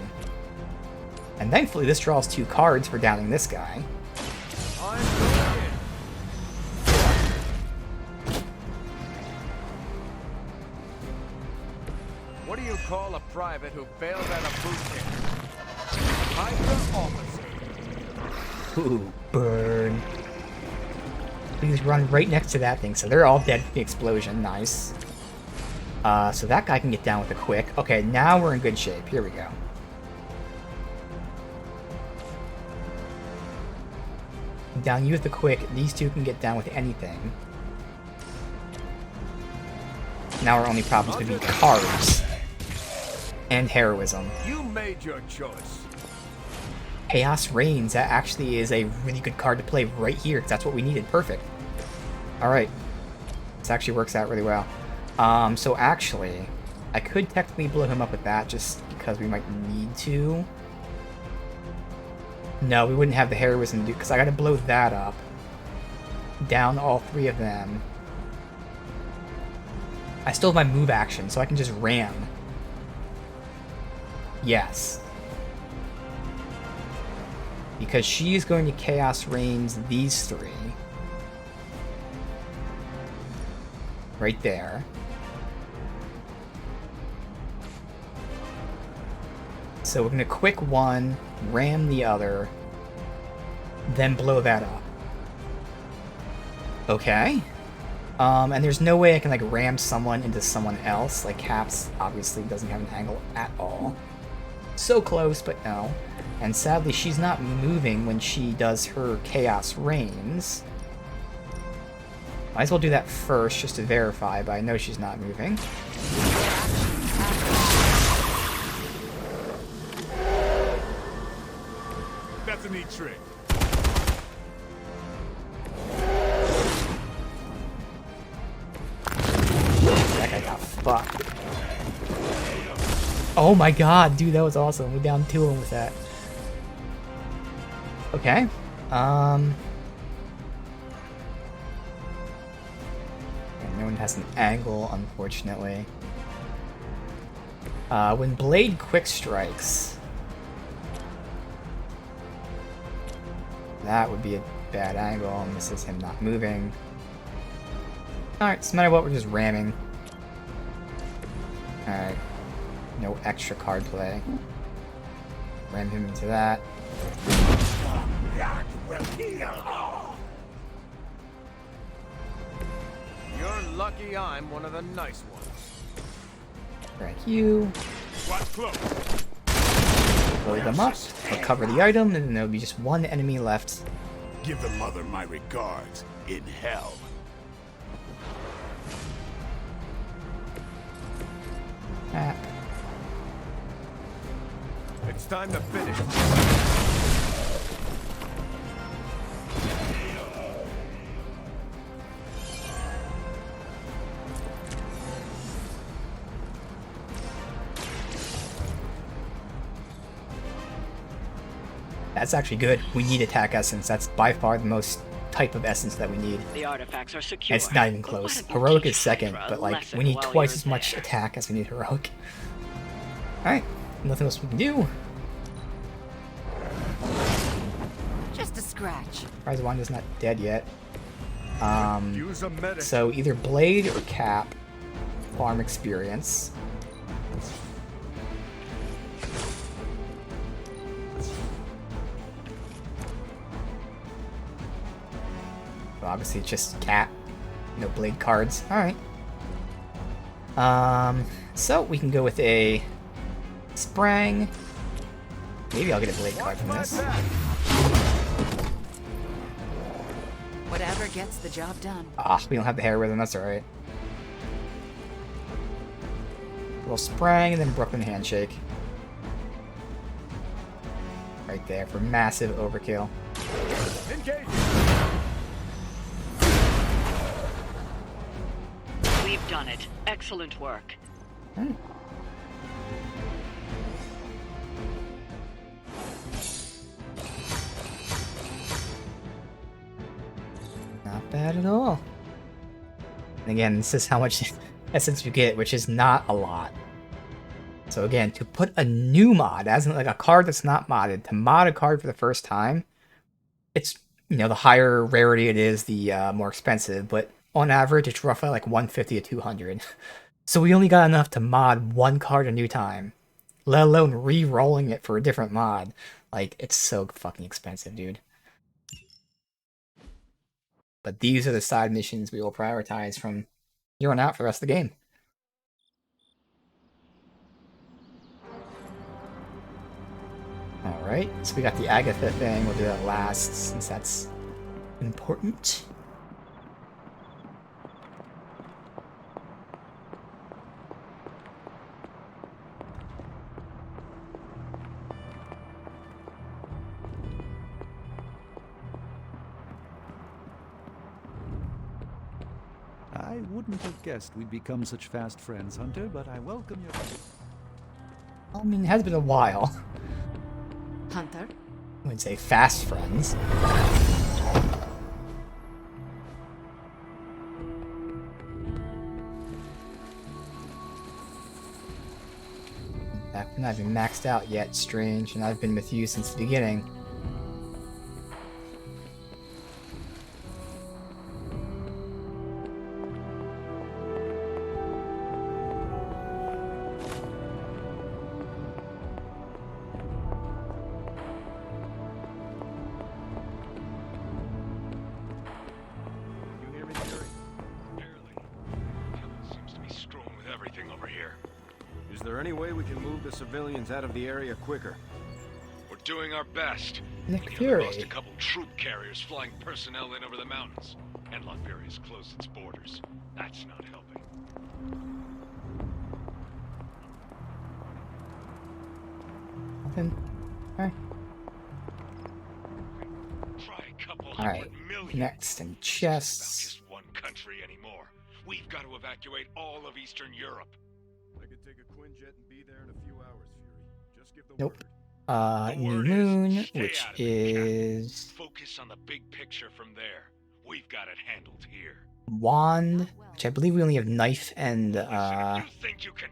And thankfully this draws 2 cards for downing this guy. What do you call a private who fails at a boot camp? Hydra officer. Ooh, burn. Please run right next to that thing, so they're all dead from the explosion. Nice. So that guy can get down with a quick. Okay, now we're in good shape. Here we go. Down you with the quick. These 2 can get down with anything. Now our only problem's gonna be cards. And heroism. You made your choice. Chaos Reigns, that actually is a really good card to play right here, because that's what we needed. Perfect. Alright. This actually works out really well. So actually, I could technically blow him up with that, just because we might need to. No, we wouldn't have the heroism to do, because I gotta blow that up. Down all 3 of them. I still have my move action, so I can just ram. Yes. Because she's going to Chaos Reigns these 3. Right there. So we're going to quick one, ram the other, then blow that up. Okay. And there's no way I can like ram someone into someone else. Like Caps obviously doesn't have an angle at all. So close, but no. And sadly she's not moving when she does her Chaos Reigns. Might as well do that first just to verify, but I know she's not moving. That's a neat trick. That guy got fucked. Oh my god, dude, that was awesome. We downed 2 of them with that. Okay. And no one has an angle, unfortunately. When Blade quick strikes, that would be a bad angle, and this is him not moving. Alright, so no matter what, we're just ramming. Alright. No extra card play. Ram him into that. That will heal. You're lucky I'm one of the nice ones. Drag you. Watch close. Blow them up. Recover the item, and then there'll be just 1 enemy left. Give the mother my regards in hell. Ah. It's time to finish. That's actually good. We need attack essence. That's by far the most type of essence that we need. The artifacts are secure. And it's not even close. Heroic is second, but like we need twice as much attack as we need heroic. Alright, nothing else we can do. Just a scratch. Surprised Wanda's not dead yet. So either Blade or Cap. Farm experience. So obviously it's just Cap. No Blade cards. Alright. So we can go with a Sprang. Maybe I'll get a Blade card from this. Whatever gets the job done. Ah, we don't have the hair with him, that's alright. little sprang and then Brooklyn handshake. Right there for massive overkill. Engage! We've done it. Excellent work. Not bad at all. And again, this is how much essence you get, which is not a lot. So again, to put a new mod, as in like a card that's not modded, to mod a card for the first time, it's, you know, the higher rarity it is, the more expensive, but on average, it's roughly like 150 to 200. So we only got enough to mod one card a new time, let alone re-rolling it for a different mod. Like, it's so fucking expensive, dude. But these are the side missions we will prioritize from here on out for the rest of the game. Alright, so we got the Agatha thing. We'll do that last since that's important. I wouldn't have guessed we'd become such fast friends, Hunter, but I welcome your... I mean, it has been a while. Hunter? I wouldn't say fast friends. I've not even maxed out yet, Strange, and I've been with you since the beginning. Civilians out of the area quicker. We're doing our best. Nick We Fury. lost a couple troop carriers flying personnel in over the mountains, and Liberia's closed its borders. That's not helping. Nothing. Alright. Try a couple Alright. hundred million. Next, and Not chests. just one country anymore. We've got to evacuate all of Eastern Europe. I could take a Quinjet and be there in a few hours, Fury. Just give the Nope. word. New Moon, which is Focus on the big picture from there. We've got it handled here. Wand, which I believe we only have Knife and You think you can?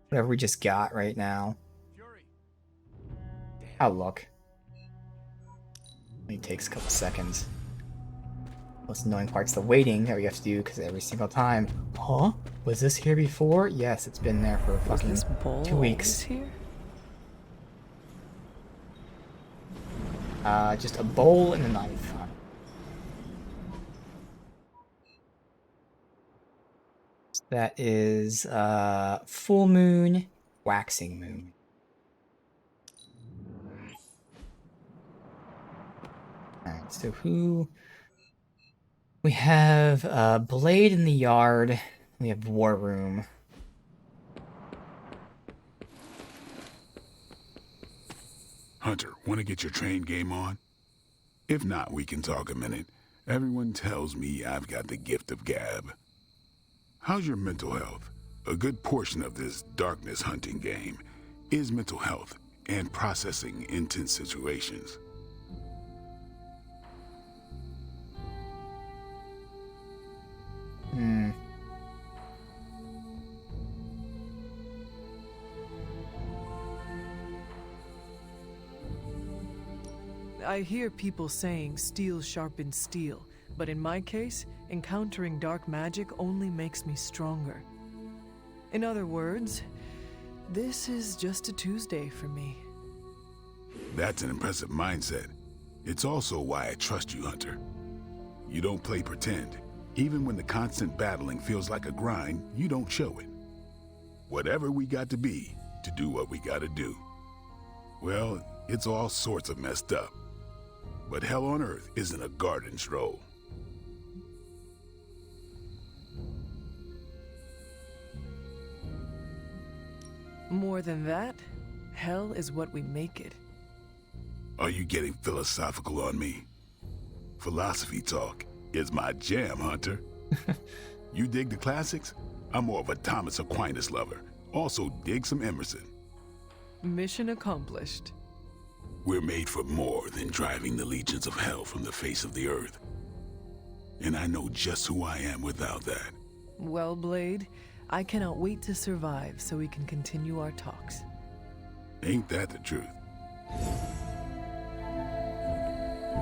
whatever we just got right now. Outlook. Only takes a couple seconds. Most annoying part's the waiting that we have to do, because every single time. Huh? Was this here before? Yes, it's been there for fucking 2 weeks. Here? Just a bowl and a knife. That is full moon, waxing moon. Alright, so who? We have Blade in the yard. We have War Room. Hunter, want to get your train game on? If not, we can talk a minute. Everyone tells me I've got the gift of gab. How's your mental health? A good portion of this darkness hunting game is mental health and processing intense situations. I hear people saying steel sharpens steel, but in my case, encountering dark magic only makes me stronger. In other words, this is just a Tuesday for me. That's an impressive mindset. It's also why I trust you, Hunter. You don't play pretend. Even when the constant battling feels like a grind, you don't show it. Whatever we got to be to do what we gotta do. Well, it's all sorts of messed up. But hell on earth isn't a garden stroll. More than that, hell is what we make it. Are you getting philosophical on me? Philosophy talk is my jam, Hunter. You dig the classics? I'm more of a Thomas Aquinas lover. Also dig some Emerson. Mission accomplished. We're made for more than driving the legions of hell from the face of the earth. And I know just who I am without that. Well, Blade, I cannot wait to survive so we can continue our talks. Ain't that the truth?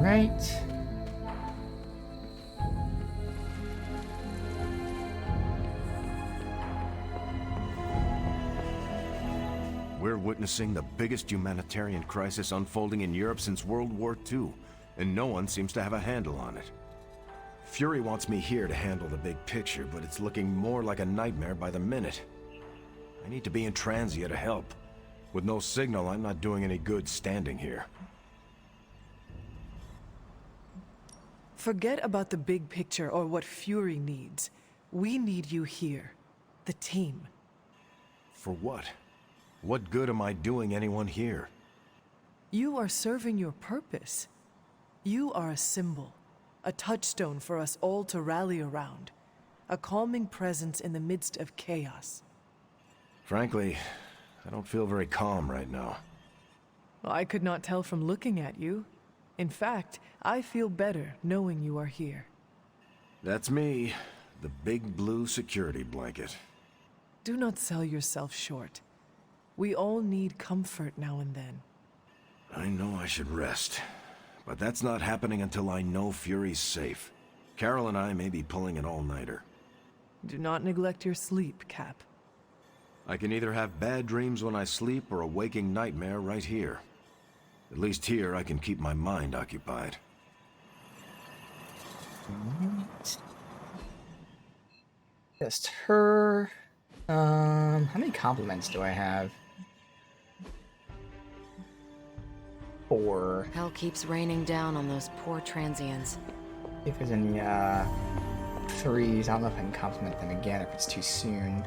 Right. We're witnessing the biggest humanitarian crisis unfolding in Europe since World War II, and no one seems to have a handle on it. Fury wants me here to handle the big picture, but it's looking more like a nightmare by the minute. I need to be in Transia to help. With no signal, I'm not doing any good standing here. Forget about the big picture or what Fury needs. We need you here. The team. For what? What good am I doing anyone here? You are serving your purpose. You are a symbol, a touchstone for us all to rally around, a calming presence in the midst of chaos. Frankly, I don't feel very calm right now. I could not tell from looking at you. In fact, I feel better knowing you are here. That's me, the big blue security blanket. Do not sell yourself short. We all need comfort now and then. I know I should rest, but that's not happening until I know Fury's safe. Carol and I may be pulling an all-nighter. Do not neglect your sleep, Cap. I can either have bad dreams when I sleep or a waking nightmare right here. At least here I can keep my mind occupied. Just her. How many compliments do I have? 4. Hell keeps raining down on those poor transients. See if there's any 3s. I don't know if I can compliment them again if it's too soon.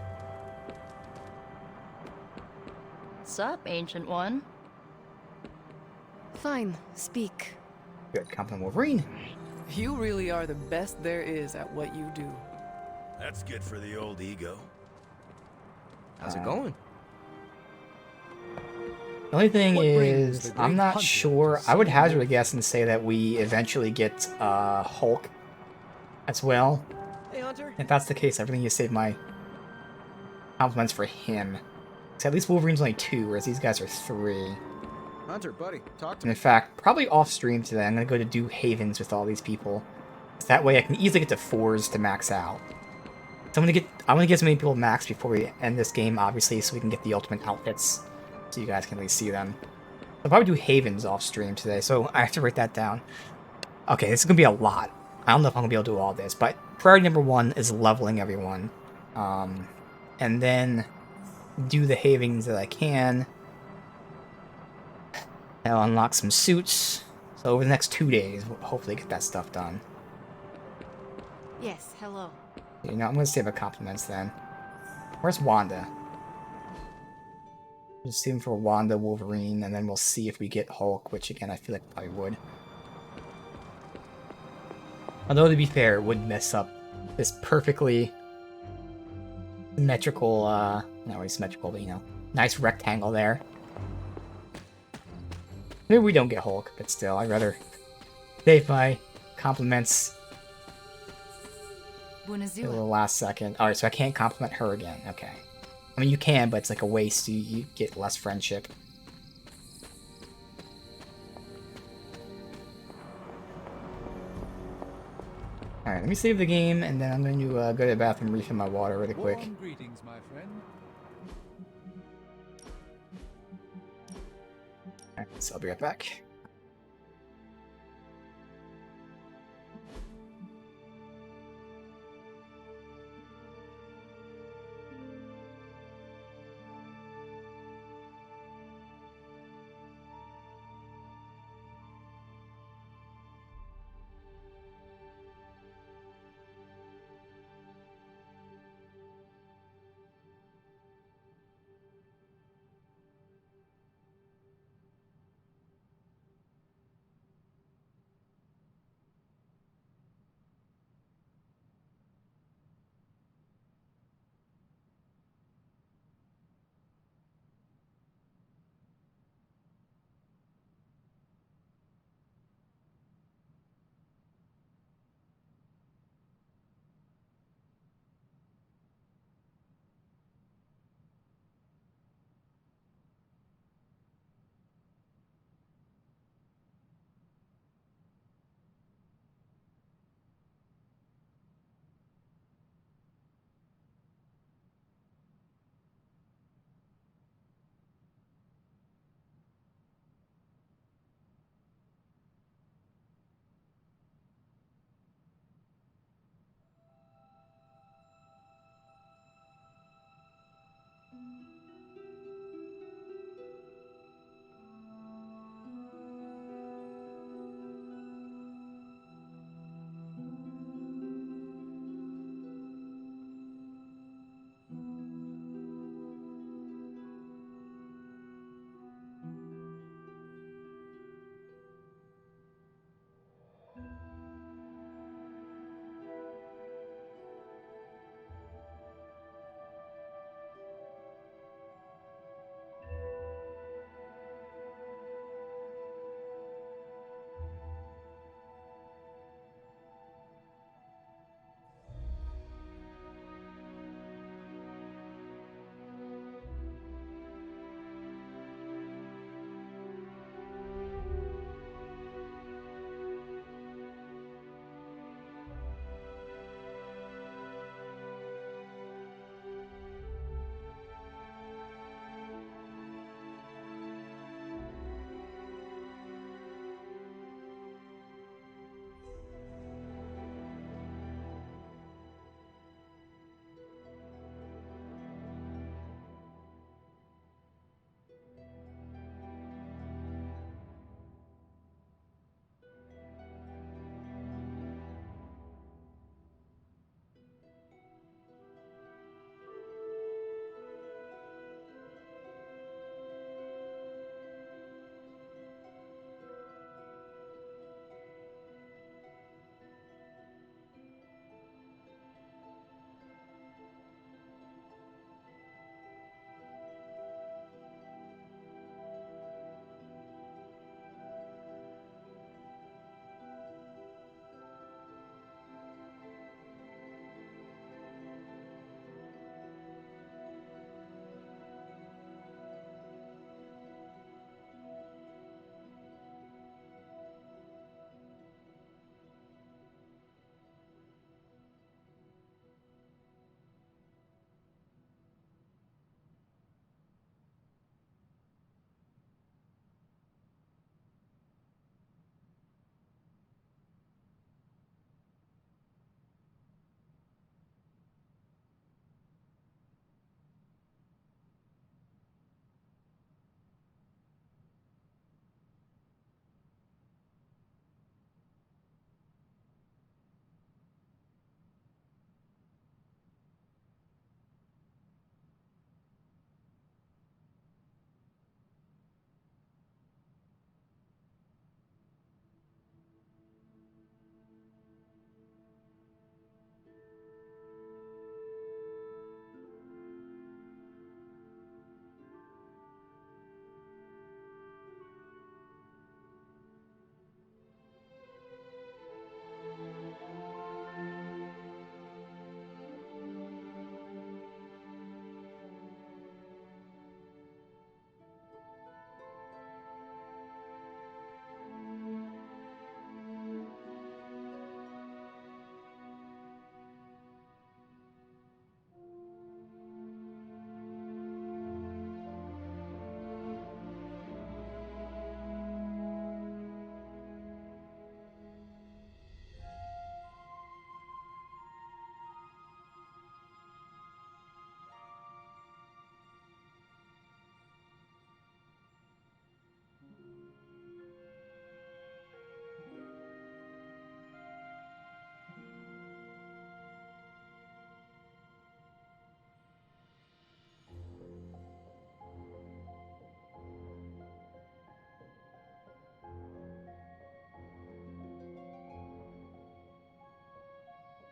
Sup, Ancient One? Fine, speak. Good, compliment Wolverine. You really are the best there is at what you do. That's good for the old ego. How's it going? The only thing is, I'm not sure. I would hazard a guess and say that we eventually get Hulk as well. Hey, Hunter. If that's the case, I really need to save my compliments for him. So at least Wolverine's only 2, whereas these guys are 3. Hunter, buddy, talk to And me. in fact, probably off stream today, I'm gonna go to do Havens with all these people. So that way I can easily get to 4s to max out. So I want to get as many people max before we end this game, obviously, so we can get the ultimate outfits, so you guys can at least see them. I'll probably do Havens off stream today, so I have to write that down. Okay, this is gonna be a lot. I don't know if I'm gonna be able to do all this, but priority number 1 is leveling everyone, and then do the Havens that I can. I'll unlock some suits. So over the next 2 days, we'll hopefully get that stuff done. Yes, hello. You know, I'm gonna save a compliments then. Where's Wanda? Just see him for Wanda, Wolverine, and then we'll see if we get Hulk, which again I feel like I would. Although to be fair, it would mess up this perfectly symmetrical, not really symmetrical, but you know, nice rectangle there. Maybe we don't get Hulk, but still, I'd rather save my compliments till the last second. Alright, so I can't compliment her again. Okay. I mean, you can, but it's like a waste. You get less friendship. Alright, let me save the game, and then I'm going to go to the bathroom and refill my water really quick. Warm greetings, my friend. Alright, so I'll be right back.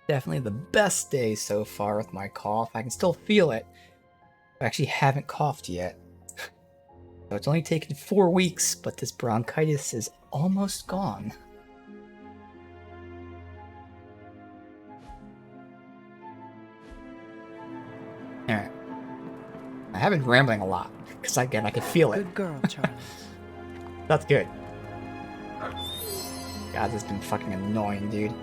Definitely the best day so far with my cough. I can still feel it. I actually haven't coughed yet. So it's only taken 4 weeks, but this bronchitis is almost gone. Alright. I have been rambling a lot, because again, I can feel it. Good girl, Charlie. That's good. God, this has been fucking annoying, dude.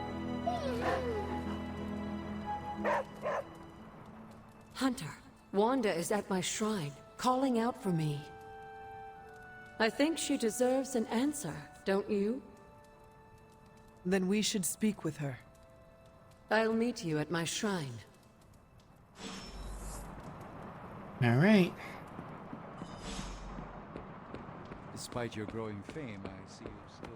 Hunter, Wanda is at my shrine, calling out for me. I think she deserves an answer, don't you? Then we should speak with her. I'll meet you at my shrine. Alright. Despite your growing fame, I see you still...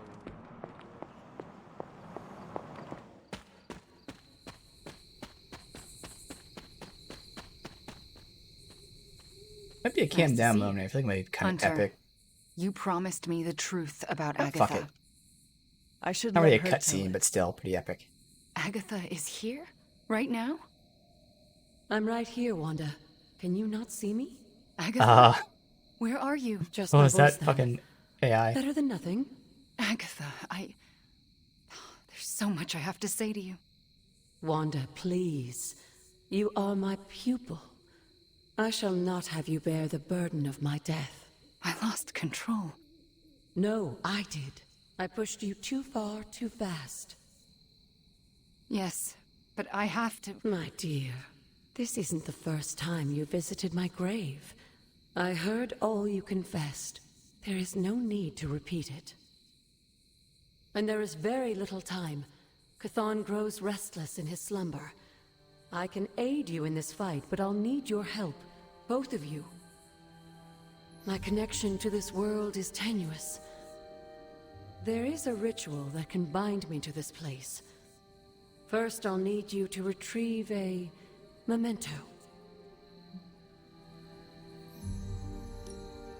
Might be a calm down moment. I feel like it might be kind of Hunter, epic. you promised me the truth about Oh, Agatha. fuck it. I should Not let really a her tell cutscene, it. but still pretty epic. Agatha is here? Right now? I'm right here, Wanda. Can you not see me? Agatha? Where are you? Just Oh, my is voice that then. fucking AI? Better than nothing. Agatha, there's so much I have to say to you. Wanda, please. You are my pupil. I shall not have you bear the burden of my death. I lost control. No, I did. I pushed you too far, too fast. Yes, but I have to... My dear, this isn't the first time you visited my grave. I heard all you confessed. There is no need to repeat it. And there is very little time. Chthon grows restless in his slumber. I can aid you in this fight, but I'll need your help. Both of you. My connection to this world is tenuous. There is a ritual that can bind me to this place. First, I'll need you to retrieve a memento.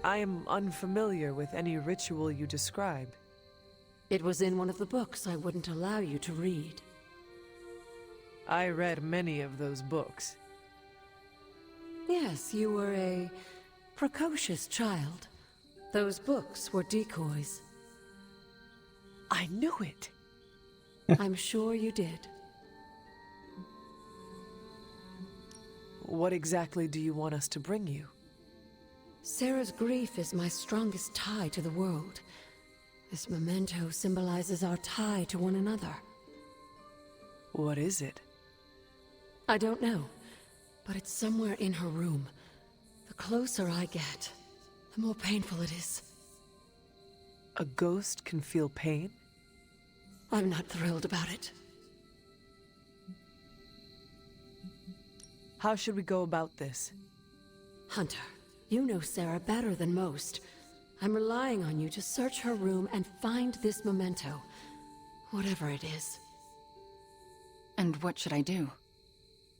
I am unfamiliar with any ritual you describe. It was in one of the books I wouldn't allow you to read. I read many of those books. Yes, you were a precocious child. Those books were decoys. I knew it. I'm sure you did. What exactly do you want us to bring you? Sarah's grief is my strongest tie to the world. This memento symbolizes our tie to one another. What is it? I don't know, but it's somewhere in her room. The closer I get, the more painful it is. A ghost can feel pain? I'm not thrilled about it. How should we go about this? Hunter, you know Sarah better than most. I'm relying on you to search her room and find this memento. Whatever it is. And what should I do?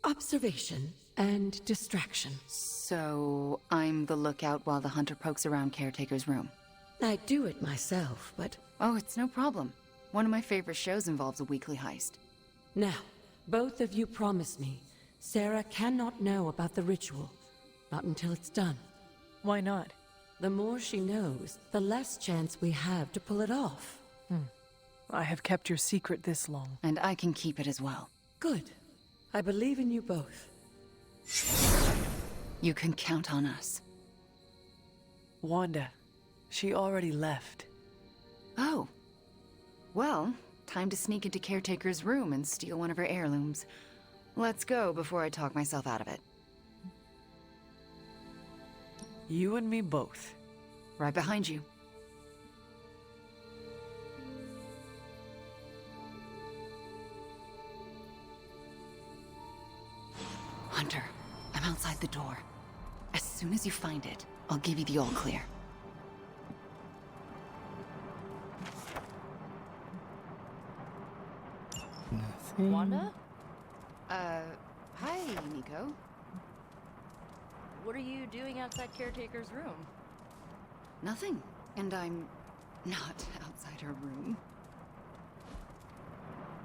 Observation and distraction. So, I'm the lookout while the hunter pokes around Caretaker's room. I do it myself, but... Oh, it's no problem. One of my favorite shows involves a weekly heist. Now, both of you promise me, Sarah cannot know about the ritual. Not until it's done. Why not? The more she knows, the less chance we have to pull it off. I have kept your secret this long. And I can keep it as well. Good. I believe in you both. You can count on us. Wanda, she already left. Oh. Well, time to sneak into Caretaker's room and steal one of her heirlooms. Let's go before I talk myself out of it. You and me both. Right behind you. Hunter, I'm outside the door. As soon as you find it, I'll give you the all clear. Nothing. Wanda? Hi, Nico. What are you doing outside Caretaker's room? Nothing. And I'm not outside her room.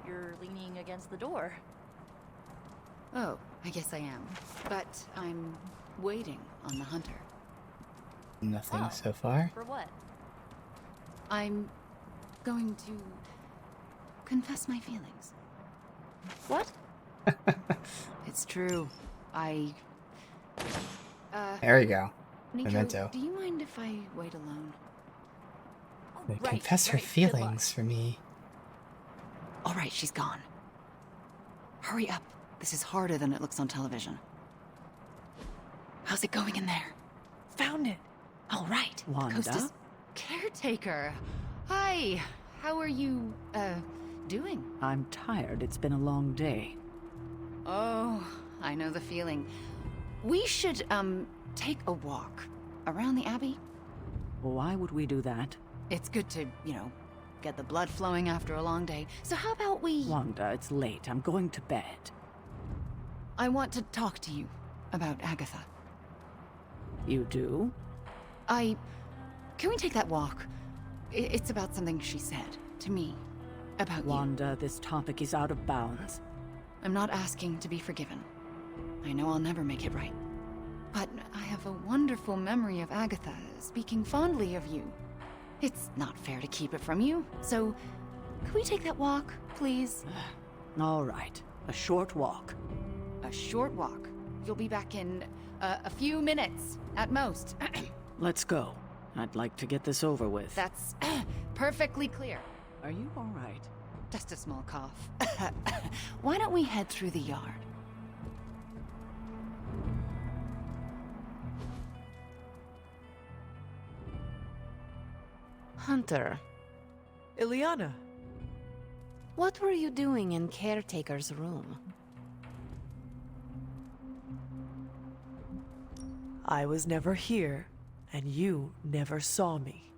You're leaning against the door. Oh, I guess I am. But I'm waiting on the hunter. Nothing so far. For what? I'm going to confess my feelings. What? It's true. There you go. Nico, Memento. do you mind if I wait alone? Confess her feelings for me. All right, she's gone. Hurry up. This is harder than it looks on television. How's it going in there? Found it. All right. Wanda? Costa's caretaker. Hi. How are you, doing? I'm tired. It's been a long day. Oh, I know the feeling. We should, take a walk around the Abbey. Why would we do that? It's good to, get the blood flowing after a long day. So how about we... Wanda, it's late. I'm going to bed. I want to talk to you about Agatha. You do? Can we take that walk? It's about something she said to me. About Wanda, this topic is out of bounds. I'm not asking to be forgiven. I know I'll never make it right. But I have a wonderful memory of Agatha speaking fondly of you. It's not fair to keep it from you, so could we take that walk, please? All right. A short walk. A short walk. You'll be back in a few minutes, at most. Let's go. I'd like to get this over with. That's perfectly clear. Are you all right? Just a small cough. Why don't we head through the yard? Hunter. Ileana. What were you doing in Caretaker's room? I was never here, and you never saw me.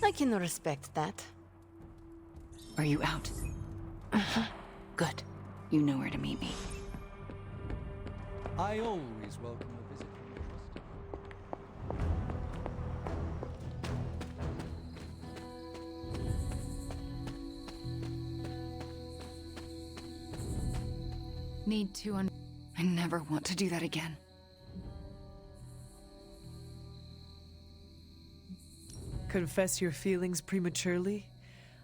I can respect that. Are you out? Good. You know where to meet me. I always welcome a visit from a trusted. Need to I never want to do that again. Confess your feelings prematurely?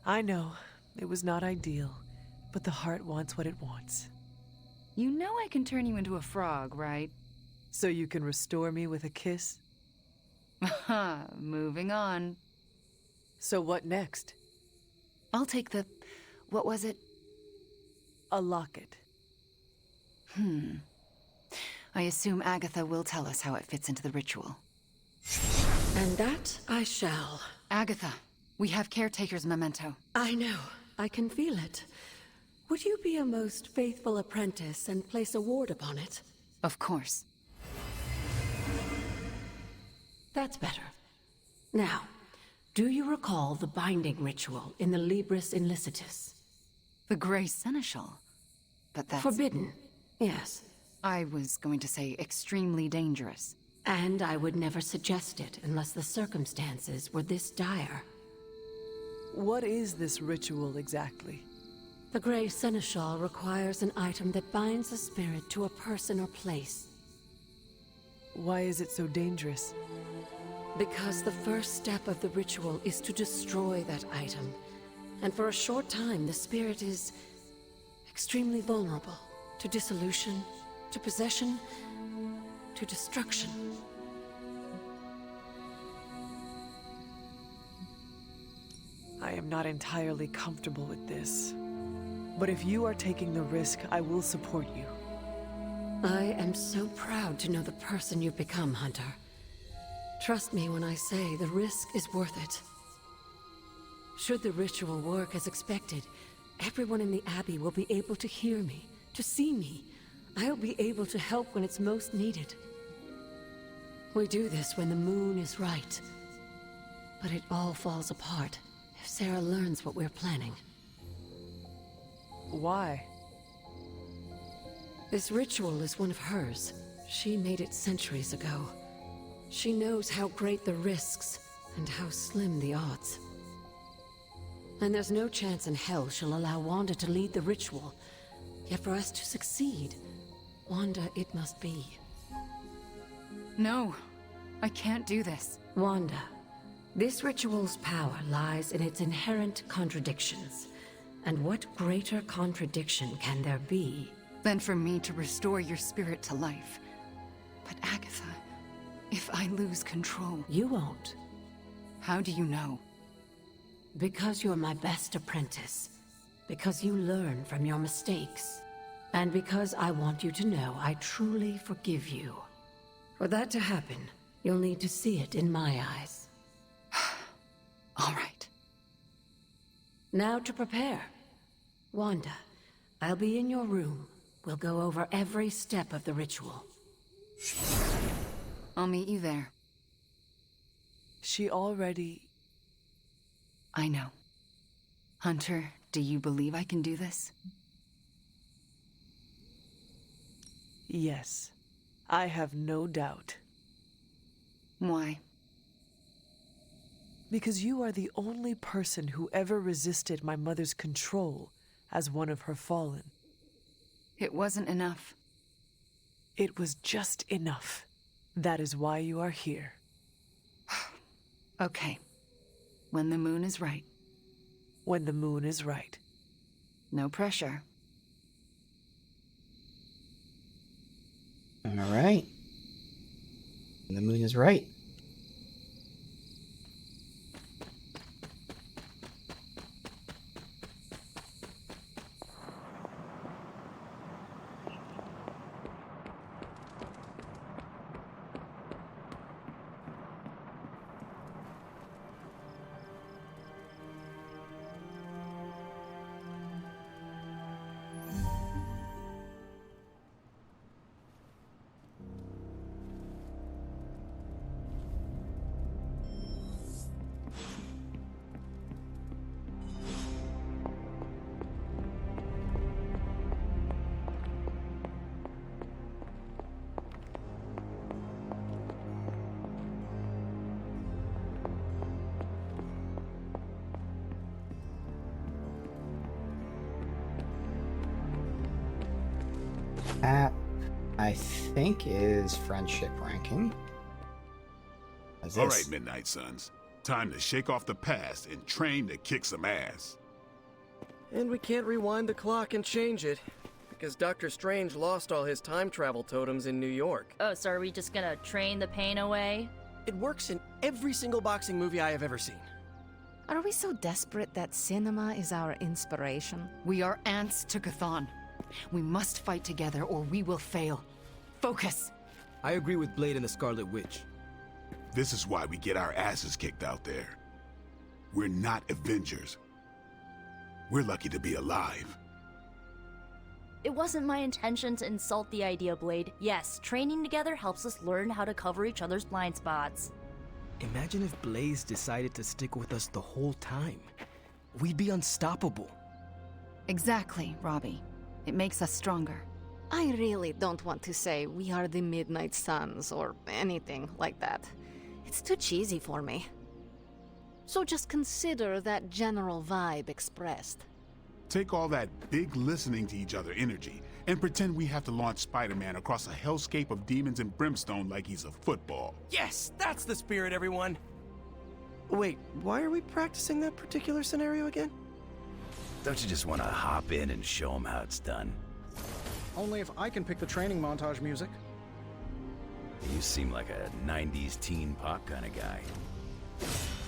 I know, it was not ideal, but the heart wants what it wants. You know I can turn you into a frog, right? So you can restore me with a kiss? Moving on. So what next? I'll take the... what was it? A locket. I assume Agatha will tell us how it fits into the ritual. And that I shall. Agatha, we have Caretaker's memento. I know. I can feel it. Would you be a most faithful apprentice and place a ward upon it? Of course. That's better. Now, do you recall the binding ritual in the Libris Inlicitus? The Grey Seneschal? But that's... Forbidden, yes. I was going to say extremely dangerous. And I would never suggest it unless the circumstances were this dire. What is this ritual exactly? The Grey Seneschal requires an item that binds a spirit to a person or place. Why is it so dangerous? Because the first step of the ritual is to destroy that item. And for a short time, the spirit is extremely vulnerable to dissolution, to possession, to destruction. I am not entirely comfortable with this. But if you are taking the risk, I will support you. I am so proud to know the person you've become, Hunter. Trust me when I say the risk is worth it. Should the ritual work as expected, everyone in the Abbey will be able to hear me, to see me. I'll be able to help when it's most needed. We do this when the moon is right. But it all falls apart if Sarah learns what we're planning. Why? This ritual is one of hers. She made it centuries ago. She knows how great the risks and how slim the odds. And there's no chance in hell she'll allow Wanda to lead the ritual. Yet for us to succeed, Wanda, it must be. No, I can't do this. Wanda, this ritual's power lies in its inherent contradictions. And what greater contradiction can there be than for me to restore your spirit to life? But Agatha, if I lose control... You won't. How do you know? Because you're my best apprentice. Because you learn from your mistakes. And because I want you to know I truly forgive you. For that to happen, you'll need to see it in my eyes. All right. Now to prepare. Wanda, I'll be in your room. We'll go over every step of the ritual. I'll meet you there. She already... I know. Hunter, do you believe I can do this? Yes. I have no doubt. Why? Because you are the only person who ever resisted my mother's control as one of her fallen. It wasn't enough. It was just enough. That is why you are here. Okay. When the moon is right. When the moon is right. No pressure. All right. The moon is right. That, I think, is friendship ranking. All right, Midnight Suns. Time to shake off the past and train to kick some ass. And we can't rewind the clock and change it, because Dr. Strange lost all his time travel totems in New York. Oh, so are we just gonna train the pain away? It works in every single boxing movie I have ever seen. Are we so desperate that cinema is our inspiration? We are ants to Chthon. We must fight together or we will fail. Focus! I agree with Blade and the Scarlet Witch. This is why we get our asses kicked out there. We're not Avengers. We're lucky to be alive. It wasn't my intention to insult the idea, Blade. Yes, training together helps us learn how to cover each other's blind spots. Imagine if Blaze decided to stick with us the whole time. We'd be unstoppable. Exactly, Robbie. It makes us stronger. I really don't want to say we are the Midnight Suns or anything like that. It's too cheesy for me. So just consider that general vibe expressed. Take all that big listening to each other energy and pretend we have to launch Spider-Man across a hellscape of demons and brimstone like he's a football. Yes, that's the spirit, everyone! Wait, why are we practicing that particular scenario again? Don't you just want to hop in and show them how it's done? Only if I can pick the training montage music. You seem like a 90s teen pop kind of guy.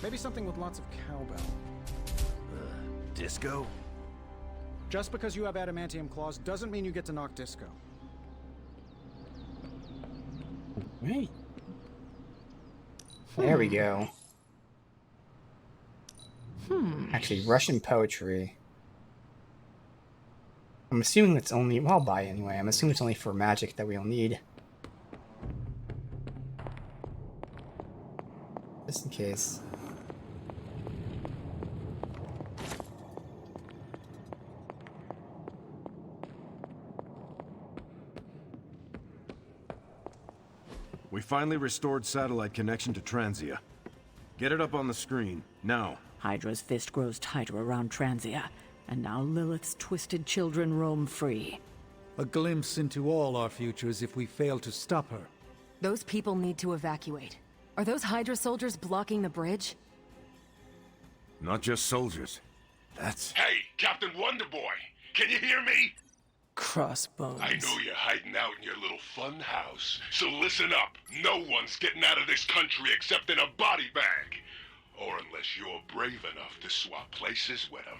Maybe something with lots of cowbell. Disco? Just because you have adamantium claws doesn't mean you get to knock disco. Right. There we go. Actually, Russian poetry. I'm assuming it's only... Well, I'll buy it anyway. I'm assuming it's only for magic that we'll need. Just in case. We finally restored satellite connection to Transia. Get it up on the screen, now. Hydra's fist grows tighter around Transia. And now Lilith's twisted children roam free. A glimpse into all our futures if we fail to stop her. Those people need to evacuate. Are those Hydra soldiers blocking the bridge? Not just soldiers. That's... Hey, Captain Wonderboy! Can you hear me? Crossbones. I know you're hiding out in your little fun house, so listen up. No one's getting out of this country except in a body bag. Or unless you're brave enough to swap places with them.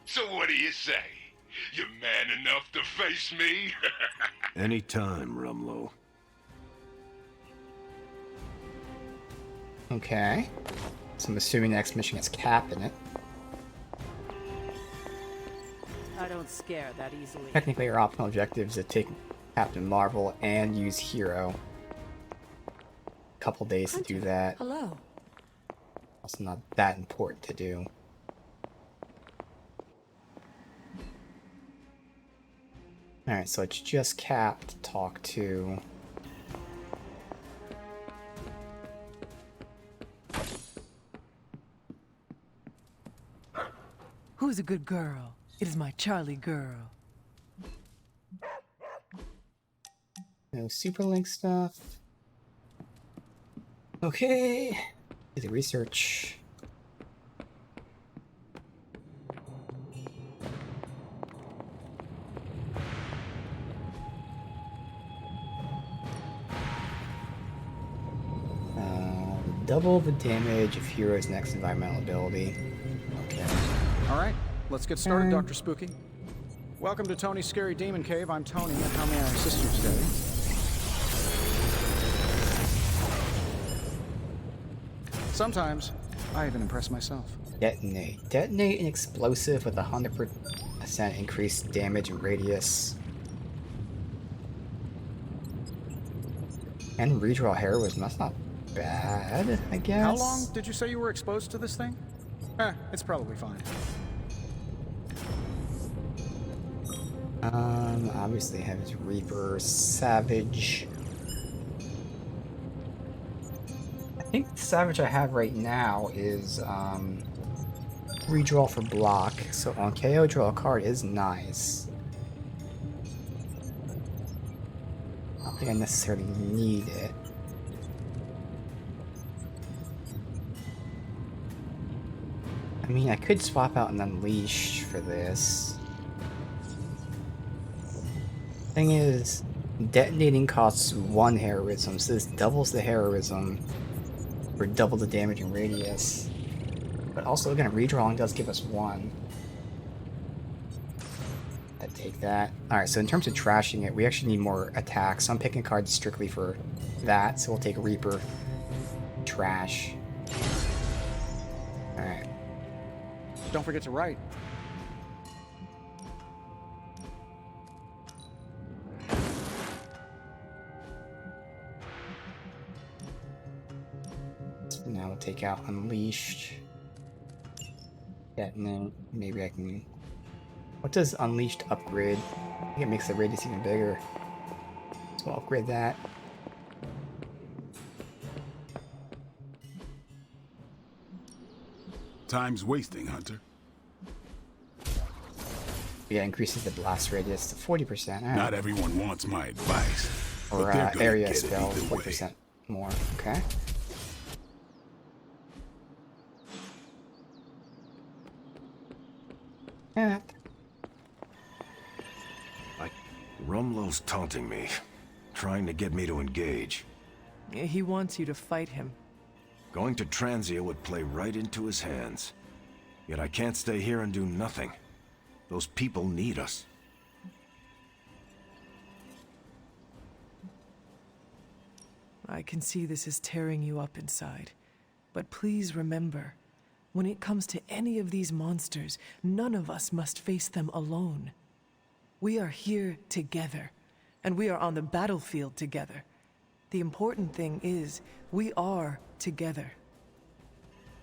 So what do you say? You man enough to face me? Anytime, Rumlow. Okay. So I'm assuming the next mission has Cap in it. I don't scare that easily. Technically, our optional objective is to take Captain Marvel and use Hero. A couple days to do that. Hello. It's not that important to do. Alright, so it's just Cap to talk to. Who's a good girl? It is my Charlie girl. No Superlink stuff. Okay. Do the research. Double the damage of Hero's next environmental ability. Okay. Alright, let's get started, Dr. Spooky. Welcome to Tony's Scary Demon Cave. I'm Tony, and how may I assist you today? Sometimes, I even impress myself. Detonate. Detonate an explosive with 100% increased damage and radius. And redraw heroism. That's not bad, I guess. How long did you say you were exposed to this thing? It's probably fine. Obviously have his Reaper, Savage. I think the Savage I have right now is, redraw for block. So on KO, draw a card is nice. I don't think I necessarily need it. I mean, I could swap out an Unleash for this. Thing is, detonating costs 1 heroism, so this doubles the heroism for double the damage and radius. But also, again, redrawing does give us 1. I'd take that. Alright, so in terms of trashing it, we actually need more attacks. So I'm picking cards strictly for that, so we'll take Reaper. Trash. Alright. Don't forget to write. So now we'll take out Unleashed. Detonate. Maybe I can... What does Unleashed upgrade? I think it makes the radius even bigger. So I'll upgrade that. Time's wasting, Hunter. Yeah, increases the blast radius to 40%. Right. Not everyone wants my advice. Or but they're gonna area get spell, it either 40% way. more. Okay. Yeah. Rumlow's taunting me, trying to get me to engage. He wants you to fight him. Going to Transia would play right into his hands. Yet I can't stay here and do nothing. Those people need us. I can see this is tearing you up inside. But please remember, when it comes to any of these monsters, none of us must face them alone. We are here together, and we are on the battlefield together. The important thing is, we are together.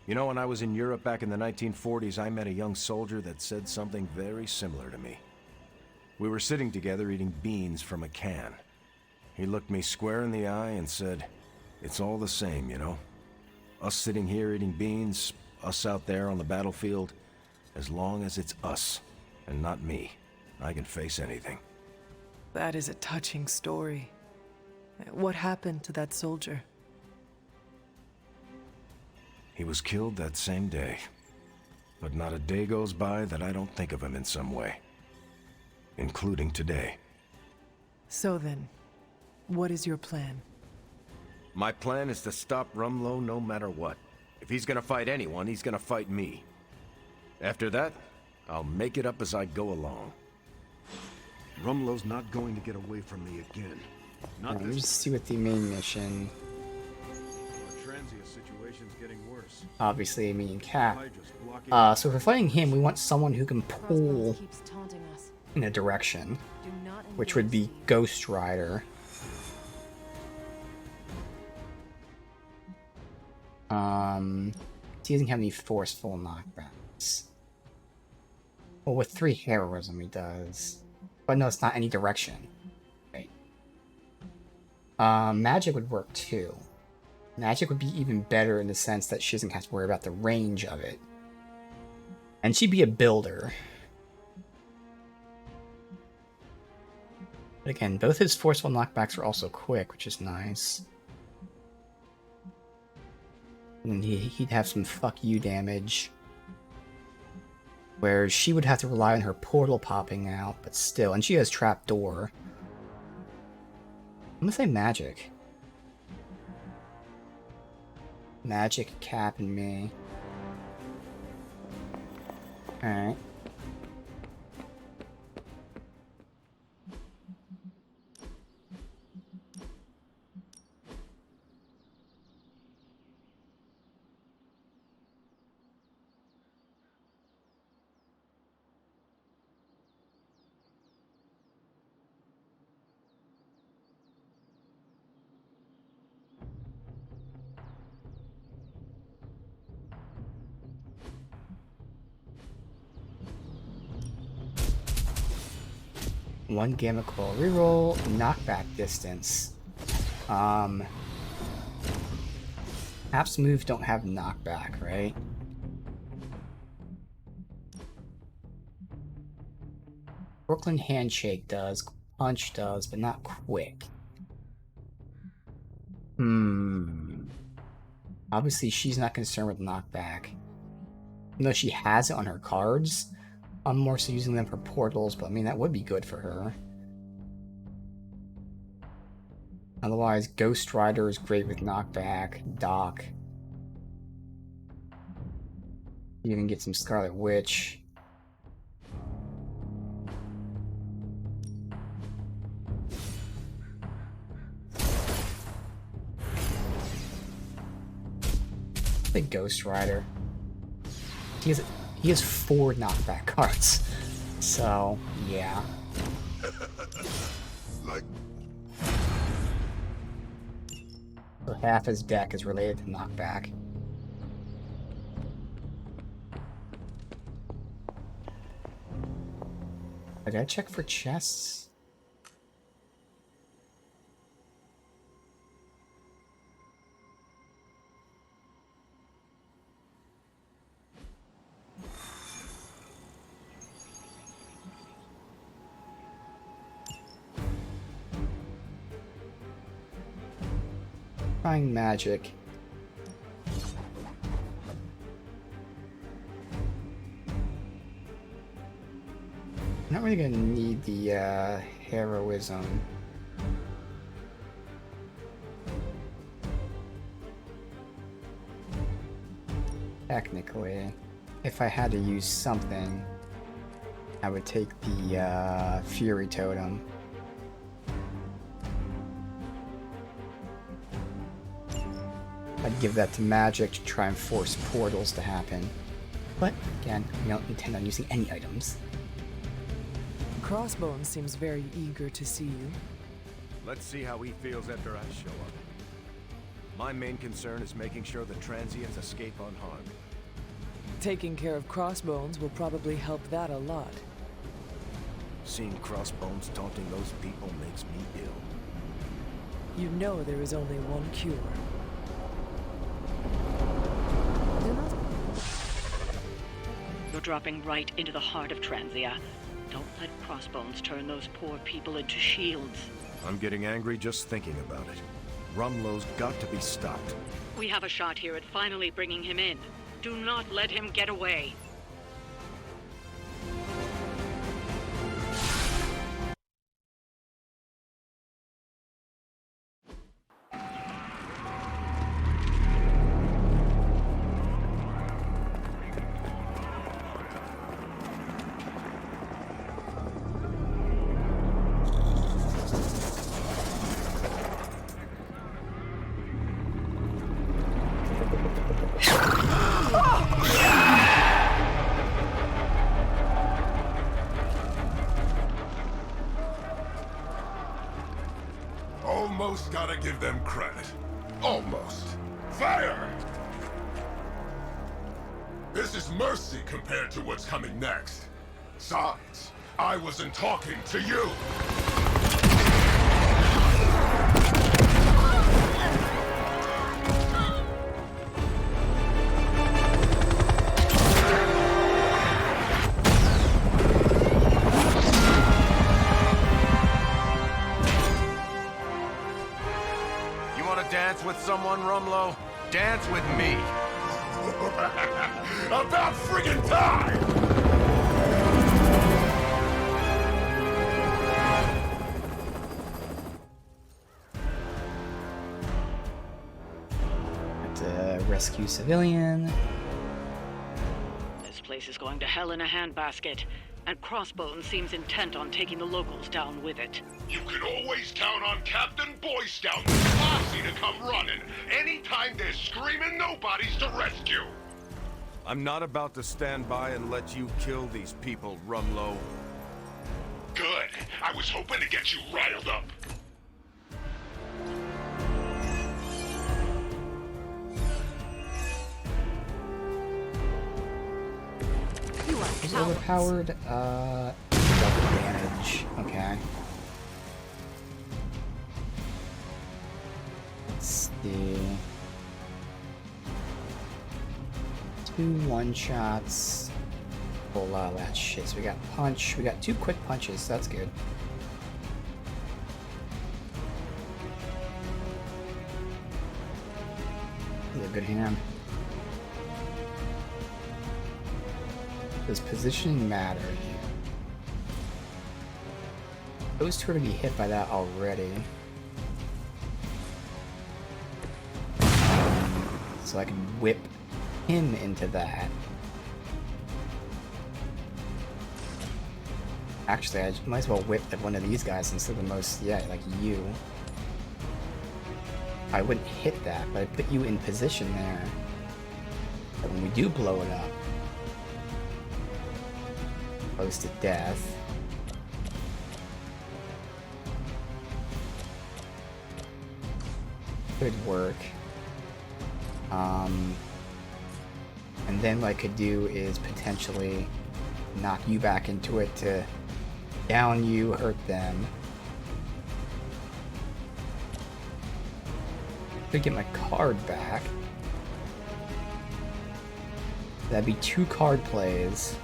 You know, when I was in Europe back in the 1940s, I met a young soldier that said something very similar to me. We were sitting together eating beans from a can. He looked me square in the eye and said, "It's all the same, you know? Us sitting here eating beans, us out there on the battlefield, As long as it's us, and not me, I can face anything. That is a touching story. What happened to that soldier? He was killed that same day. But not a day goes by that I don't think of him in some way. Including today. So then, what is your plan? My plan is to stop Rumlow no matter what. If he's gonna fight anyone, he's gonna fight me. After that, I'll make it up as I go along. Rumlow's not going to get away from me again. Not Let me this. just see what the main mission. Our transient situation's getting worse. Obviously, me and Cap. Hydra's blocking. So if we're fighting him, we want someone who can pull Keeps taunting us. in a direction, Do not which would be Ghost Rider. He doesn't have any forceful knockbacks. Well, with 3 heroism he does. But no, it's not any direction. Right. Magic would work too. Magic would be even better in the sense that she doesn't have to worry about the range of it. And she'd be a builder. But again, both his forceful knockbacks are also quick, which is nice. And he'd have some fuck you damage. Whereas she would have to rely on her portal popping out, but still. And she has trapdoor. I'm gonna say magic. Magic, Cap, and me. Alright. One Gamma Coil. Reroll knockback distance. Cap's moves don't have knockback, right? Brooklyn Handshake does, Punch does, but not Quick. Obviously she's not concerned with knockback. Even though she has it on her cards, I'm more so using them for portals, but I mean that would be good for her. Otherwise, Ghost Rider is great with knockback, Doc. You even get some Scarlet Witch. The Ghost Rider. He has 4 knockback cards. So, yeah. Like. So half his deck is related to knockback. I gotta check for chests. Trying magic. I'm not really gonna need the heroism. Technically, if I had to use something, I would take the Fury Totem. I'd give that to magic to try and force portals to happen. But, again, we don't intend on using any items. Crossbones seems very eager to see you. Let's see how he feels after I show up. My main concern is making sure the transients escape unharmed. Taking care of Crossbones will probably help that a lot. Seeing Crossbones taunting those people makes me ill. You know there is only one cure. You're dropping right into the heart of Transia. Don't let Crossbones turn those poor people into shields. I'm getting angry just thinking about it. Rumlow's got to be stopped. We have a shot here at finally bringing him in. Do not let him get away. Almost gotta give them credit. Almost. Fire! This is mercy compared to what's coming next. Besides, I wasn't talking to you! Dance with someone, Rumlow? Dance with me. About friggin' time! To rescue civilian. This place is going to hell in a handbasket, and Crossbones seems intent on taking the locals down with it. You can always count on Captain Boy Scout and Posse to come running. Anytime there's screaming nobodies to rescue. I'm not about to stand by and let you kill these people, Rumlow. Good. I was hoping to get you riled up. Is overpowered? Double damage. Okay. Let's see. 2 one-shots. Pull a lot of that shit. So we got punch. We got 2 quick punches. So that's good. This is a good hand. Does positioning matter here? Those two are going to be hit by that already. So I can whip him into that. Actually, I might as well whip at one of these guys instead of the most, yeah, like you. I wouldn't hit that, but I put you in position there. But when we do blow it up, close to death. Could work. And then what I could do is potentially knock you back into it to down you, hurt them. Could get my card back. That'd be 2 card plays.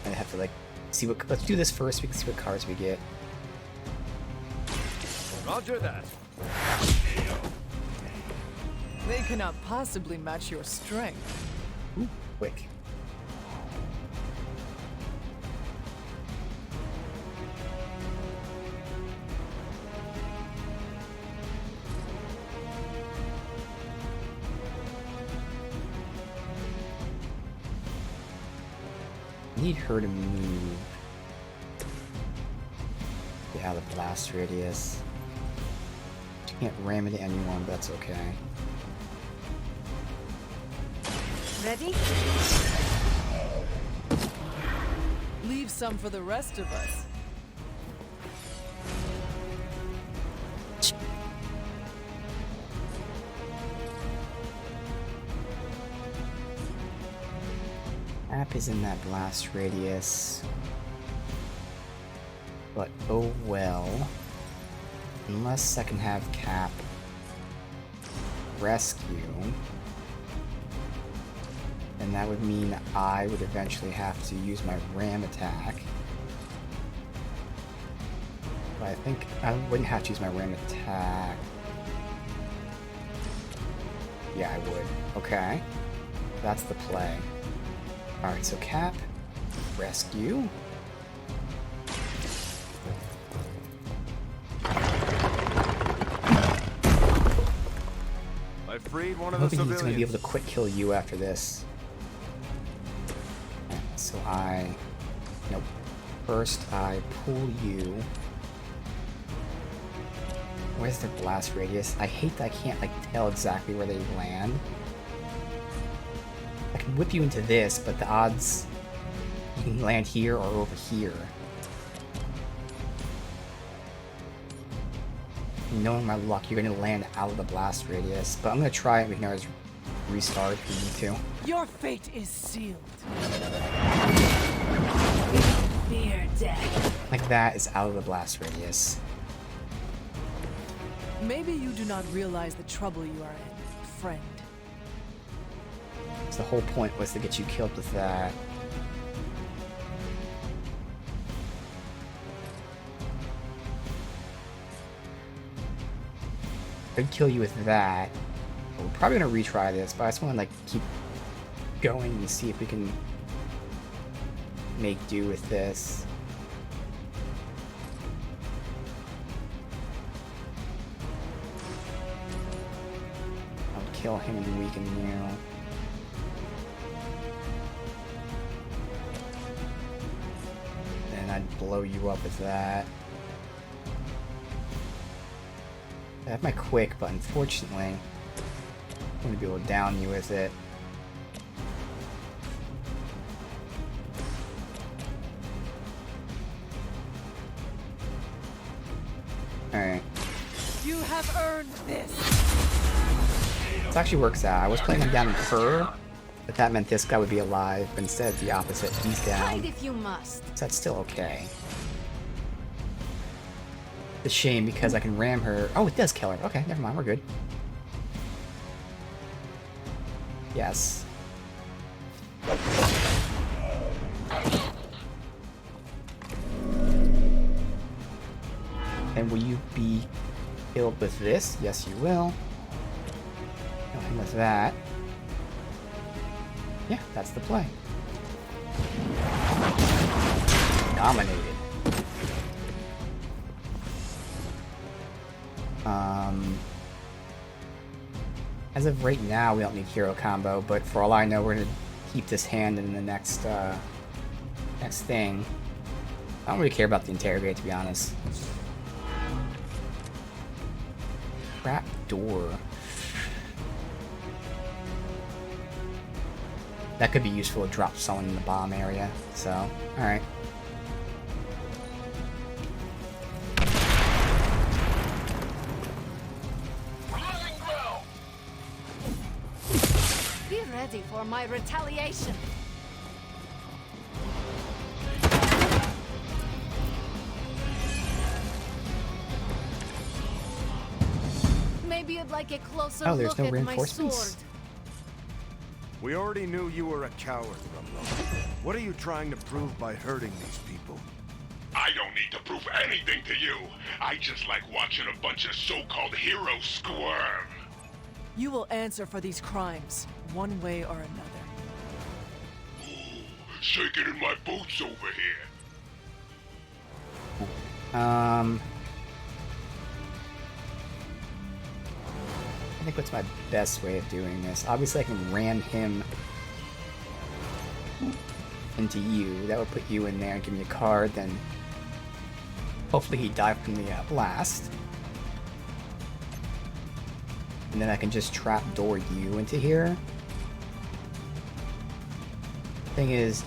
I have to like see what. Let's do this first. We can see what cards we get. Roger that. They cannot possibly match your strength. Ooh, quick. Need her to move. Get out of the blast radius. She can't ram into anyone, but that's okay. Ready? Leave some for the rest of us. App is in that blast radius. But oh well. Unless I can have Cap rescue. And that would mean I would eventually have to use my ram attack. But I think I wouldn't have to use my ram attack. Yeah, I would. Okay. That's the play. Alright, so Cap, rescue. I freed one of I'm the hoping he's civilians. going to be able to quick kill you after this. So nope. First I pull you. Where's their blast radius? I hate that I can't like tell exactly where they land. I can whip you into this, but the odds you can land here or over here. Knowing my luck, you're gonna land out of the blast radius, but I'm gonna try it. We can always restart if we need to. Your fate is sealed. Fear death. Like that is out of the blast radius. Maybe you do not realize the trouble you are in, friend. So the whole point was to get you killed with that. Could kill you with that. But we're probably gonna retry this, but I just want to like keep going and see if we can make do with this. I'll kill him and weaken you. Then I'd blow you up with that. I have my quick, but unfortunately, I'm going to be able to down you with it. Alright. You have earned this. This actually works out. I was planning on downing her, but that meant this guy would be alive, but instead it's the opposite. He's down. Hide if you must. So that's still okay. It's a shame because I can ram her. Oh, it does kill her. Okay, never mind. We're good. Yes. And will you be killed with this? Yes, you will. Kill him with that. Yeah, that's the play. Dominated. As of right now, we don't need hero combo, but for all I know, we're gonna keep this hand in the next next thing. I don't really care about the interrogate, to be honest. Trap door. That could be useful to drop someone in the bomb area. So, all right. Be ready for my retaliation. Maybe you'd like a closer Oh, there's look no at my reinforcements? sword. We already knew you were a coward, Rumlow. What are you trying to prove by hurting these people? I don't need to prove anything to you. I just like watching a bunch of so-called heroes squirm. You will answer for these crimes, one way or another. Ooh, shaking in my boots over here. I think what's my best way of doing this? Obviously, I can ram him into you. That would put you in there and give me a card. Then hopefully he died from the blast. And then I can just trapdoor you into here. Thing is,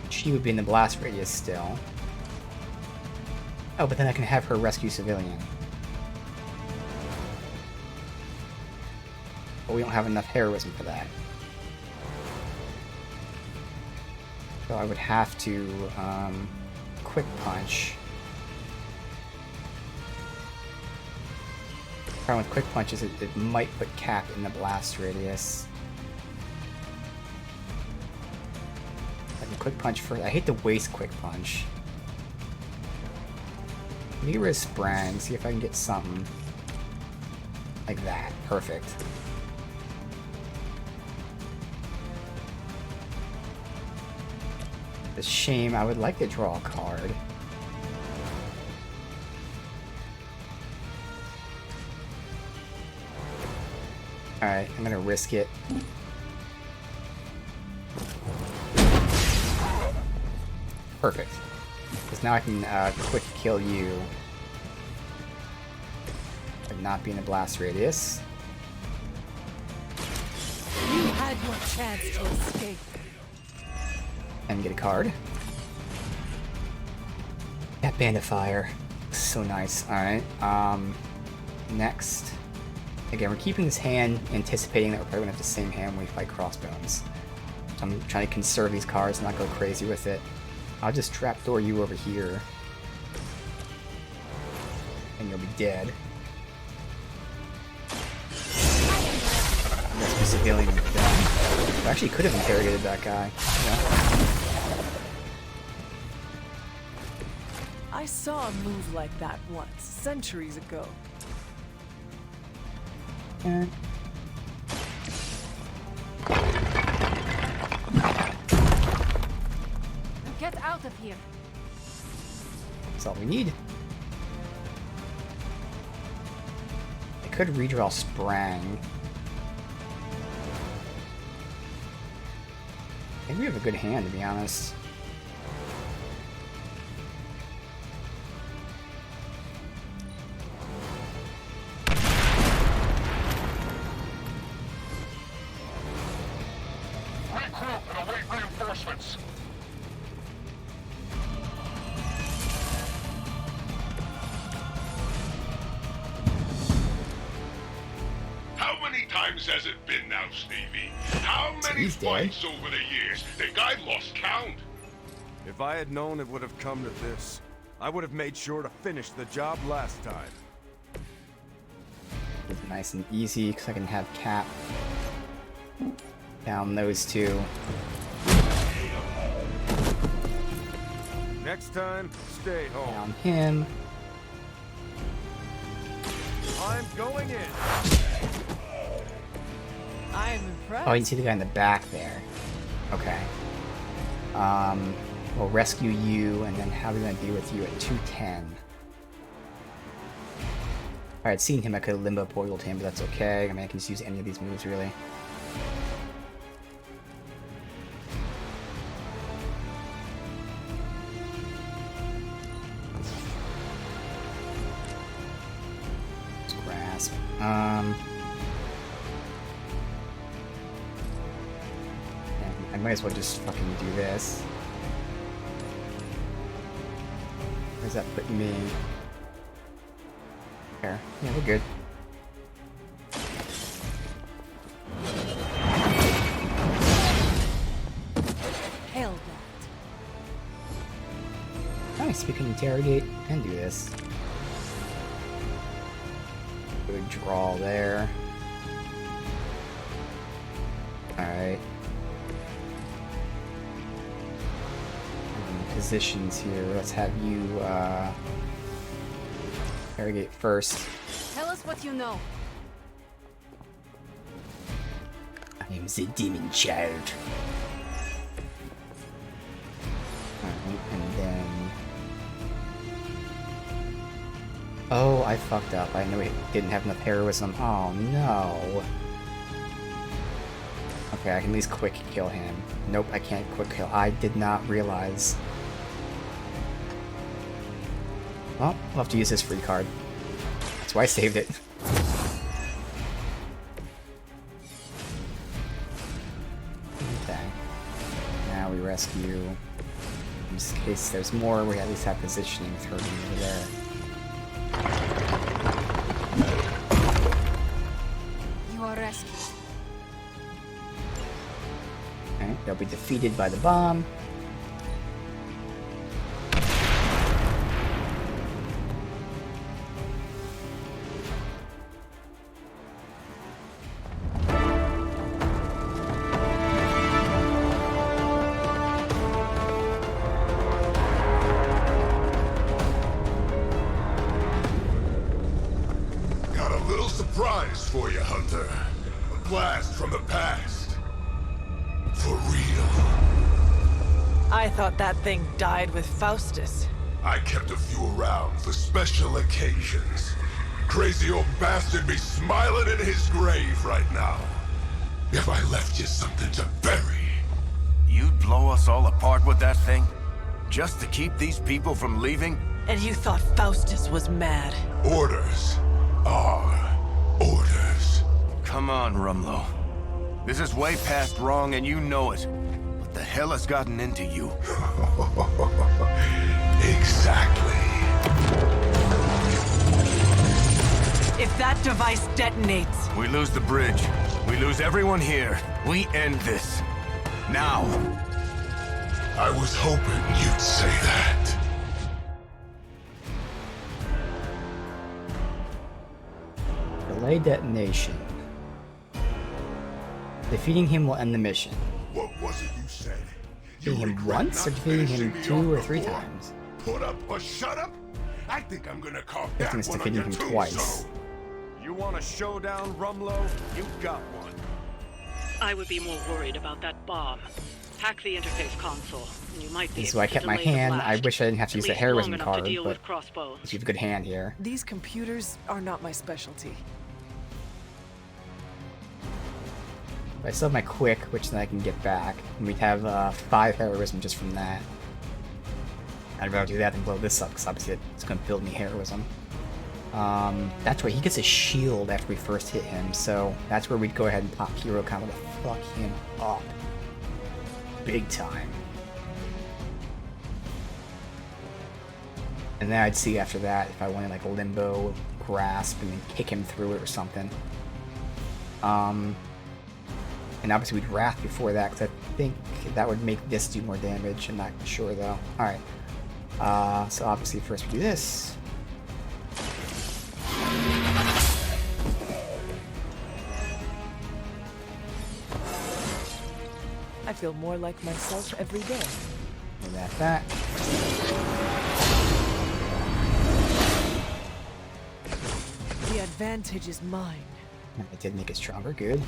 she would be in the blast radius still. Oh, but then I can have her rescue civilian. But we don't have enough heroism for that. So I would have to quick punch. Problem with quick punch is it might put Cap in the blast radius. I can quick punch first. I hate to waste quick punch. Maybe risk Sprang, see if I can get something like that. Perfect. It's a shame. I would like to draw a card. Alright, I'm gonna risk it. Perfect. Because now I can quick kill you. But not be in the blast radius. You had your chance to escape. And get a card. That Band of Fire. So nice. Alright. Next. Again, we're keeping this hand, anticipating that we're probably gonna have the same hand when we fight Crossbones. So I'm trying to conserve these cards and not go crazy with it. I'll just trapdoor you over here. And you'll be dead. That's my civilian done. I actually could have interrogated that guy. Yeah. I saw a move like that once, centuries ago. Get out of here. That's all we need. I could redraw Sprang. I think we have a good hand, to be honest. Reinforcements. How many times has it been now, Stevie? How many fights over the years? Think I lost count? If I had known it would have come to this, I would have made sure to finish the job last time. It's nice and easy because I can have Cap down those two. Next time, stay home. Down him. I'm going in. I'm impressed. Oh, you can see the guy in the back there. Okay. We'll rescue you, and then how are we gonna deal with you at 210? Alright, seeing him, I could have limbo portaled him, but that's okay. I mean, I can just use any of these moves, really. Let's grasp. I might as well just fucking do this. Where's that put me? There. Yeah, we're good. Hell that. Nice, we can interrogate and do this. Good draw there. Alright. Positions here. Let's have you interrogate first. Tell us what you know. I am the demon child. Alright, and then... Oh, I fucked up. I knew he didn't have enough heroism. Oh no. Okay, I can at least quick kill him. Nope, I can't quick kill. I did not realize. Well, we'll have to use this free card. That's why I saved it. Okay. Now we rescue. In this case, there's more. We at least have positioning with her over there. You are rescued. Okay, they'll be defeated by the bomb. little surprise for you, Hunter. A blast from the past. For real. I thought that thing died with Faustus. I kept a few around for special occasions. Crazy old bastard be smiling in his grave right now. If I left you something to bury. You'd blow us all apart with that thing? Just to keep these people from leaving? And you thought Faustus was mad. Orders are orders. Come on, Rumlow. This is way past wrong and you know it. What the hell has gotten into you? Exactly. If that device detonates... We lose the bridge. We lose everyone here. We end this. Now. I was hoping you'd say that. Delay detonation. Defeating him will end the mission. What was it you said? Defeating him once or defeating him 2 or 3 times? Put up or shut up? I think I'm gonna carve I that think it's one on defeating your him twice. tombstone. You want a showdown, Rumlow? You got one. I would be more worried about that bomb. Hack the interface console, and you might be This is able why I to kept my delay the hand. I blast, wish I didn't have to at use the least heroism long enough card, to deal but with crossbows. you have a good hand here. These computers are not my specialty. I still have my quick, which then I can get back. And we'd have 5 heroism just from that. I'd rather do that than blow this up, because obviously it's going to build me heroism. That's right, he gets a shield after we first hit him, so that's where we'd go ahead and pop Hero Combo to fuck him up. Big time. And then I'd see after that if I wanted like a limbo grasp and then kick him through it or something. And obviously we'd Wrath before that, because I think that would make this do more damage. I'm not sure though. Alright. So obviously first we do this. I feel more like myself every day. And that. The advantage is mine. It did make it stronger, good.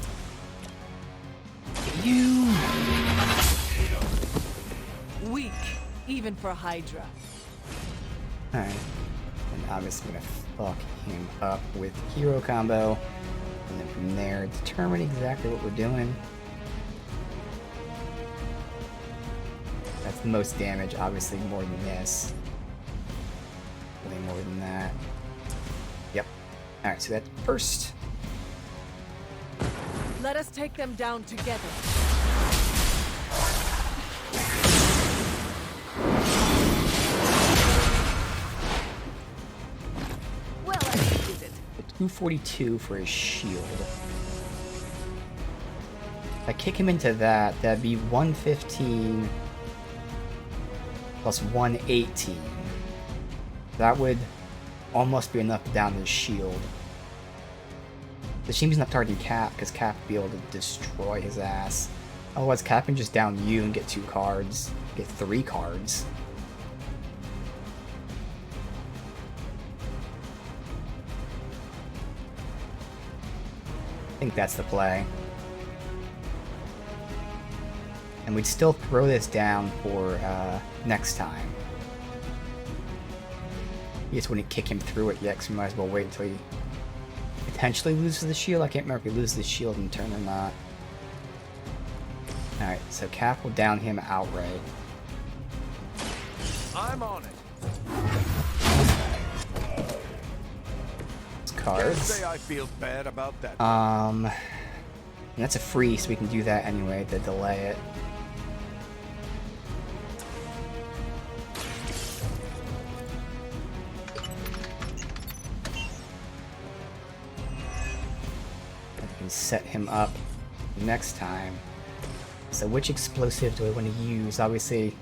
You! Weak, even for Hydra. Alright. And obviously I'm gonna fuck him up with Hero Combo. And then from there, determine exactly what we're doing. That's the most damage, obviously more than this. Way more than that. Yep. Alright, so that's first. Let us take them down together. Well executed. 242 for his shield. If I kick him into that, that'd be 115 plus 118. That would almost be enough to down his shield. The shame he's not targeting Cap, because Cap would be able to destroy his ass. Otherwise, Cap can just down you and get 2 cards. Get 3 cards. I think that's the play. And we'd still throw this down for next time. You just wouldn't kick him through it yet, because we might as well wait until he potentially loses the shield. I can't remember if he loses the shield in turn or not. Alright, so Cap will down him outright. I'm on it. It's cards. Can't say I feel bad about that. And that's a free, so we can do that anyway to delay it. Set him up next time. So which explosive do I want to use? Obviously,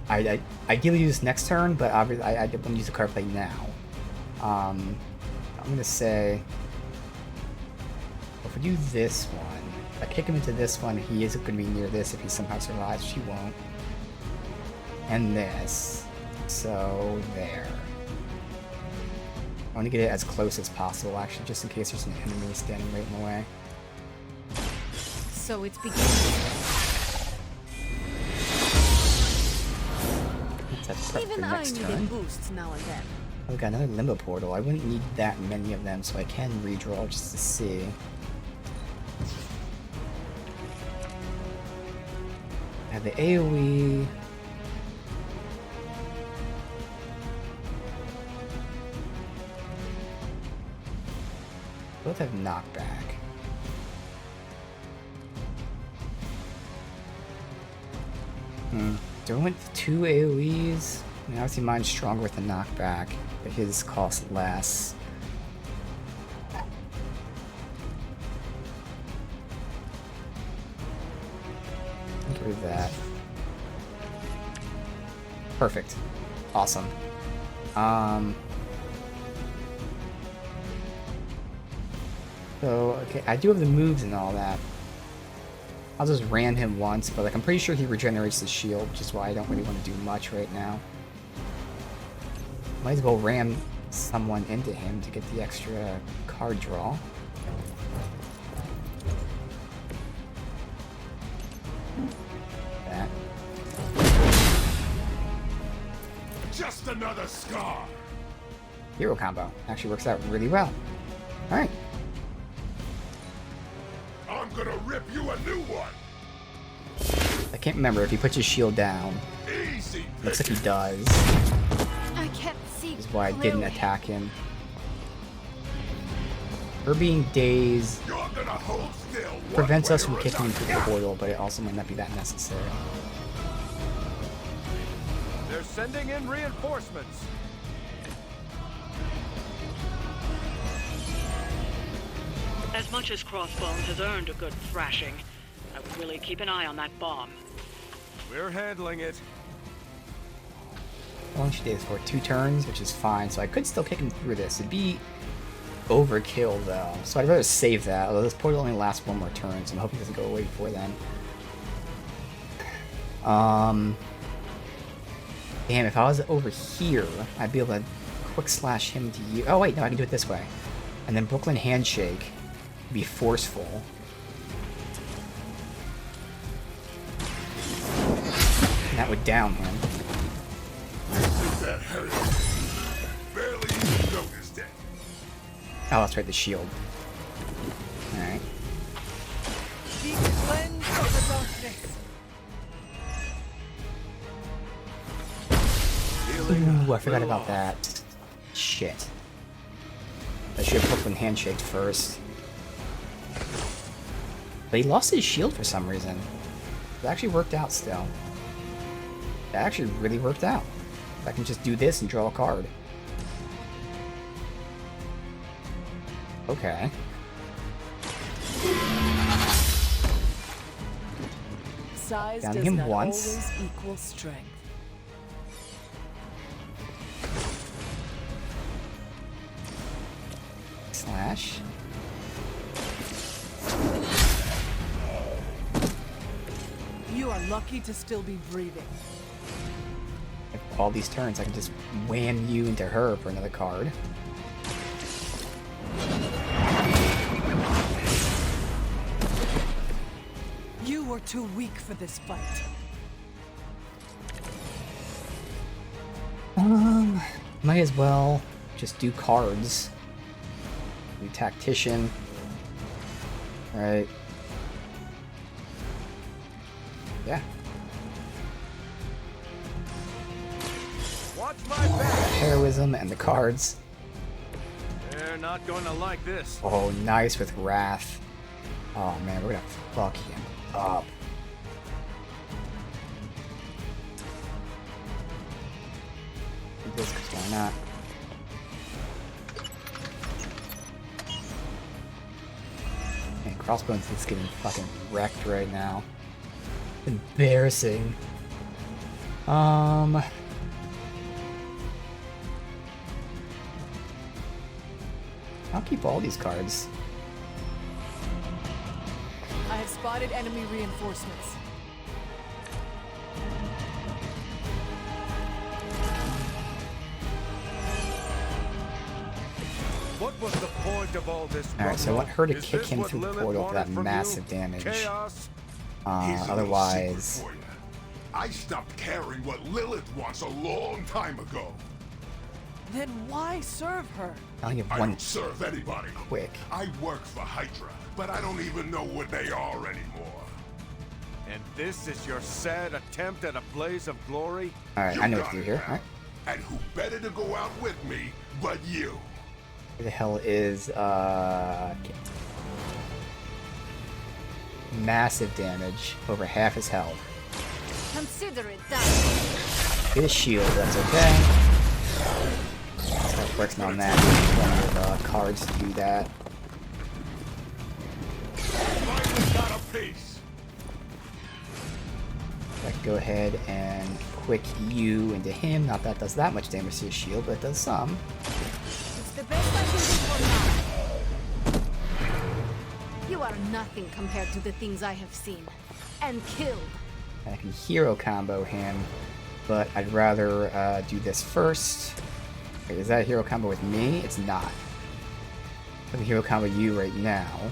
I ideally use next turn, but obviously I want to use the card play now. I'm gonna say, if we do this one, if I kick him into this one, he isn't gonna be near this if he somehow survives, which he won't. And this, so there. want to get it as close as possible, actually, just in case there's an enemy standing right in the way. So it's beginning. That's prep for Even I next needed turn. boosts now and then. Oh, we got another limbo portal. I wouldn't need that many of them, so I can redraw just to see. I have the AoE. Both have knockback. Do I want 2 AoEs? I mean, obviously mine's stronger with the knockback, but his costs less. Get rid of that. Perfect. Awesome. So, okay, I do have the moves and all that. I'll just ram him once, but like I'm pretty sure he regenerates the shield, which is why I don't really want to do much right now. Might as well ram someone into him to get the extra card draw. That. Just another scar. Hero combo. Actually works out really well. Alright. I'm gonna rip you a new one. I can't remember if he puts his shield down. Easy. Looks like he does. I can't see. Which is why I didn't attack him. Her being dazed prevents us from kicking him through the portal, but it also might not be that necessary. They're sending in reinforcements. As much as Crossbones has earned a good thrashing, I would really keep an eye on that bomb. We're handling it. How long she did for 2 turns, which is fine, so I could still kick him through this. It'd be overkill though, so I'd rather save that, although this portal only lasts 1 more turn, so I'm hoping it doesn't go away before then. Damn, if I was over here, I'd be able to quick slash him to you. Oh wait, no, I can do it this way. And then Brooklyn Handshake would be forceful. And that would down him. That hurt. Barely even noticed it. Oh, that's right, the shield. Alright. Be cleansed of the darkness. Ooh, I forgot about that. Shit. I should have Brooklyn Handshaked first. But he lost his shield for some reason. It actually worked out still. It actually really worked out. I can just do this and draw a card. Okay. Size Down does him not once. always equal strength. Slash. You are lucky to still be breathing. All these turns, I can just wham you into her for another card. You were too weak for this fight. Might as well just do cards. Do Tactician. Right. Yeah. Watch my back. Heroism and the cards. They're not going to like this. Oh, nice with Wrath. Oh man, we're gonna fuck him up. Do this, 'cause why not? Man, Crossbones is getting fucking wrecked right now. Embarrassing. I'll keep all these cards. I have spotted enemy reinforcements. What was the point of all this? Alright, so I want her to Is kick this him what through the Lilith portal for that wanted from massive you? damage. Chaos? Here's a little Otherwise... secret for you. I stopped caring what Lilith wants a long time ago. Then why serve her? I only have I one don't serve anybody. quick. I work for Hydra, but I don't even know what they are anymore. And this is your sad attempt at a blaze of glory? Alright, You I know what got to do it here. now. Alright. And who better to go out with me but you? Where the hell is, okay. Massive damage, over half his health. Consider it done. Get a shield, that's okay. Start working on that. Plenty of cards to do that. Finally got a piece. I can go ahead and quick you into him. Not that does that much damage to his shield, but it does some. It's the best I can do for now. You are nothing compared to the things I have seen and killed. I can hero combo him, but I'd rather do this first. Wait, is that a hero combo with me? It's not. I can hero combo you right now.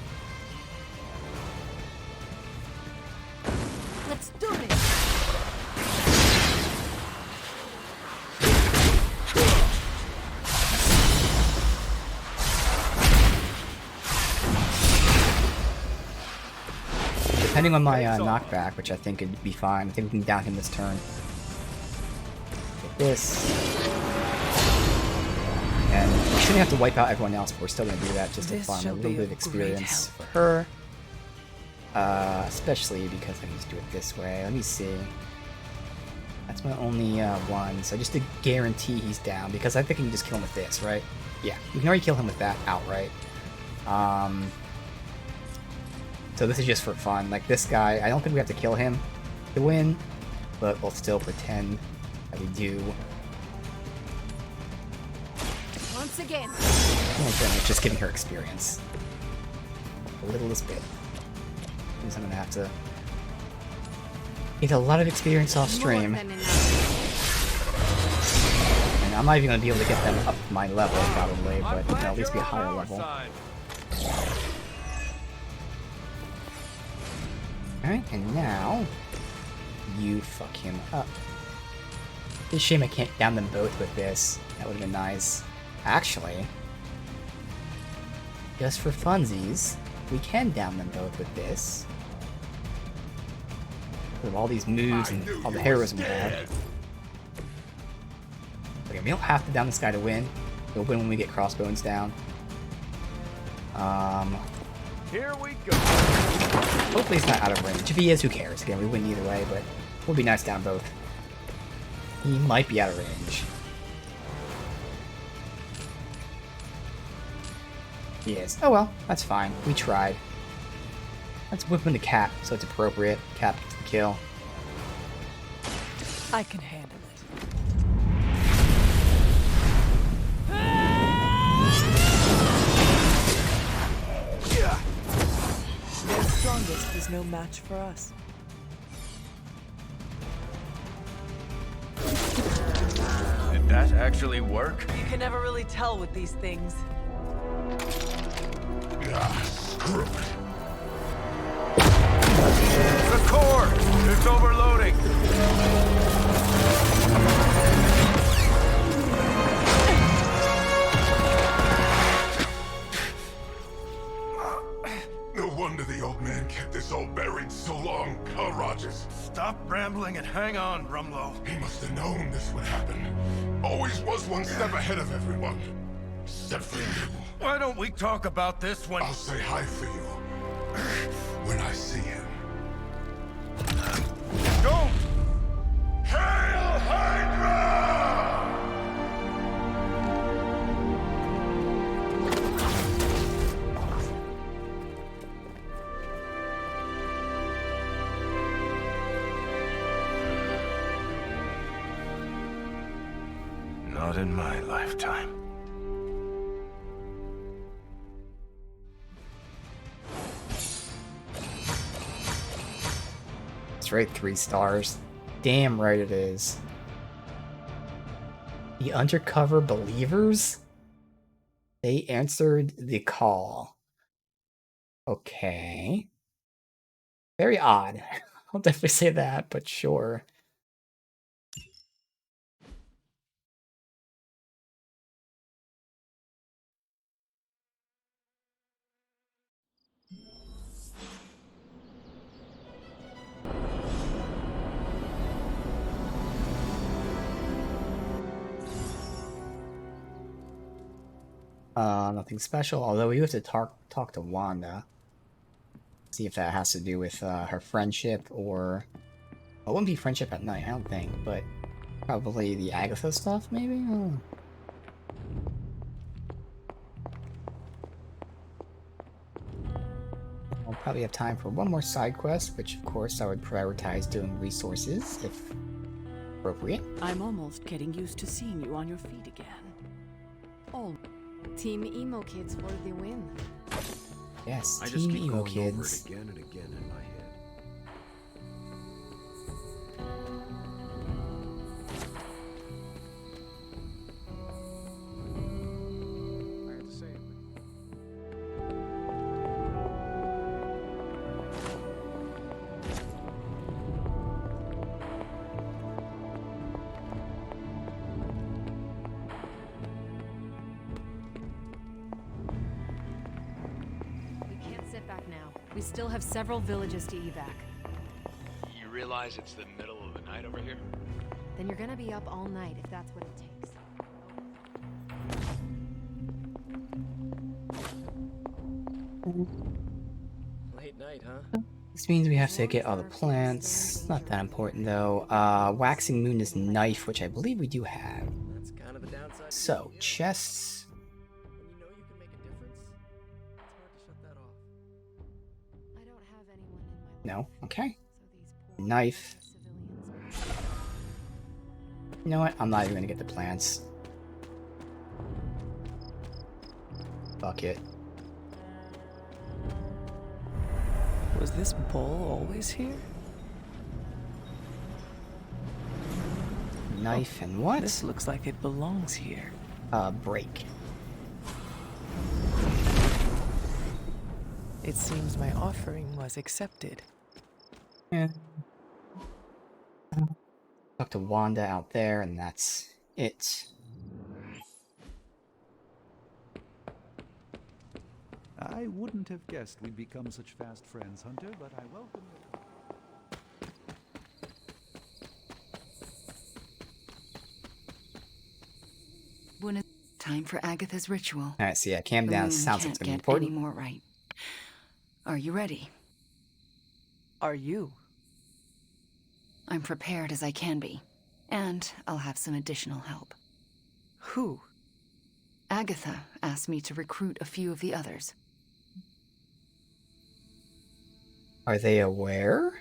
Let's do this. Depending on my knockback, which I think would be fine. I think we can down him this turn. Get this. And we shouldn't have to wipe out everyone else, but we're still going to do that just to farm a little bit of experience for her. Especially because I can just do it this way. Let me see. That's my only one, so just to guarantee he's down, because I think I can just kill him with this, right? Yeah, we can already kill him with that outright. So this is just for fun. Like this guy, I don't think we have to kill him to win, but we'll still pretend that we do. Once again. It's just giving her experience. The littlest bit. Means I'm gonna have to get a lot of experience off stream. And I'm not even gonna be able to get them up my level probably, but you know, at least be a higher level. Alright, and now you fuck him up. It's a shame I can't down them both with this. That would have been nice. Actually, just for funsies, we can down them both with this. With all these moves and all the heroism we have. Okay, we don't have to down this guy to win. We'll win when we get crossbones down. Here we go. Hopefully he's not out of range. If he is, who cares? Again, we win either way, but it would be nice down both. He might be out of range. He is. Oh well, that's fine. We tried. Let's whip him to Cap, so it's appropriate. Cap gets the kill. I can handle it. Their strongest is no match for us. Did that actually work? You can never really tell with these things. Screw it. The core! It's overloading! No wonder the old man kept this all buried so long, huh, Rogers? Stop rambling and hang on, Rumlow. He must have known this would happen. Always was one step ahead of everyone. Except for you. Why don't we talk about this when... I'll say hi for you. When I see him. Don't! Hail Hydra! Not in my lifetime. That's right, 3 stars. Damn right it is. The Undercover Believers? They answered the call. Okay. Very odd. I'll definitely say that, but sure. Nothing special, although we have to talk to Wanda. See if that has to do with her friendship, or... Well, it wouldn't be friendship at night, I don't think, but probably the Agatha stuff, maybe? Oh. We'll probably have time for one more side quest, which of course I would prioritize doing resources, if appropriate. I'm almost getting used to seeing you on your feet again. Oh. Team Emo Kids for the win. Yes, I just Team keep Emo going Kids. over it again and again in my head. We still have several villages to evac. You realize it's the middle of the night over here? Then you're gonna be up all night if that's what it takes. Late night, huh? This means we have to get all the plants. Not that important though. Waxing Moon is knife, which I believe we do have. That's kind of the downside. So, chests. When you know you can make a difference, it's hard to shut that off. I don't have anyone in my No? Okay. so these poor Knife. civilians. You know what? I'm not even gonna get the plants. Fuck it. Was this bowl always here? Knife and what? This looks like it belongs here. Break. It seems my offering was accepted. Yeah. Talk to Wanda out there, and that's it. I wouldn't have guessed we'd become such fast friends, Hunter, but I welcome you. When it's time for Agatha's ritual. Alright, so yeah, calm down. The moon Sounds like can't it's gonna be get important. any more right. Are you ready? Are you? I'm prepared as I can be. And I'll have some additional help. Who? Agatha asked me to recruit a few of the others. Are they aware?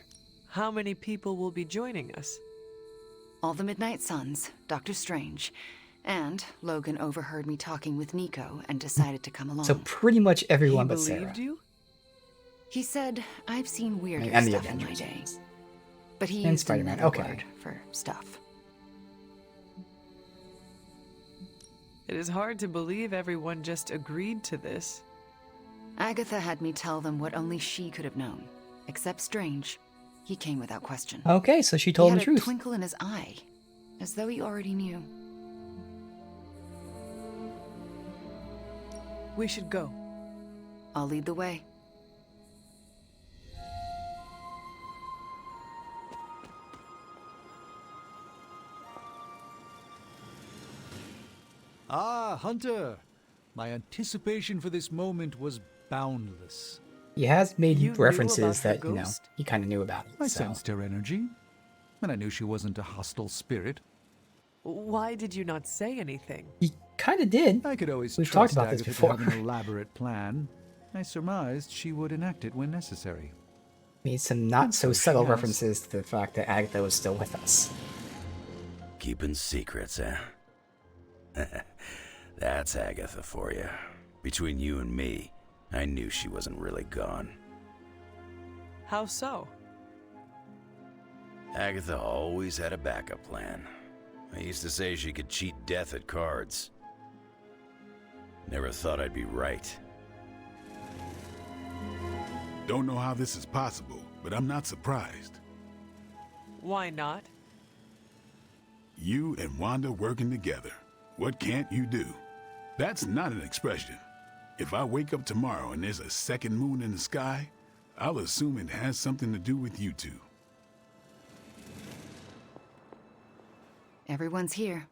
How many people will be joining us? All the Midnight Suns, Doctor Strange, and Logan overheard me talking with Nico and decided to come along. So pretty much everyone but He Sarah. believed you? He said, I've seen weirder And the stuff in my Avengers. day. But he And used Spider-Man, another okay. word for stuff. It is hard to believe everyone just agreed to this. Agatha had me tell them what only she could have known. Except Strange. He came without question. Okay, so she He told had the a truth. twinkle in his eye, as though he already knew. We should go. I'll lead the way. Ah, Hunter! My anticipation for this moment was boundless. He has made You knew references about her that, you know, ghost? he kind of knew about it. I so. sensed her energy, and I knew she wasn't a hostile spirit. Why did you not say anything? He kind of did. I could always We've trust talked about this Agatha before. to have an elaborate plan. I surmised she would enact it when necessary. Made some not so So she subtle has. references to the fact that Agatha was still with us. Keeping secrets, eh? That's Agatha for you. Between you and me, I knew she wasn't really gone. How so? Agatha always had a backup plan. I used to say she could cheat death at cards. Never thought I'd be right. Don't know how this is possible, but I'm not surprised. Why not? You and Wanda working together. What can't you do? That's not an expression. If I wake up tomorrow and there's a second moon in the sky, I'll assume it has something to do with you two. Everyone's here.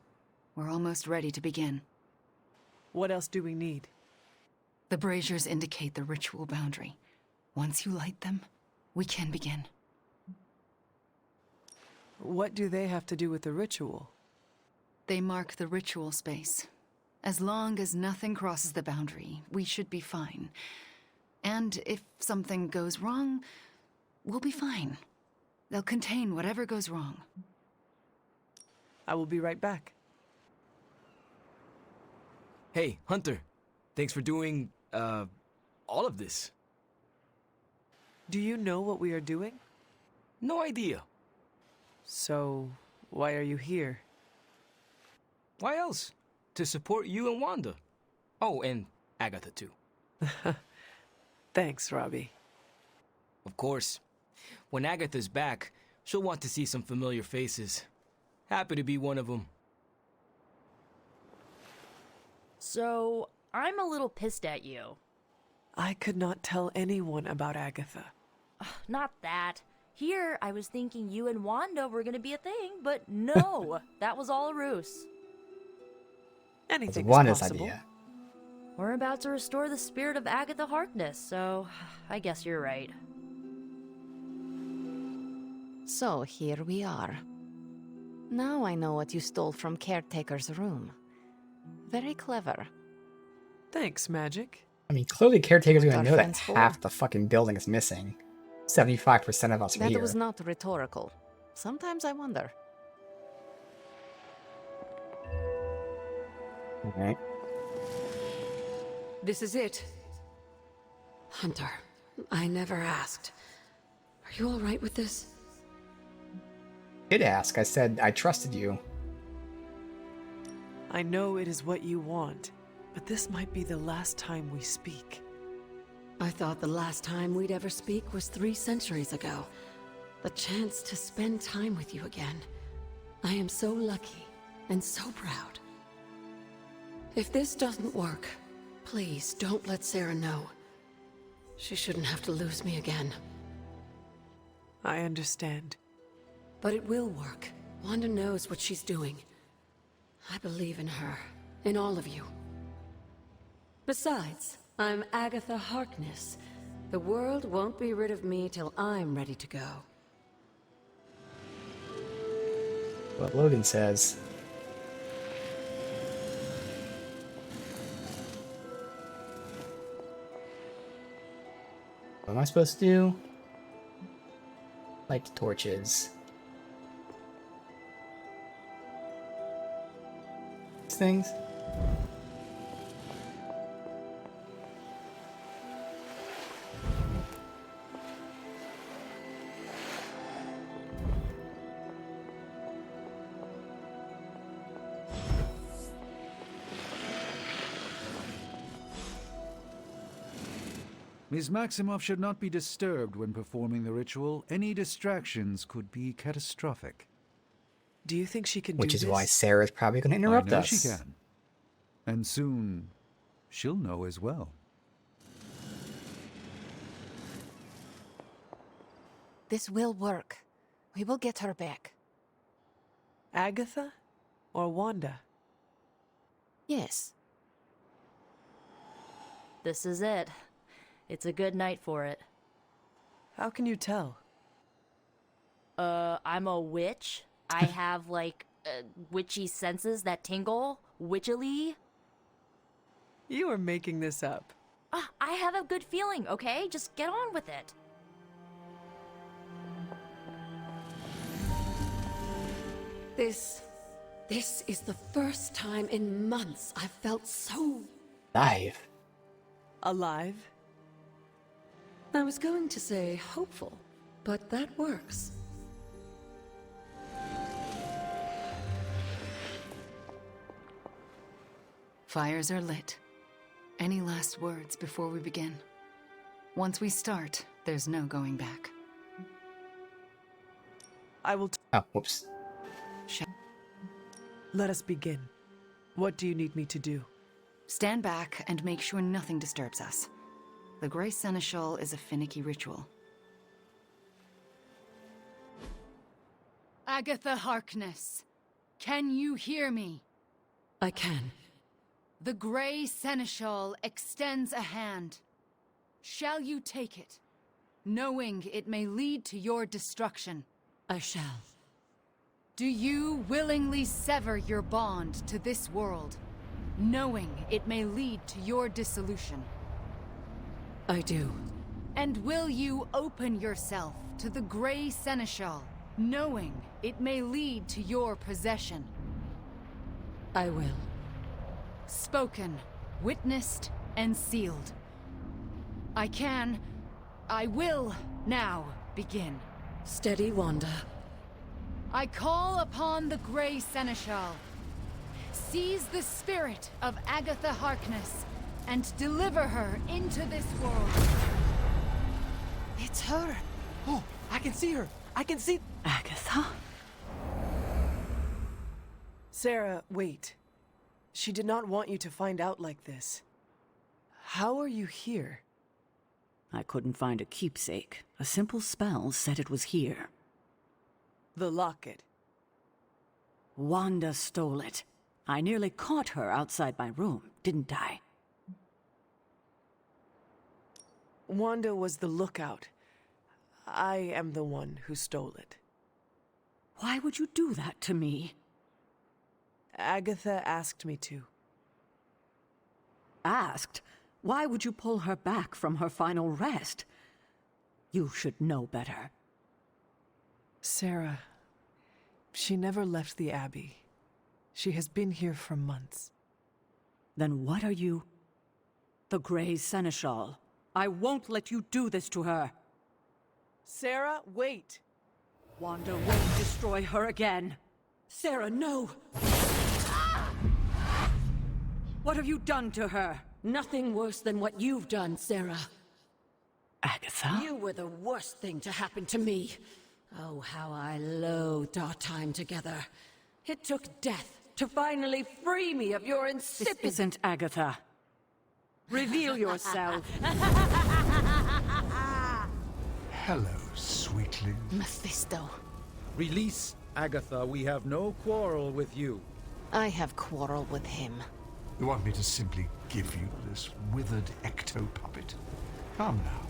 We're almost ready to begin. What else do we need? The braziers indicate the ritual boundary. Once you light them, we can begin. What do they have to do with the ritual? They mark the ritual space. As long as nothing crosses the boundary, we should be fine. And if something goes wrong, we'll be fine. They'll contain whatever goes wrong. I will be right back. Hey, Hunter. Thanks for doing, all of this. Do you know what we are doing? No idea. So, why are you here? Why else? To support you and Wanda. Oh, and Agatha too. Thanks, Robbie. Of course. When Agatha's back, she'll want to see some familiar faces. Happy to be one of them. So, I'm a little pissed at you. I could not tell anyone about Agatha. Not that. Here, I was thinking you and Wanda were gonna be a thing, but no, that was all a ruse. Anything Wanda's is possible. idea. We're about to restore the spirit of Agatha Harkness, so I guess you're right. So here we are. Now I know what you stole from Caretaker's room. Very clever. Thanks, Magic. I mean, clearly caretakers are What gonna are know that friends for? half the fucking building is missing. 75% of us are That here. was not rhetorical. Sometimes I wonder. Okay. This is it. Hunter, I never asked. Are you all right with this? Did ask. I said I trusted you. I know it is what you want, but this might be the last time we speak. I thought the last time we'd ever speak was 3 centuries ago. The chance to spend time with you again. I am so lucky and so proud. If this doesn't work, please don't let Sarah know. She shouldn't have to lose me again. I understand. But it will work. Wanda knows what she's doing. I believe in her, in all of you. Besides, I'm Agatha Harkness. The world won't be rid of me till I'm ready to go. What Logan says. What am I supposed to do? Light the torches. These things? Ms. Maximoff should not be disturbed when performing the ritual. Any distractions could be catastrophic. Do you think she can Which do is this? why Sarah's probably going to interrupt I know us. she can. And soon, she'll know as well. This will work. We will get her back. Agatha or Wanda? Yes. This is it. It's a good night for it. How can you tell? I'm a witch. I have, like, witchy senses that tingle. Witchily. You are making this up. I have a good feeling, okay? Just get on with it. This is the first time in months I've felt so... Alive. Alive? I was going to say hopeful, but that works. Fires are lit. Any last words before we begin? Once we start, there's no going back. I will. Oh, whoops. Let us begin. What do you need me to do? Stand back and make sure nothing disturbs us. The Grey Seneschal is a finicky ritual. Agatha Harkness, can you hear me? I can. The Grey Seneschal extends a hand. Shall you take it, knowing it may lead to your destruction? I shall. Do you willingly sever your bond to this world, knowing it may lead to your dissolution? I do. And will you open yourself to the Grey Seneschal, knowing it may lead to your possession? I will. Spoken, witnessed, and sealed. I will now begin. Steady, Wanda. I call upon the Grey Seneschal. Seize the spirit of Agatha Harkness and deliver her into this world. It's her. Oh, I can see her. I can see... Agatha? Sarah, wait. She did not want you to find out like this. How are you here? I couldn't find a keepsake. A simple spell said it was here. The locket. Wanda stole it. I nearly caught her outside my room, didn't I? Wanda was the lookout. I am the one who stole it. Why would you do that to me? Agatha asked me to. Asked? Why would you pull her back from her final rest? You should know better. Sarah, she never left the Abbey. She has been here for months. Then what are you? The Grey Seneschal. I won't let you do this to her. Sarah, wait! Wanda won't destroy her again. Sarah, no! What have you done to her? Nothing worse than what you've done, Sarah. Agatha? You were the worst thing to happen to me. Oh, how I loathed our time together. It took death to finally free me of your insipid... This isn't Agatha. Reveal yourself. Hello, sweetling. Mephisto. Release Agatha. We have no quarrel with you. I have quarrel with him. You want me to simply give you this withered ecto-puppet? Come now.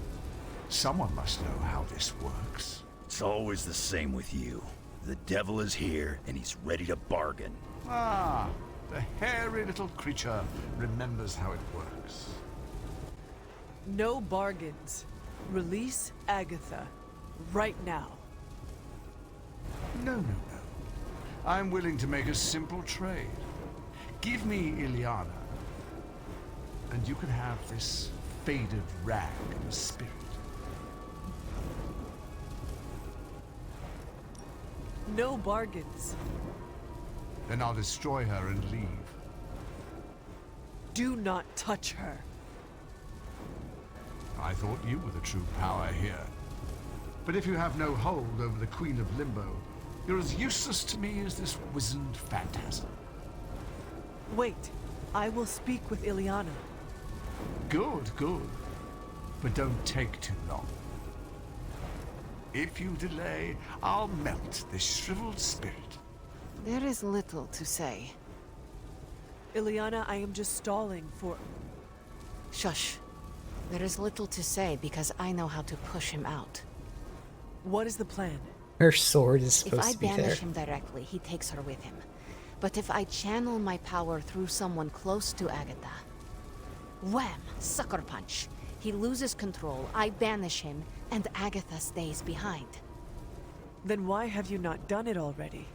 Someone must know how this works. It's always the same with you. The devil is here, and he's ready to bargain. Ah, the hairy little creature remembers how it works. No bargains. Release Agatha. Right now. No. I'm willing to make a simple trade. Give me Illyana, and you can have this faded rag of spirit. No bargains. Then I'll destroy her and leave. Do not touch her. I thought you were the true power here. But if you have no hold over the Queen of Limbo, you're as useless to me as this wizened phantasm. Wait. I will speak with Illyana. Good. But don't take too long. If you delay, I'll melt this shriveled spirit. There is little to say. Illyana, I am just stalling for... Shush. There is little to say because I know how to push him out. What is the plan? Her sword is supposed If I to be there. banish him directly, he takes her with him. But if I channel my power through someone close to Agatha... Wham! Sucker punch. He loses control, I banish him, and Agatha stays behind. Then why have you not done it already?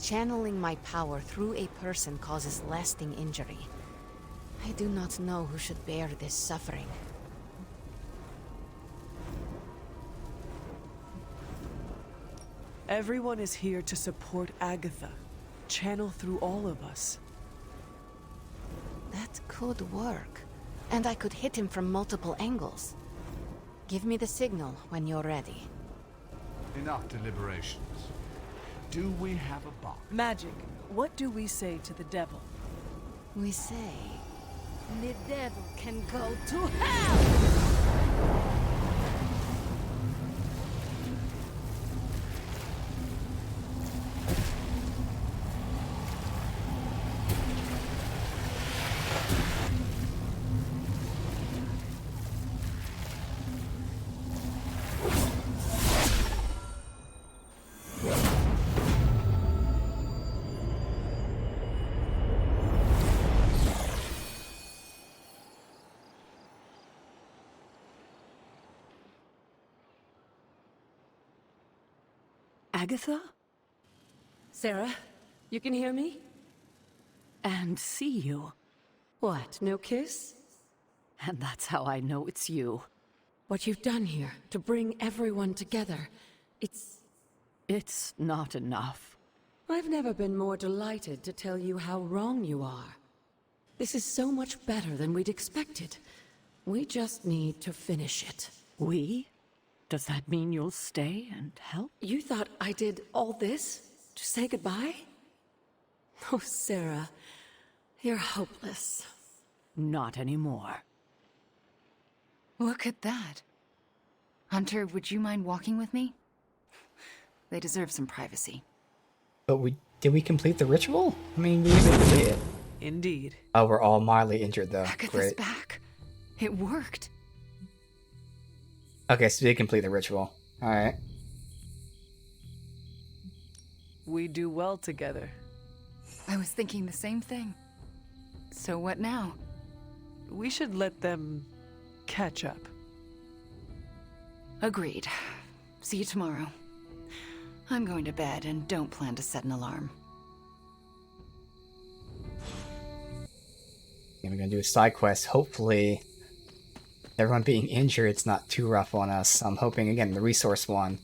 Channeling my power through a person causes lasting injury. I do not know who should bear this suffering. Everyone is here to support Agatha. Channel through all of us. That could work. And I could hit him from multiple angles. Give me the signal when you're ready. Enough deliberations. Do we have a box? Magic. What do we say to the devil? We say, the devil can go to hell! Agatha? Sarah, you can hear me? And see you. What, no kiss? And that's how I know it's you. What you've done here, to bring everyone together, It's not enough. I've never been more delighted to tell you how wrong you are. This is so much better than we'd expected. We just need to finish it. We? Does that mean you'll stay and help? You thought I did all this to say goodbye? Oh, Sarah, you're hopeless. Not anymore. Look at that. Hunter, would you mind walking with me? They deserve some privacy. But did we complete the ritual? I mean, we even did it. Indeed. Oh, we're all mildly injured though. Agatha's Great. back. It worked. Okay, so we did complete the ritual. Alright. We do well together. I was thinking the same thing. So what now? We should let them catch up. Agreed. See you tomorrow. I'm going to bed and don't plan to set an alarm. And we're gonna do a side quest. Hopefully, everyone being injured, it's not too rough on us. I'm hoping, again, the resource one.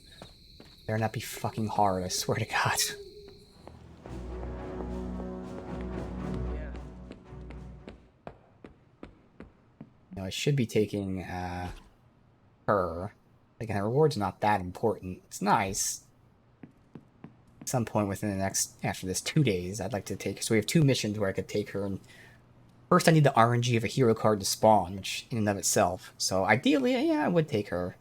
Better not be fucking hard, I swear to God. No, I should be taking, her. Again, her reward's not that important. It's nice. At some point within the next, after this 2 days, I'd like to take her. So we have 2 missions where I could take her, and first I need the RNG of a hero card to spawn, which in and of itself. So ideally, yeah, I would take her.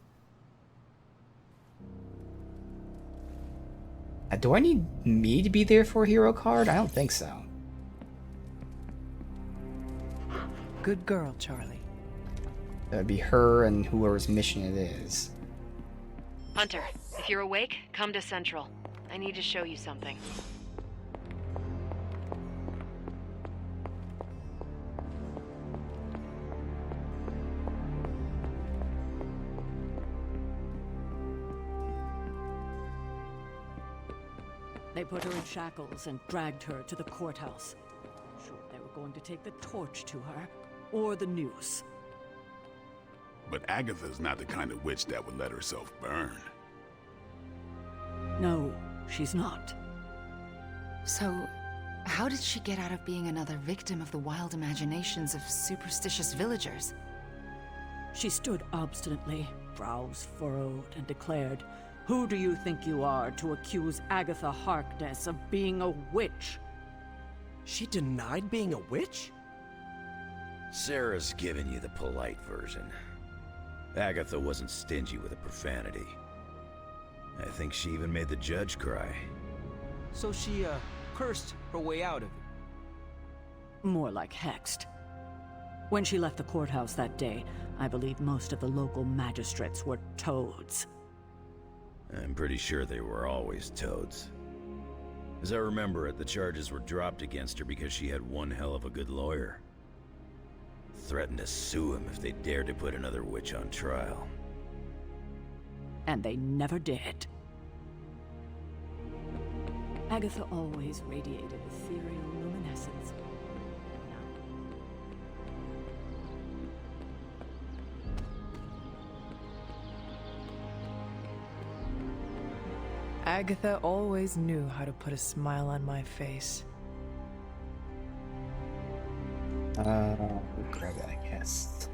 Do I need me to be there for a hero card? I don't think so. Good girl, Charlie. That would be her and whoever's mission it is. Hunter, if you're awake, come to Central. I need to show you something. They put her in shackles and dragged her to the courthouse. Sure, they were going to take the torch to her, or the noose. But Agatha's not the kind of witch that would let herself burn. No, she's not. So, how did she get out of being another victim of the wild imaginations of superstitious villagers? She stood obstinately, brows furrowed, and declared, "Who do you think you are to accuse Agatha Harkness of being a witch?" She denied being a witch? Sarah's giving you the polite version. Agatha wasn't stingy with a profanity. I think she even made the judge cry. So she, cursed her way out of it. More like hexed. When she left the courthouse that day, I believe most of the local magistrates were toads. I'm pretty sure they were always toads. As I remember it, the charges were dropped against her because she had one hell of a good lawyer. Threatened to sue him if they dared to put another witch on trial. And they never did. Agatha always radiated ethereal luminescence. Agatha always knew how to put a smile on my face. Grab that, I guess.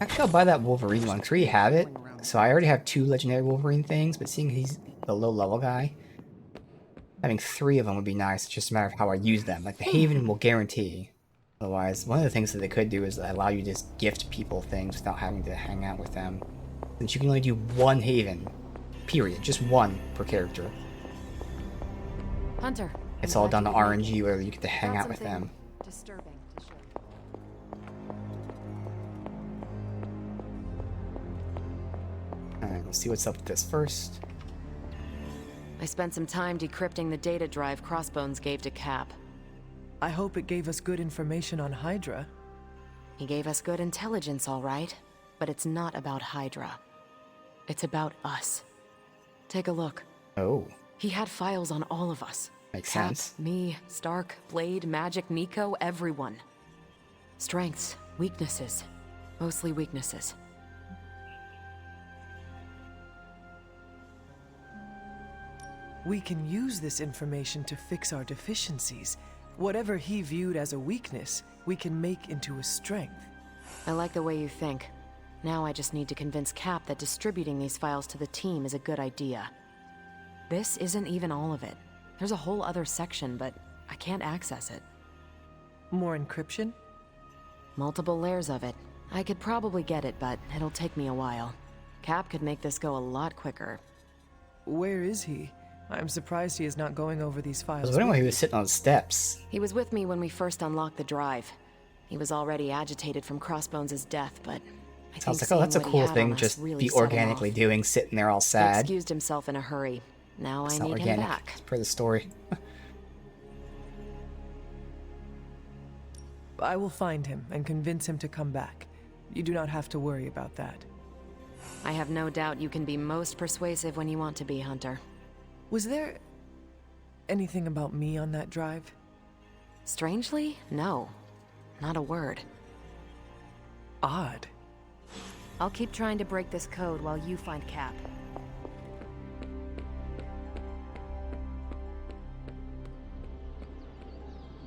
Actually, I'll buy that Wolverine one. 'Cause we have it. So I already have 2 legendary Wolverine things, but seeing he's the low level guy, having 3 of them would be nice. It's just a matter of how I use them. Like the Haven will guarantee. Otherwise, one of the things that they could do is allow you to just gift people things without having to hang out with them. Since you can only do 1 Haven. Period. Just 1 per character. Hunter. It's all done to RNG whether you get to hang out with them. Disturbing to show. Alright, let's see what's up with this first. I spent some time decrypting the data drive Crossbones gave to Cap. I hope it gave us good information on Hydra. He gave us good intelligence, all right. But it's not about Hydra. It's about us. Take a look. Oh. He had files on all of us. Makes Cap, sense. me, Stark, Blade, Magic, Nico, everyone. Strengths, weaknesses. Mostly weaknesses. We can use this information to fix our deficiencies. Whatever he viewed as a weakness, we can make into a strength. I like the way you think. Now I just need to convince Cap that distributing these files to the team is a good idea. This isn't even all of it. There's a whole other section, but I can't access it. More encryption? Multiple layers of it. I could probably get it, but it'll take me a while. Cap could make this go a lot quicker. Where is he? I'm surprised he is not going over these I files. was wondering why he was sitting on the steps. He was with me when we first unlocked the drive. He was already agitated from Crossbones' death, but I Sounds think like, oh, that's a seeing what he cool had thing on us just really be set him organically off. doing, sitting there all He sad. excused himself in a hurry. Now It's I not need organic. him back. It's part of the story. I will find him and convince him to come back. You do not have to worry about that. I have no doubt you can be most persuasive when you want to be, Hunter. Was there anything about me on that drive? Strangely, no. Not a word. Odd. I'll keep trying to break this code while you find Cap.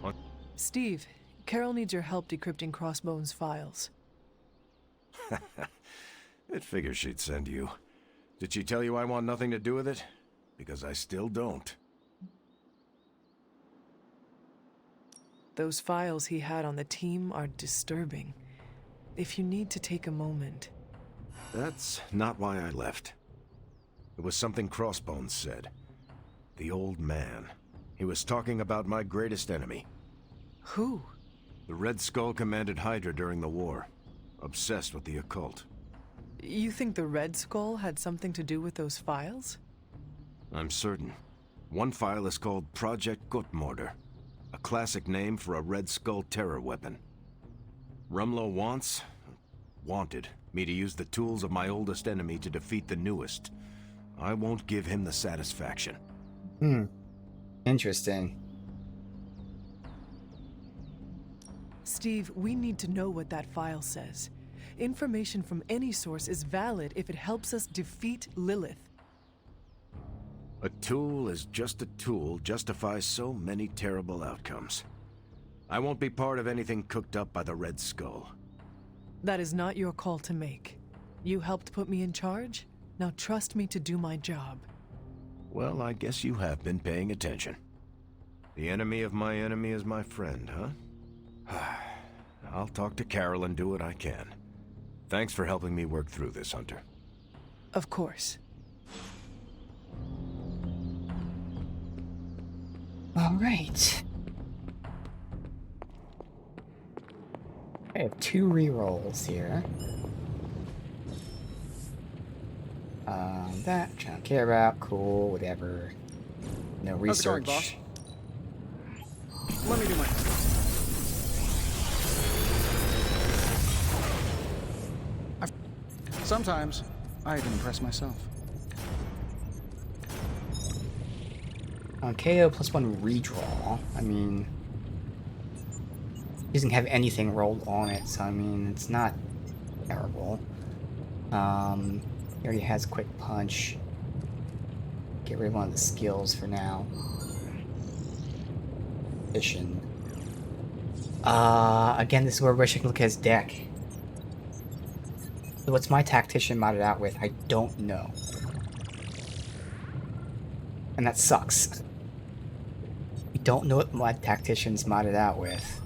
What? Steve, Carol needs your help decrypting Crossbones' files. It figures she'd send you. Did she tell you I want nothing to do with it? Because I still don't. Those files he had on the team are disturbing. If you need to take a moment. That's not why I left. It was something Crossbones said. The old man. He was talking about my greatest enemy. Who? The Red Skull commanded Hydra during the war. Obsessed with the occult. You think the Red Skull had something to do with those files? I'm certain. One file is called Project Gutmorder, a classic name for a Red Skull terror weapon. Rumlow wanted me to use the tools of my oldest enemy to defeat the newest. I won't give him the satisfaction. Interesting. Steve, we need to know what that file says. Information from any source is valid if it helps us defeat Lilith. A tool is just a tool justifies so many terrible outcomes. I won't be part of anything cooked up by the Red Skull. That is not your call to make. You helped put me in charge. Now trust me to do my job. Well, I guess you have been paying attention. The enemy of my enemy is my friend, huh? I'll talk to Carol and do what I can. Thanks for helping me work through this, Hunter. Of course. All right. I have 2 rerolls here. That which I don't care about. Cool, whatever. No research. How's it going, boss? Let me do my. Sometimes I even impress myself. On KO +1 redraw. I mean, he doesn't have anything rolled on it, so I mean, it's not terrible. He already has quick punch. Get rid of one of the skills for now. Tactician. Again, this is where I wish I could look at his deck. So what's my tactician modded out with? I don't know. And that sucks. I don't know what my tactician's modded out with.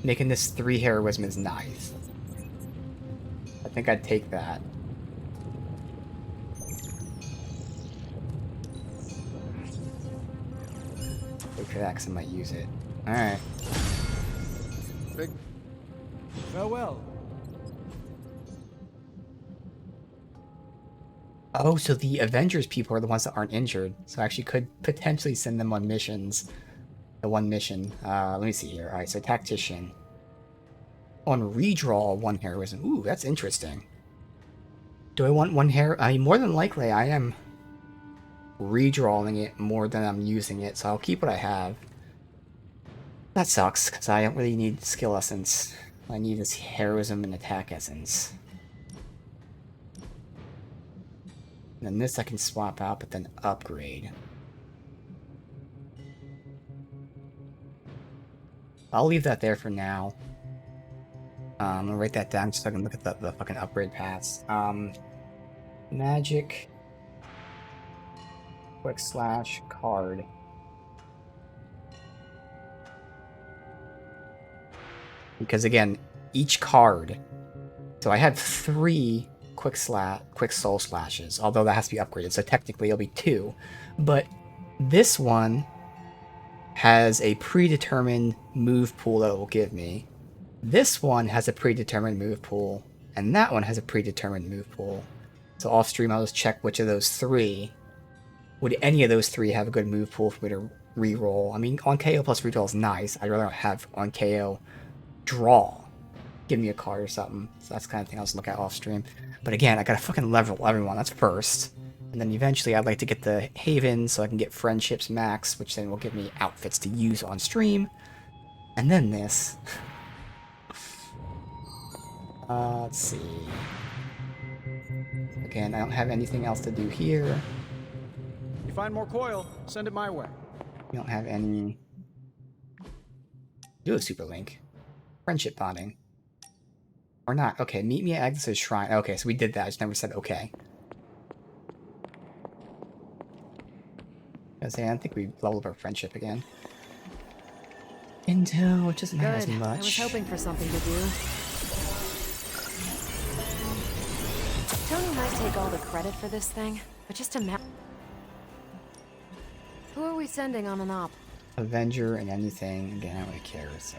Making this 3 heroism is nice. I think I'd take that. Wait for that because I might use it. Alright. Big farewell. Oh, so the Avengers people are the ones that aren't injured. So I actually could potentially send them on missions. The one mission. Let me see here. Alright, so Tactician. On redraw, 1 heroism. Ooh, that's interesting. Do I want 1 hero? I mean, more than likely, I am redrawing it more than I'm using it, so I'll keep what I have. That sucks, because I don't really need skill essence. I need this heroism and attack essence. And then this I can swap out, but then upgrade. I'll leave that there for now. I'm gonna write that down so I can look at the fucking upgrade paths. Magic. / card. Because again, each card. So I had 3 quick soul slashes, although that has to be upgraded, so technically it'll be 2. But this one has a predetermined move pool that it will give me. This one has a predetermined move pool, and that one has a predetermined move pool. So off stream, I'll just check which of those 3. Would any of those 3 have a good move pool for me to reroll? I mean, on KO plus redraw is nice. I'd rather have on KO draw. Give me a card or something. So that's the kind of thing I'll just look at off stream. But again, I gotta fucking level everyone. That's first. And then eventually I'd like to get the Haven so I can get friendships max, which then will give me outfits to use on stream. And then this. Let's see. Again, I don't have anything else to do here. You find more coil, send it my way. We don't have any. Do a super link. Friendship bonding. Or not. Okay, meet me at Agnes's shrine. Okay, so we did that. I just never said okay. I don't think we leveled our friendship again. Intel, which doesn't have as much. I was hoping for something to do. Tony might take all the credit for this thing, but just imagine. Who are we sending on an op? Avenger and anything. Again, I don't really care. So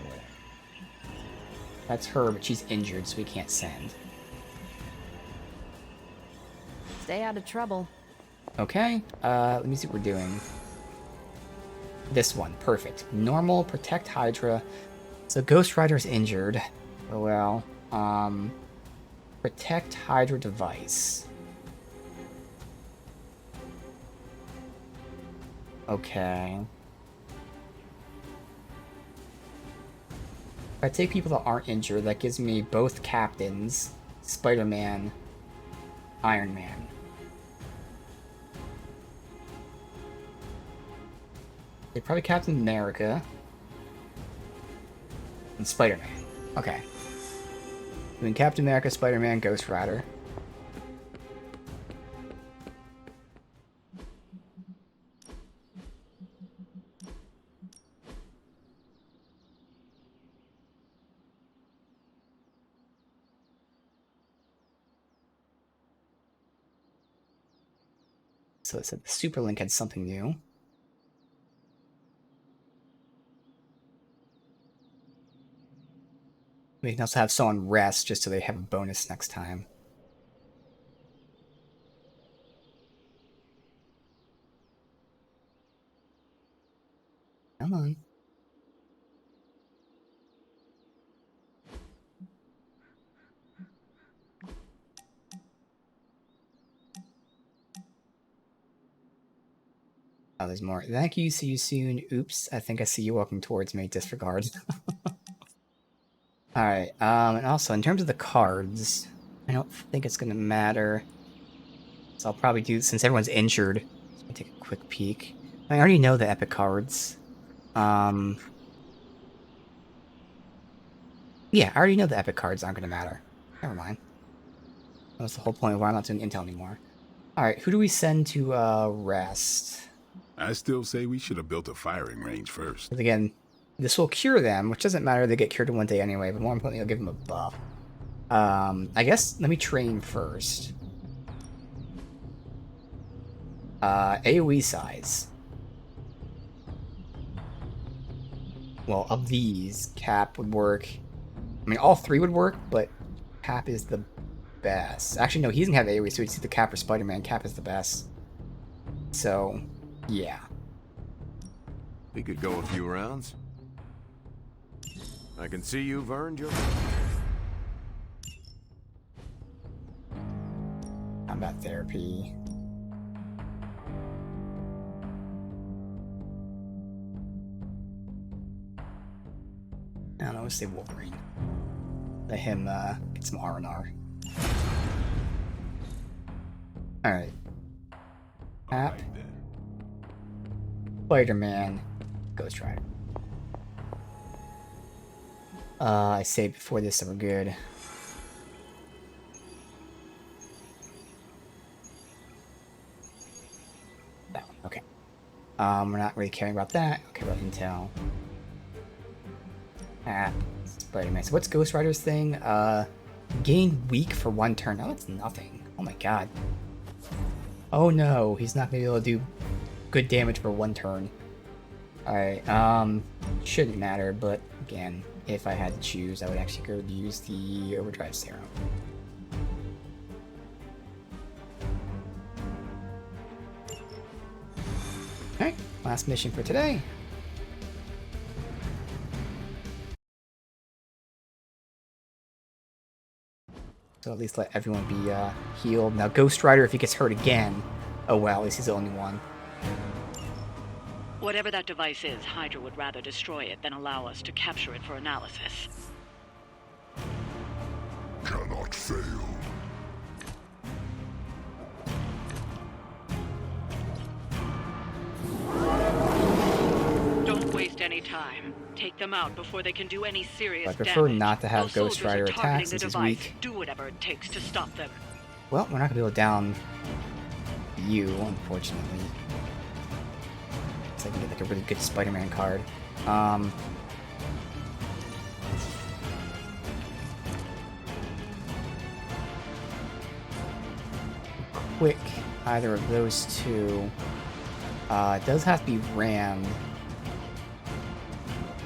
that's her, but she's injured, so we can't send. Stay out of trouble. Okay, let me see what we're doing. This one, perfect. Normal, protect Hydra. So Ghost Rider's injured. Oh well. Protect Hydra device. Okay. If I take people that aren't injured, that gives me both captains, Spider-Man, Iron Man. Okay, probably Captain America. And Spider-Man. Okay. Doing Captain America, Spider-Man, Ghost Rider. So it said the Super Link had something new. We can also have someone rest just so they have a bonus next time. Come on. Oh, there's more. Thank you, see you soon. Oops, I think I see you walking towards me. Disregard. Alright, and also, in terms of the cards, I don't think it's gonna matter. So I'll probably do, since everyone's injured, I'll take a quick peek. I already know the epic cards. Yeah, I already know the epic cards aren't going to matter. Never mind. That's the whole point of why I'm not doing intel anymore. Alright, who do we send to rest? I still say we should have built a firing range first. Because again, this will cure them, which doesn't matter, they get cured in 1 day anyway, but more importantly, it'll give them a buff. I guess, let me train first. AoE size. Well, of these, Cap would work. I mean, all 3 would work, but Cap is the best. Actually, no, he doesn't have AoE, so it's either Cap or Spider-Man. Cap is the best. So, yeah. We could go a few rounds. I can see you've earned your... Combat therapy. I don't know, let's say Wolverine. Let him get some R&R. Alright. Cap. Spider-Man. Ghost Rider. I saved before this, so we're good. No, okay. We're not really caring about that. Okay, about intel. Spider-Man. So what's Ghost Rider's thing? Gain weak for 1 turn. Oh, that's nothing. Oh my god. Oh no, he's not gonna be able to do good damage for 1 turn. Alright, shouldn't matter, but again, if I had to choose, I would actually go use the Overdrive Serum. Alright, last mission for today. So at least let everyone be healed. Now Ghost Rider, if he gets hurt again, oh well, at least he's the only one. Whatever that device is, Hydra would rather destroy it than allow us to capture it for analysis. Cannot fail. Don't waste any time. Take them out before they can do any serious I prefer damage. not to have Those Ghost soldiers Rider are attack targeting since the he's device. weak. Do whatever it takes to stop them. Well, we're not gonna be able to down you, unfortunately. So I can get like a really good Spider-Man card. Quick, either of those two. It does have to be rammed.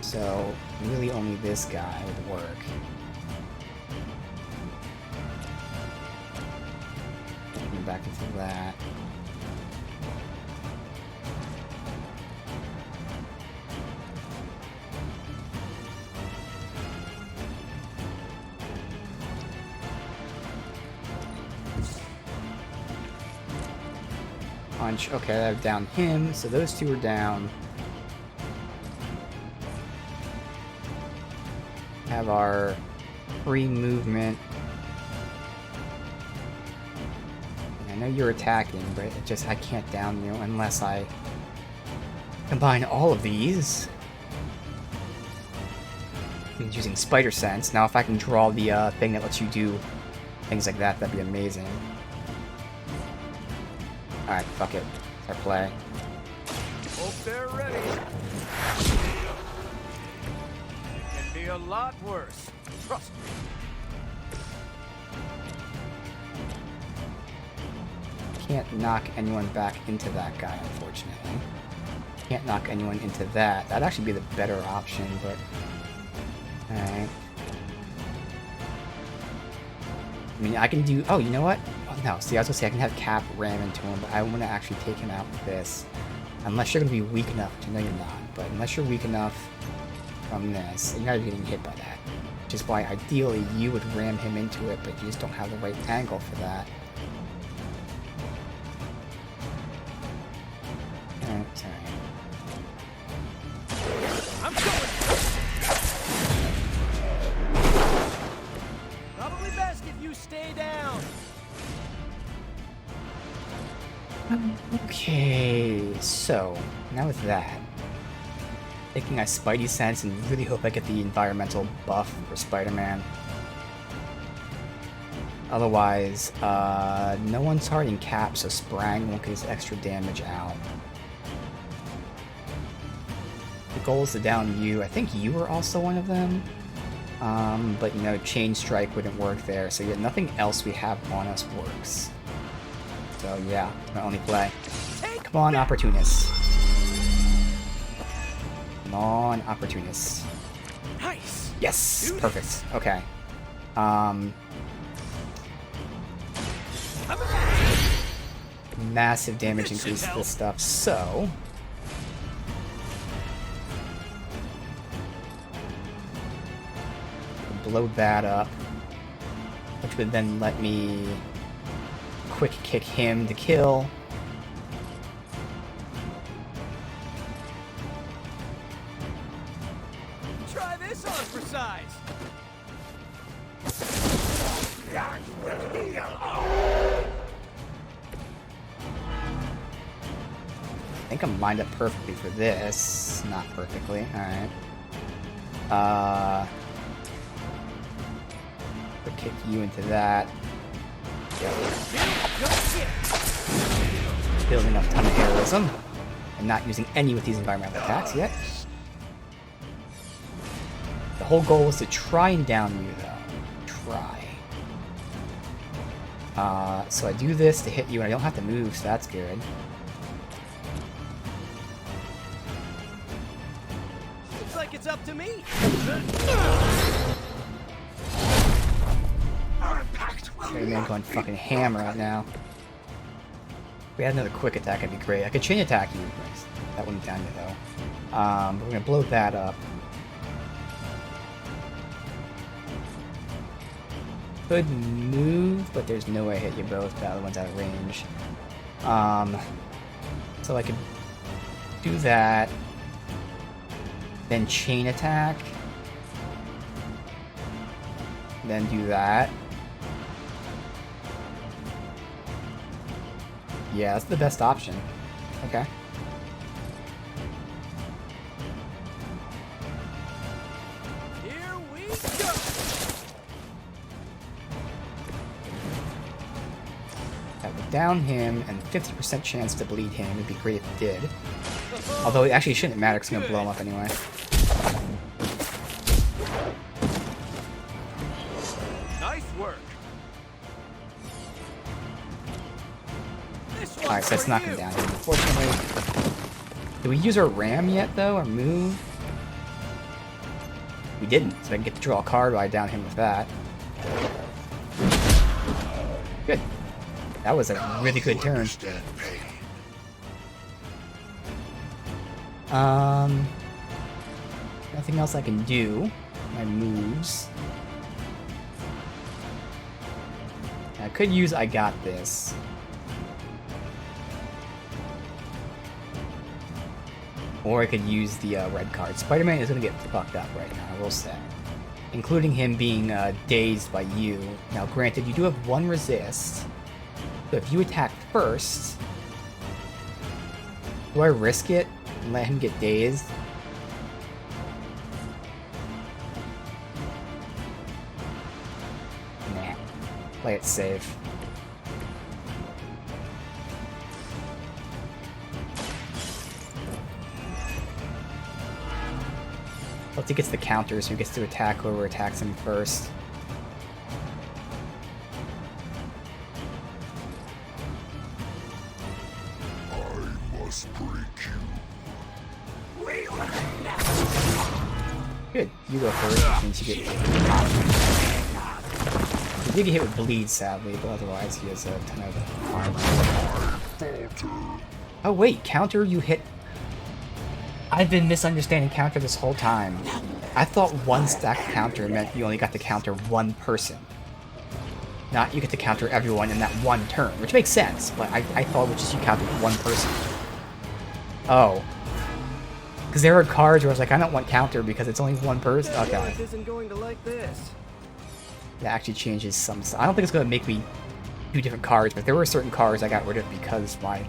So really only this guy would work. Back into that. Punch. Okay, I've downed him, so those two are down. Have our free movement. I know you're attacking, but it just I can't down you unless I combine all of these. He's using Spider Sense. Now if I can draw the thing that lets you do things like that, that'd be amazing. Alright, fuck it. Start play. Hope they're ready. Can be a lot worse. Trust me. Can't knock anyone back into that guy, unfortunately. Can't knock anyone into that. That'd actually be the better option, but... Alright. I mean, I can do... Oh, you know what? Oh, no, see, I was gonna say I can have Cap ram into him, but I want to actually take him out with this. Unless you're gonna be weak enough, which I know you're not, but unless you're weak enough from this, you're not getting hit by that. Which is why, ideally, you would ram him into it, but you just don't have the right angle for that. Sorry. I'm going. Probably best if you stay down. Okay, so now with that, taking my Spidey sense and really hope I get the environmental buff for Spider-Man. Otherwise, no one's targeting Cap, so Sprang won't get his extra damage out. The goal is to down you. I think you were also one of them. But you know, Chain Strike wouldn't work there, so yeah, nothing else we have on us works. So yeah, it's my only play. Come on, Opportunist. Come on, Opportunist. Nice. Yes, perfect. Okay. Massive damage increase to this stuff, so blow that up, which would then let me quick kick him to kill. Try this on for size. I think I'm lined up perfectly for this. Not perfectly. Alright. We'll kick you into that. Building up a ton of heroism. And not using any with these environmental attacks yet. The whole goal is to try and down you, though. Try. So I do this to hit you, and I don't have to move, so that's good. Looks like it's up to me. Spider-Man going fucking ham right now. If we had another quick attack, that'd be great. I could chain attack you. That wouldn't down you, though. But we're gonna blow that up. Could move, but there's no way I hit you both. The other one's out of range. So I could do that. Then chain attack. Then do that. Yeah, that's the best option. Okay. Here we go. That would down him, and 50% chance to bleed him. It'd be great if it did. Although it actually shouldn't matter because I'm going to blow him up anyway. Nice work. Alright, so that's not going to down him, unfortunately. Did we use our ram yet, though, or move? We didn't, so I can get to draw a card while I down him with that. Good. That was a really good turn. Nothing else I can do. My moves. I could use I got this. Or I could use the red card. Spider-Man is going to get fucked up right now, I will say. Including him being dazed by you. Now, granted, you do have one resist. So if you attack first... Do I risk it and let him get dazed? Nah. Play it safe. Once he gets the counter, so he gets to attack whoever attacks him first. I must break you. Good. You go first, which means you get popped. He did get hit with bleed, sadly, but otherwise he has a ton of armor. Oh wait, counter you hit... I've been misunderstanding counter this whole time. I thought one stack counter meant you only got to counter one person. Not you get to counter everyone in that one turn, which makes sense, but I thought it was just you counted one person. Oh. Because there are cards where I was like, I don't want counter because it's only one person. Okay. Isn't going to like this. That actually changes some stuff. I don't think it's going to make me do different cards, but there were certain cards I got rid of because my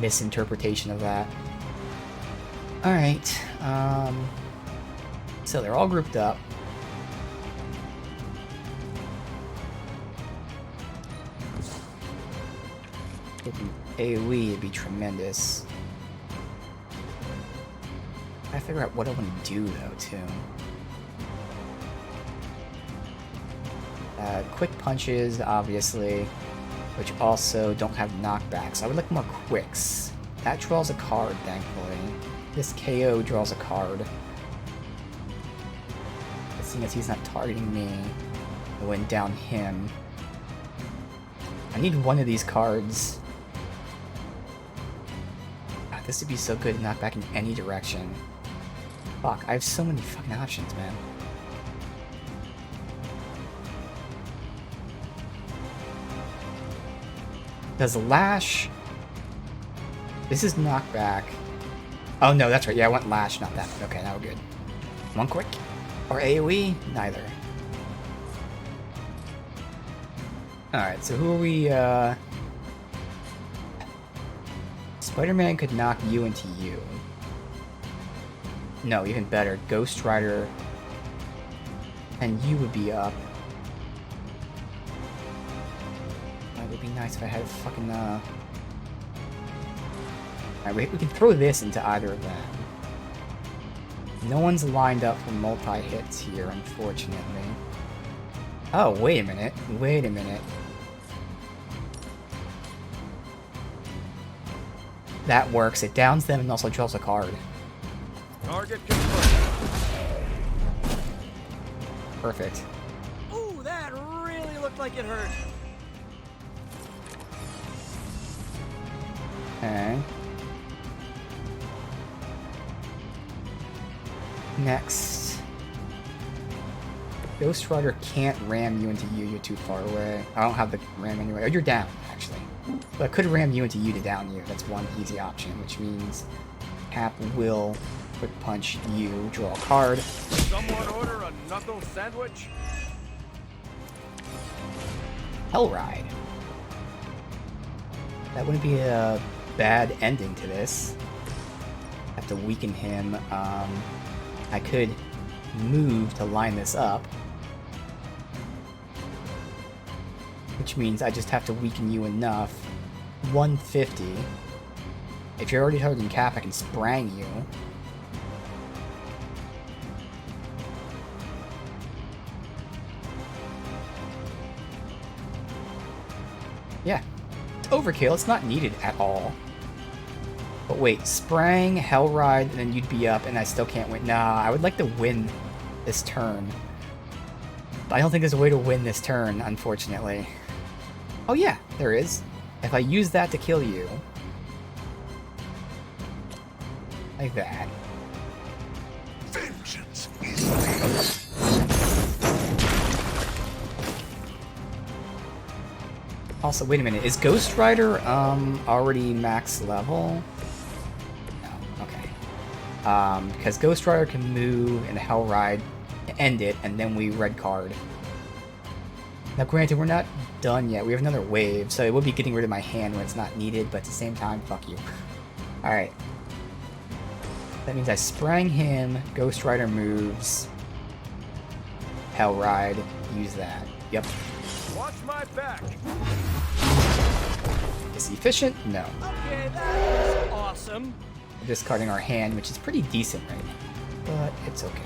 misinterpretation of that. Alright, so they're all grouped up. AoE would be tremendous. I figure out what I want to do though too. Quick punches, obviously, which also don't have knockbacks. I would like more quicks. That draws a card, thankfully. This KO draws a card. But seeing as he's not targeting me, I went down him. I need one of these cards. God, this would be so good to knock back in any direction. Fuck, I have so many fucking options, man. Does Lash... This is knockback. Oh no, that's right. Yeah, I want Lash, not that. Okay, now we're good. One quick? Or AoE? Neither. Alright, so who are we, Spider-Man could knock you into you. No, even better. Ghost Rider and you would be up. It would be nice if I had a fucking, Alright, we can throw this into either of them. No one's lined up for multi-hits here, unfortunately. Oh, wait a minute. Wait a minute. That works. It downs them and also draws a card. Target confirmed. Perfect. Ooh, that really looked like it hurt. Okay. Next. Ghost Rider can't ram you into you, you're too far away. I don't have the ram anyway. Oh, you're down, actually. But I could ram you into you to down you. That's one easy option, which means Cap will quick punch you, draw a card. Someone order a knuckle sandwich? Hellride. That wouldn't be a bad ending to this. Have to weaken him. I could move to line this up. Which means I just have to weaken you enough. 150. If you're already targeting Cap, I can sprang you. Yeah. It's overkill. It's not needed at all. But wait, sprang, Hellride, and then you'd be up, and I still can't win. Nah, I would like to win this turn. But I don't think there's a way to win this turn, unfortunately. Oh yeah, there is. If I use that to kill you... like that. Vengeance Also, wait a minute, is Ghost Rider, already max level? No, okay. Because Ghost Rider can move and Hellride to end it, and then we red card. Now granted, we're not done yet, we have another wave, so it would be getting rid of my hand when it's not needed, but at the same time, fuck you. Alright. That means I sprang him, Ghost Rider moves, Hellride, use that. Yep. Watch my back. Is he efficient? No. Okay, that was awesome. We're discarding our hand, which is pretty decent right now, but it's okay.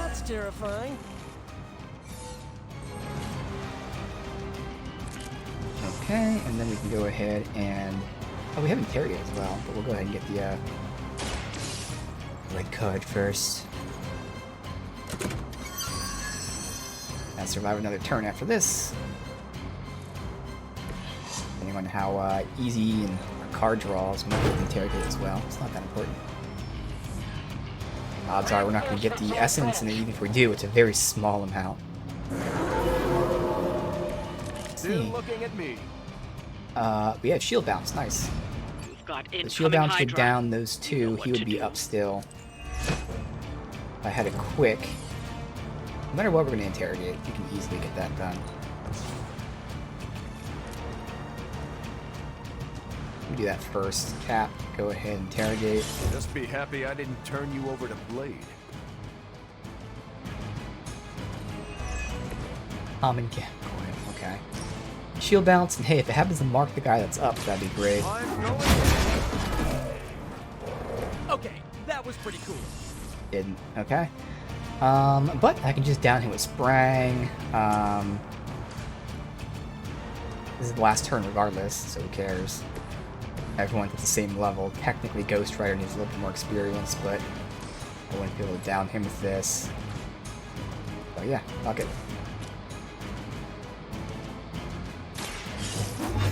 That's terrifying. Okay, and then we can go ahead and... oh, we have Interia as well, but we'll go ahead and get the red card first. And survive another turn after this. Depending on how easy and our card draws, we might be able to interrogate as well. It's not that important. Odds are we're not going to get the essence, and even if we do, it's a very small amount. Still looking at me. We have shield bounce. Nice. You've got The shield incoming bounce would Hydra. down those You two. know He what would to be do. up still. If I had a quick. No matter what we're gonna interrogate, you can easily get that done. We do that first. Cap, go ahead and interrogate. Just be happy I didn't turn you over to Blade. Common Cap. Okay. Shield bounce, and hey, if it happens to mark the guy that's up, that'd be great. Okay, that was pretty cool. Didn't. Okay. But I can just down him with Sprang. This is the last turn regardless, so who cares? Everyone's at the same level. Technically, Ghost Rider needs a little bit more experience, but I wouldn't be able to down him with this. But yeah, fuck it.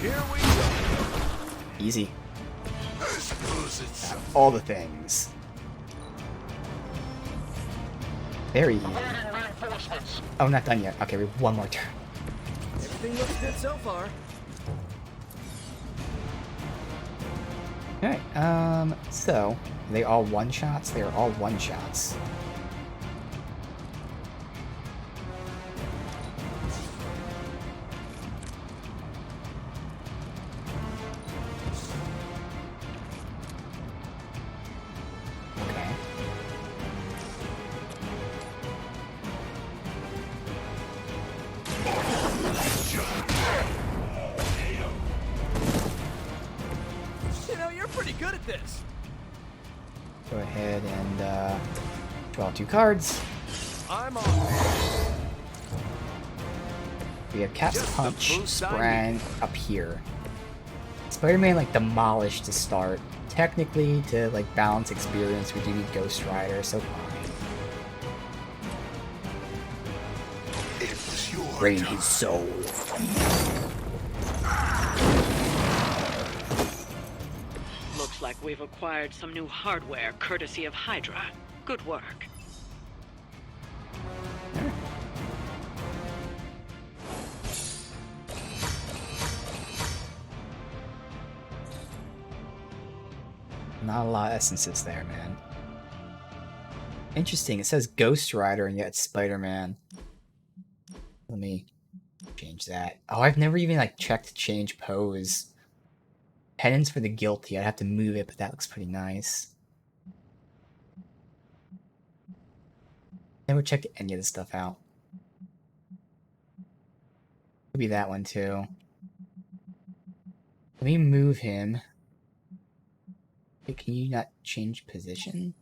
Here we go. Easy. I suppose it's All the things. Very easy. Oh, not done yet. Okay, we have one more turn. Everything looks good so far. Alright, so, are they all one-shots? They are all one-shots. Okay. You know, you're pretty good at this. Go ahead and, draw 2 cards. I'm on. We have Cap's Just the Punch, boost I Sprang up here. Spider-Man, like, demolished to start. Technically, to, like, balance experience, we do need Ghost Rider, so fine. it's your Drain turn. his soul. Looks like we've acquired some new hardware courtesy of Hydra. Good work. Not a lot of essences there, man. Interesting, it says Ghost Rider and yet it's Spider-Man. Let me change that. Oh, I've never even, like, checked change pose. Penance for the Guilty, I'd have to move it, but that looks pretty nice. Never checked any of this stuff out. Could be that one too. Let me move him. Hey, can you not change position?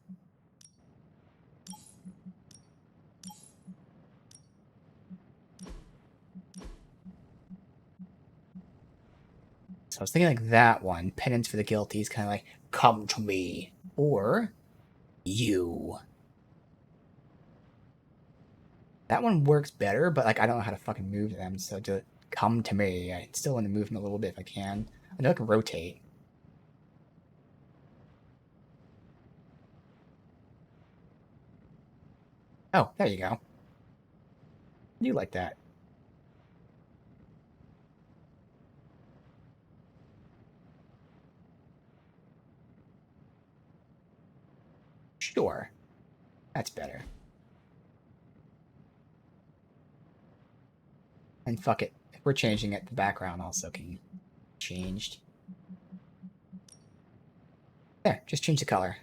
So I was thinking like that one. Penance for the Guilty is kind of like, come to me. Or, you. That one works better, but like I don't know how to fucking move them, so to come to me. I still want to move them a little bit if I can. I know I can rotate. Oh, there you go. You like that. Sure. That's better. And fuck it. If we're changing it, the background also can be changed. There, just change the color.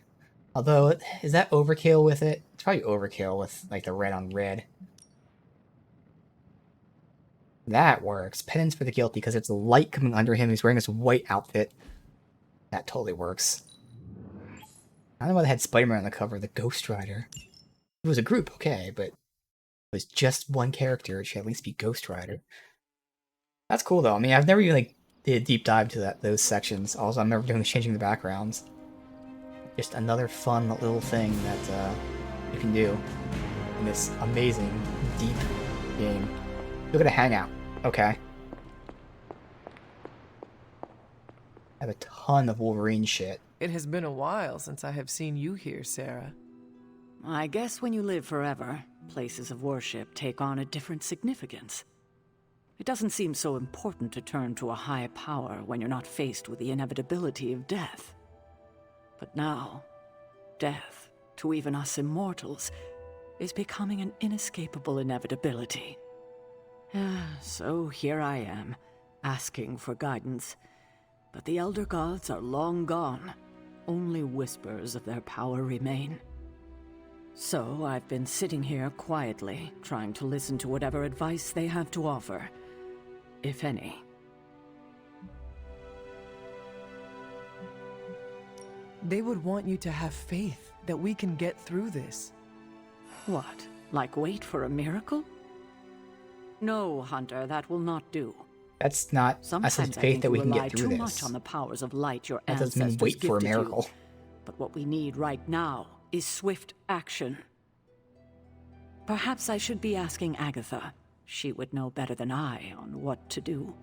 Although, is that overkill with it? It's probably overkill with, like, the red on red. That works. Penance for the Guilty, because it's light coming under him. He's wearing this white outfit. That totally works. I don't know why they had Spider-Man on the cover of the Ghost Rider. It was a group, okay, but it was just one character. It should at least be Ghost Rider. That's cool, though. I mean, I've never even, like, did a deep dive to those sections. Also, I'm never doing the changing the backgrounds. Just another fun little thing that you can do in this amazing, deep game. Look at a hangout. Okay. I have a ton of Wolverine shit. It has been a while since I have seen you here, Sarah. I guess when you live forever, places of worship take on a different significance. It doesn't seem so important to turn to a high power when you're not faced with the inevitability of death. But now, death, to even us immortals, is becoming an inescapable inevitability. So here I am, asking for guidance. But the Elder Gods are long gone. Only whispers of their power remain. So I've been sitting here quietly, trying to listen to whatever advice they have to offer, if any. They would want you to have faith that we can get through this. What? Like wait for a miracle? No, Hunter, that will not do. That's not. Sometimes I said I faith think that we you can rely get through too this. much on the powers of light your That doesn't ancestors mean wait for a gifted you. miracle. But what we need right now is swift action. Perhaps I should be asking Agatha. She would know better than I on what to do.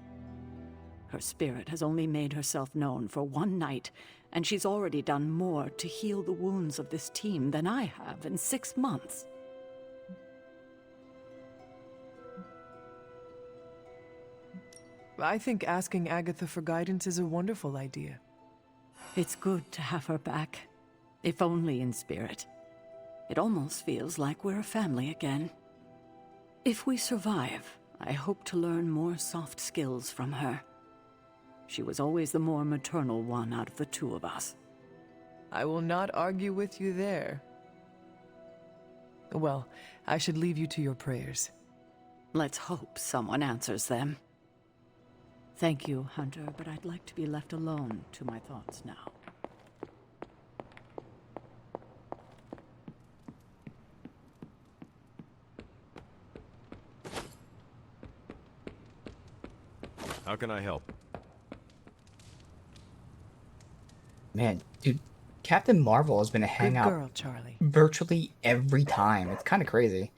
Her spirit has only made herself known for one night, and she's already done more to heal the wounds of this team than I have in 6 months. I think asking Agatha for guidance is a wonderful idea. It's good to have her back, if only in spirit. It almost feels like we're a family again. If we survive, I hope to learn more soft skills from her. She was always the more maternal one out of the two of us. I will not argue with you there. Well, I should leave you to your prayers. Let's hope someone answers them. Thank you, Hunter, but I'd like to be left alone to my thoughts now. How can I help? Man, dude, Captain Marvel has been a hangout girl, Charlie. virtually every time. It's kind of crazy.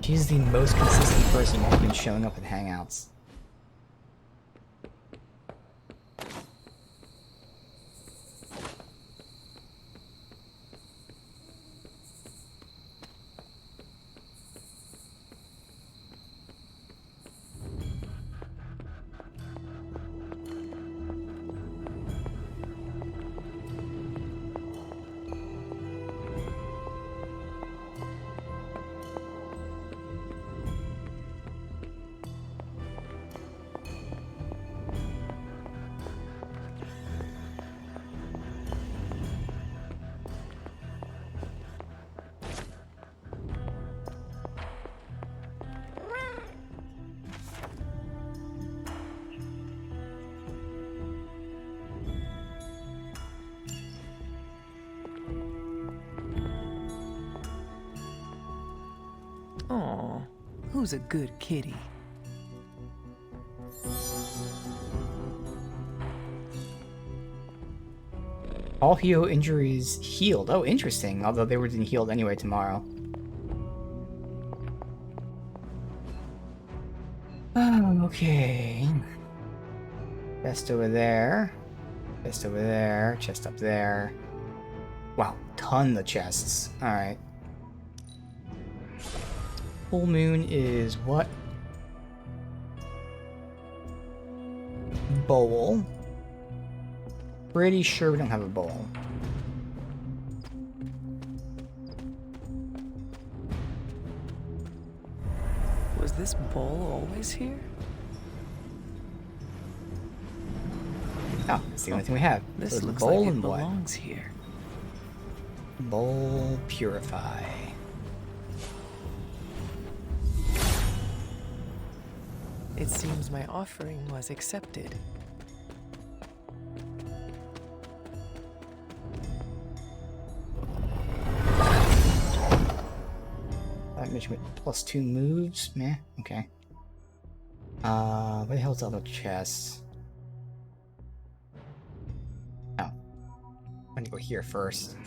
She's the most consistent person who's been showing up at hangouts. Aw, who's a good kitty? All Hio injuries healed. Oh, interesting. Although they were healed anyway tomorrow. Okay. Chest over there. Chest over there. Chest up there. Wow, ton of chests. Alright. Full moon is what? Bowl. Pretty sure we don't have a bowl. Was this bowl always here? Oh, it's the only thing we have. This So it's looks bowl like it and what? belongs here. Bowl purify. It seems my offering was accepted. Management +2 moves. Meh. Okay. Where the hell's the other chest? Oh. I'm gonna go here first.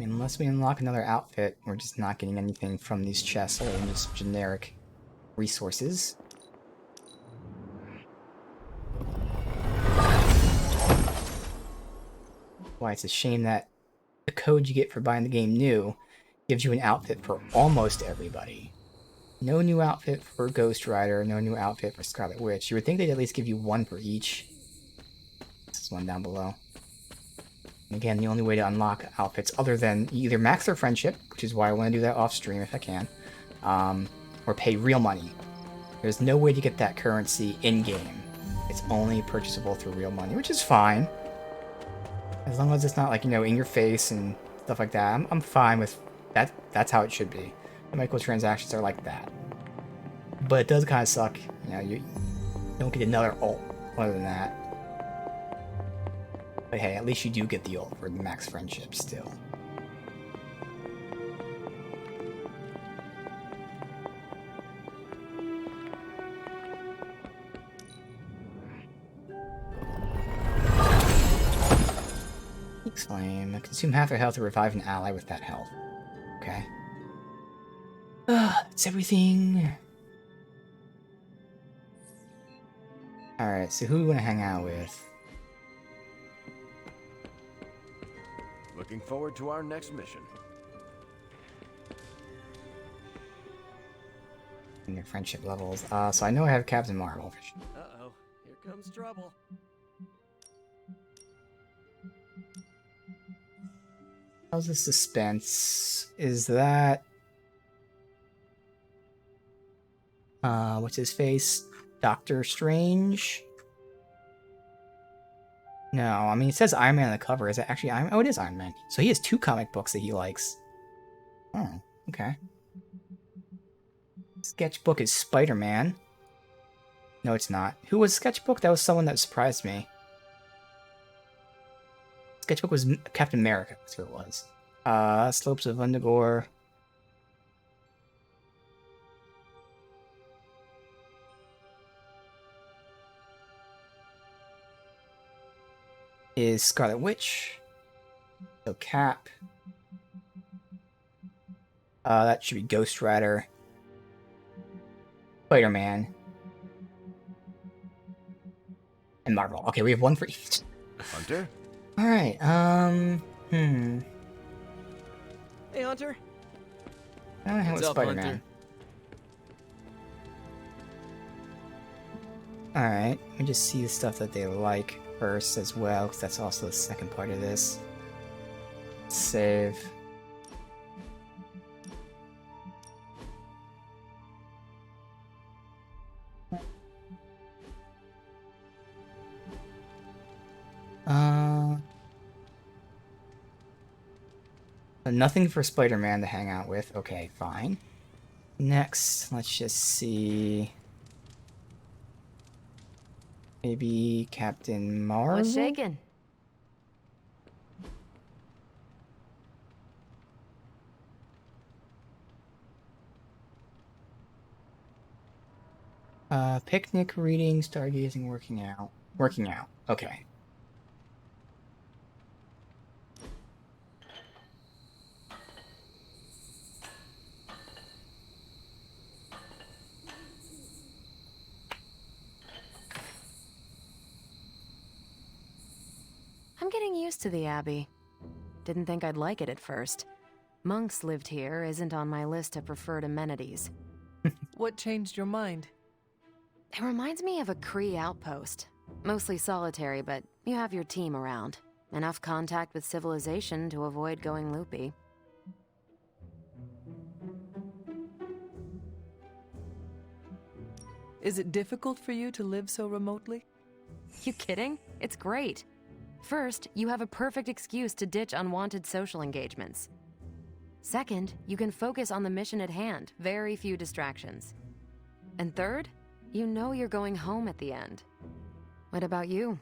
Unless we unlock another outfit, we're just not getting anything from these chests other than just generic resources. Why it's a shame that the code you get for buying the game new gives you an outfit for almost everybody. No new outfit for Ghost Rider, no new outfit for Scarlet Witch. You would think they'd at least give you one for each. This is one down below. And again, the only way to unlock outfits other than either max their friendship, which is why I want to do that off stream if I can, or pay real money. There's no way to get that currency in-game. It's only purchasable through real money, which is fine. As long as it's not like, you know, in your face and stuff like that, I'm fine with that. That's how it should be. The microtransactions are like that. But it does kind of suck. You know, you don't get another ult other than that. But hey, at least you do get the ult for the max friendship still. Flame. Consume half their health to revive an ally with that health. Okay. That's everything. Alright, so who do we want to hang out with? Looking forward to our next mission. And your friendship levels. So I know I have Captain Marvel. Uh-oh, here comes trouble. How's the suspense? Is that... what's his face? Doctor Strange? No, I mean, it says Iron Man on the cover. Is it actually Iron Man? Oh, it is Iron Man. So he has 2 comic books that he likes. Oh, okay. Sketchbook is Spider-Man. No, it's not. Who was Sketchbook? That was someone that surprised me. Sketchbook was Captain America. That's who it was. Slopes of Undagore. Is Scarlet Witch. So Cap. That should be Ghost Rider. Spider-Man. And Marvel. Okay, we have one for each. Hunter? Alright, Hey, Hunter. I don't know what's Spider-Man. Alright, let me just see the stuff that they like first as well, because that's also the second part of this. Save. Nothing for Spider-Man to hang out with. Okay, fine. Next, let's just see. Maybe Captain Marvel? What's shaking? Picnic, reading, stargazing, working out. Working out. Okay. I'm getting used to the Abbey. Didn't think I'd like it at first. Monks lived here isn't on my list of preferred amenities. What changed your mind? It reminds me of a Kree outpost. Mostly solitary, but you have your team around. Enough contact with civilization to avoid going loopy. Is it difficult for you to live so remotely? You kidding? It's great. First, you have a perfect excuse to ditch unwanted social engagements. Second, you can focus on the mission at hand, very few distractions. And third, you know you're going home at the end. What about you?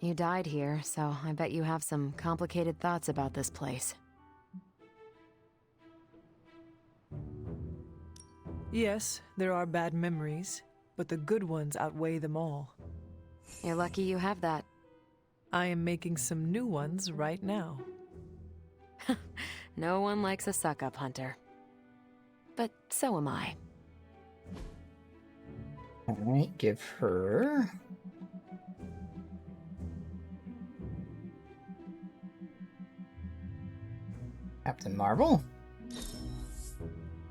You died here, so I bet you have some complicated thoughts about this place. Yes, there are bad memories, but the good ones outweigh them all. You're lucky you have that. I am making some new ones right now. No one likes a suck-up, Hunter. But so am I. Alright, give her... Captain Marvel.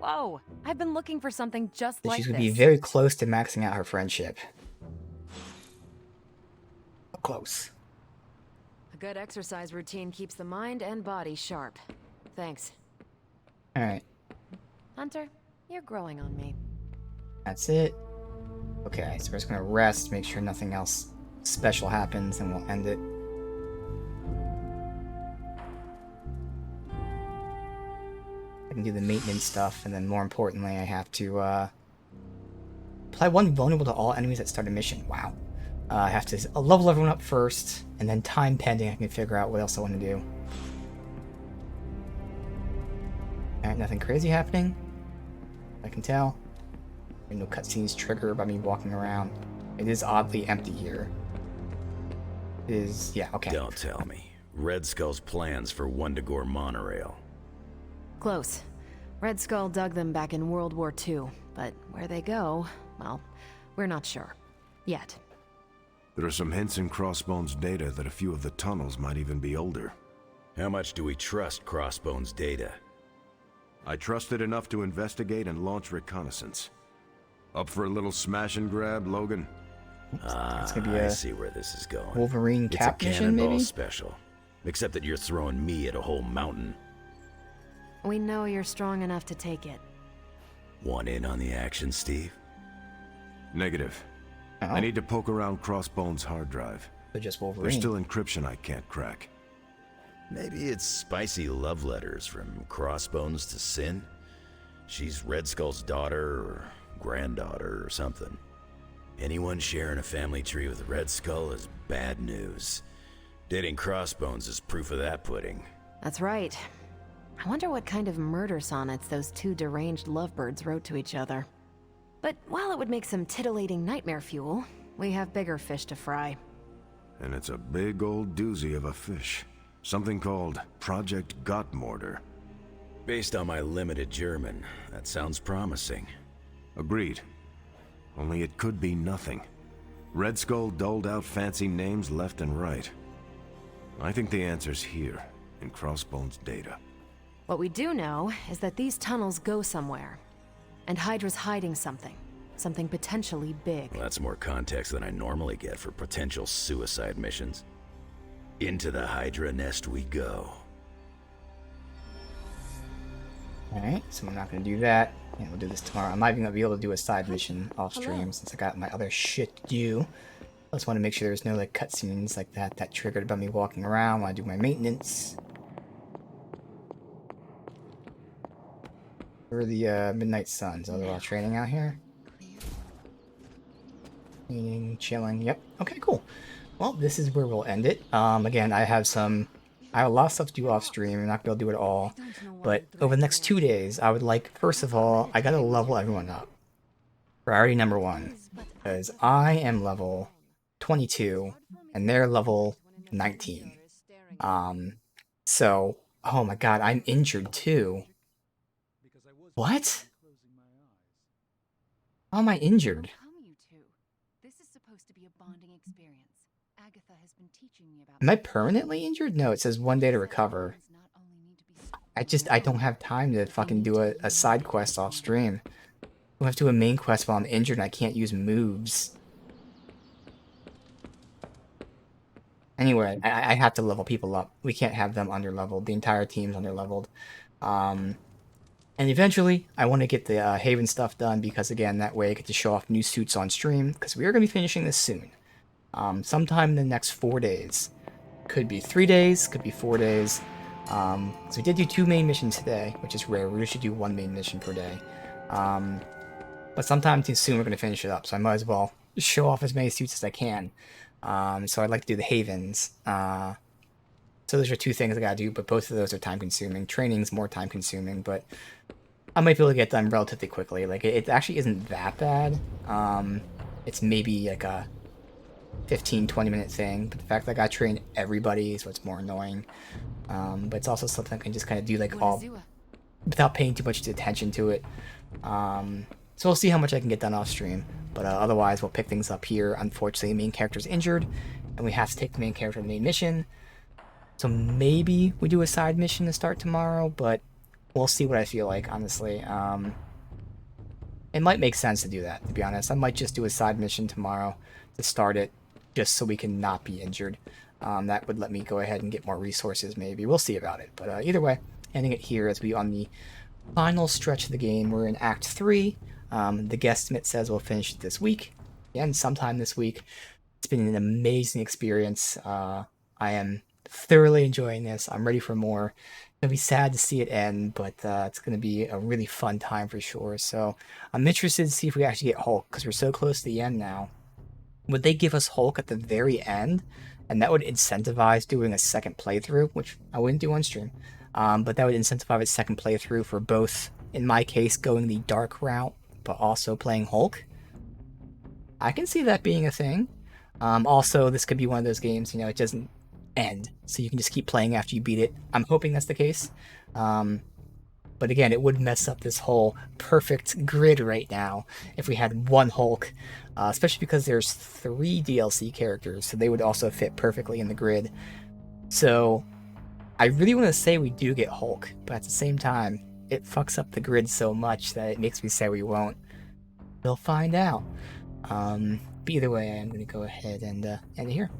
Whoa, I've been looking for something just So like she's this. gonna be very close to maxing out her friendship. Close. A good exercise routine keeps the mind and body sharp. Thanks. Alright, Hunter, you're growing on me. that's it. Okay, so we're just gonna rest, make sure nothing else special happens, and we'll end it. I can do the maintenance stuff, and then more importantly, I have to apply one vulnerable to all enemies that start a mission. Wow. I have to level everyone up first, and then time pending, I can figure out what else I want to do. Alright, nothing crazy happening. I can tell. No cutscenes trigger by me walking around. It is oddly empty here. It is, yeah, okay. Don't tell me. Red Skull's plans for Wundagore monorail. Close. Red Skull dug them back in World War II, but where they go, well, we're not sure. Yet. There are some hints in Crossbone's data that a few of the tunnels might even be older. How much do we trust Crossbone's data? I trust it enough to investigate and launch reconnaissance. Up for a little smash and grab, Logan? It's gonna be I a see where this is going. Wolverine cap it's a mission, cannonball maybe? special. Except that you're throwing me at a whole mountain. We know you're strong enough to take it. Want in on the action, Steve? Negative. Oh. I need to poke around Crossbone's hard drive. But just There's Wolverine. still encryption I can't crack. Maybe it's spicy love letters from Crossbones to Sin? She's Red Skull's daughter or granddaughter or something. Anyone sharing a family tree with Red Skull is bad news. Dating Crossbones is proof of that pudding. That's right. I wonder what kind of murder sonnets those two deranged lovebirds wrote to each other. But while it would make some titillating nightmare fuel, we have bigger fish to fry. And it's a big old doozy of a fish. Something called Project Gottmorder. Based on my limited German, that sounds promising. Agreed. Only it could be nothing. Red Skull doled out fancy names left and right. I think the answer's here, in Crossbone's data. What we do know is that these tunnels go somewhere. And Hydra's hiding something. Something potentially big. Well, that's more context than I normally get for potential suicide missions. Into the Hydra nest we go. Alright, so I'm not gonna do that. Yeah, we'll do this tomorrow. I'm not even gonna be able to do a side mission off stream since I got my other shit to do. I just want to make sure there's no like cutscenes like that triggered by me walking around while I do my maintenance. We're the Midnight Suns. Are they all training out here? Eating, chilling. Yep. Okay, cool. Well, this is where we'll end it. Again, I have a lot of stuff to do off stream. I'm not gonna be able to do it all. But over the next 2 days, I would like, first of all, I gotta level everyone up. Priority number 1. Because I am level 22 and they're level 19. So, oh my god, I'm injured too. What? How am I injured? Am I permanently injured? No, it says 1 day to recover. I don't have time to fucking do a side quest off stream. I have to do a main quest while I'm injured and I can't use moves. Anyway, I have to level people up. We can't have them under-leveled. The entire team's under-leveled. And eventually, I want to get the Haven stuff done because, again, that way I get to show off new suits on stream because we are going to be finishing this soon. Sometime in the next 4 days. Could be 3 days, could be 4 days. So we did do 2 main missions today, which is rare. We usually do 1 main mission per day. But sometime too soon we're going to finish it up, so I might as well show off as many suits as I can. So I'd like to do the Havens. So those are 2 things I gotta do, but both of those are time consuming. Training's more time consuming, but I might be able to get done relatively quickly. Like, it actually isn't that bad. It's maybe like a 15-20 minute thing, but the fact that I gotta train everybody is what's more annoying. But it's also something I can just kind of do like all without paying too much attention to it. So we'll see how much I can get done off stream, but otherwise we'll pick things up here. Unfortunately, the main character's injured and we have to take the main character to the main mission. So maybe we do a side mission to start tomorrow, but we'll see what I feel like, honestly. It might make sense to do that, to be honest. I might just do a side mission tomorrow to start it, just so we can not be injured. That would let me go ahead and get more resources, maybe. We'll see about it. But either way, ending it here as we on the final stretch of the game. We're in Act 3. The guesstimate says we'll finish it this week. Again, sometime this week. It's been an amazing experience. I am thoroughly enjoying this. I'm ready for more. It's going to be sad to see it end, but it's going to be a really fun time for sure. So I'm interested to see if we actually get Hulk, because we're so close to the end now. Would they give us Hulk at the very end? And that would incentivize doing a second playthrough, which I wouldn't do on stream. But that would incentivize a second playthrough for both, in my case, going the dark route, but also playing Hulk. I can see that being a thing. Also, this could be one of those games, you know, it doesn't end, so you can just keep playing after you beat it. I'm hoping that's the case. But again, it would mess up this whole perfect grid right now if we had one Hulk, especially because there's 3 DLC characters, so they would also fit perfectly in the grid. So I really want to say we do get Hulk, but at the same time, it fucks up the grid so much that it makes me say we won't. We'll find out. But either way, I'm going to go ahead and end it here.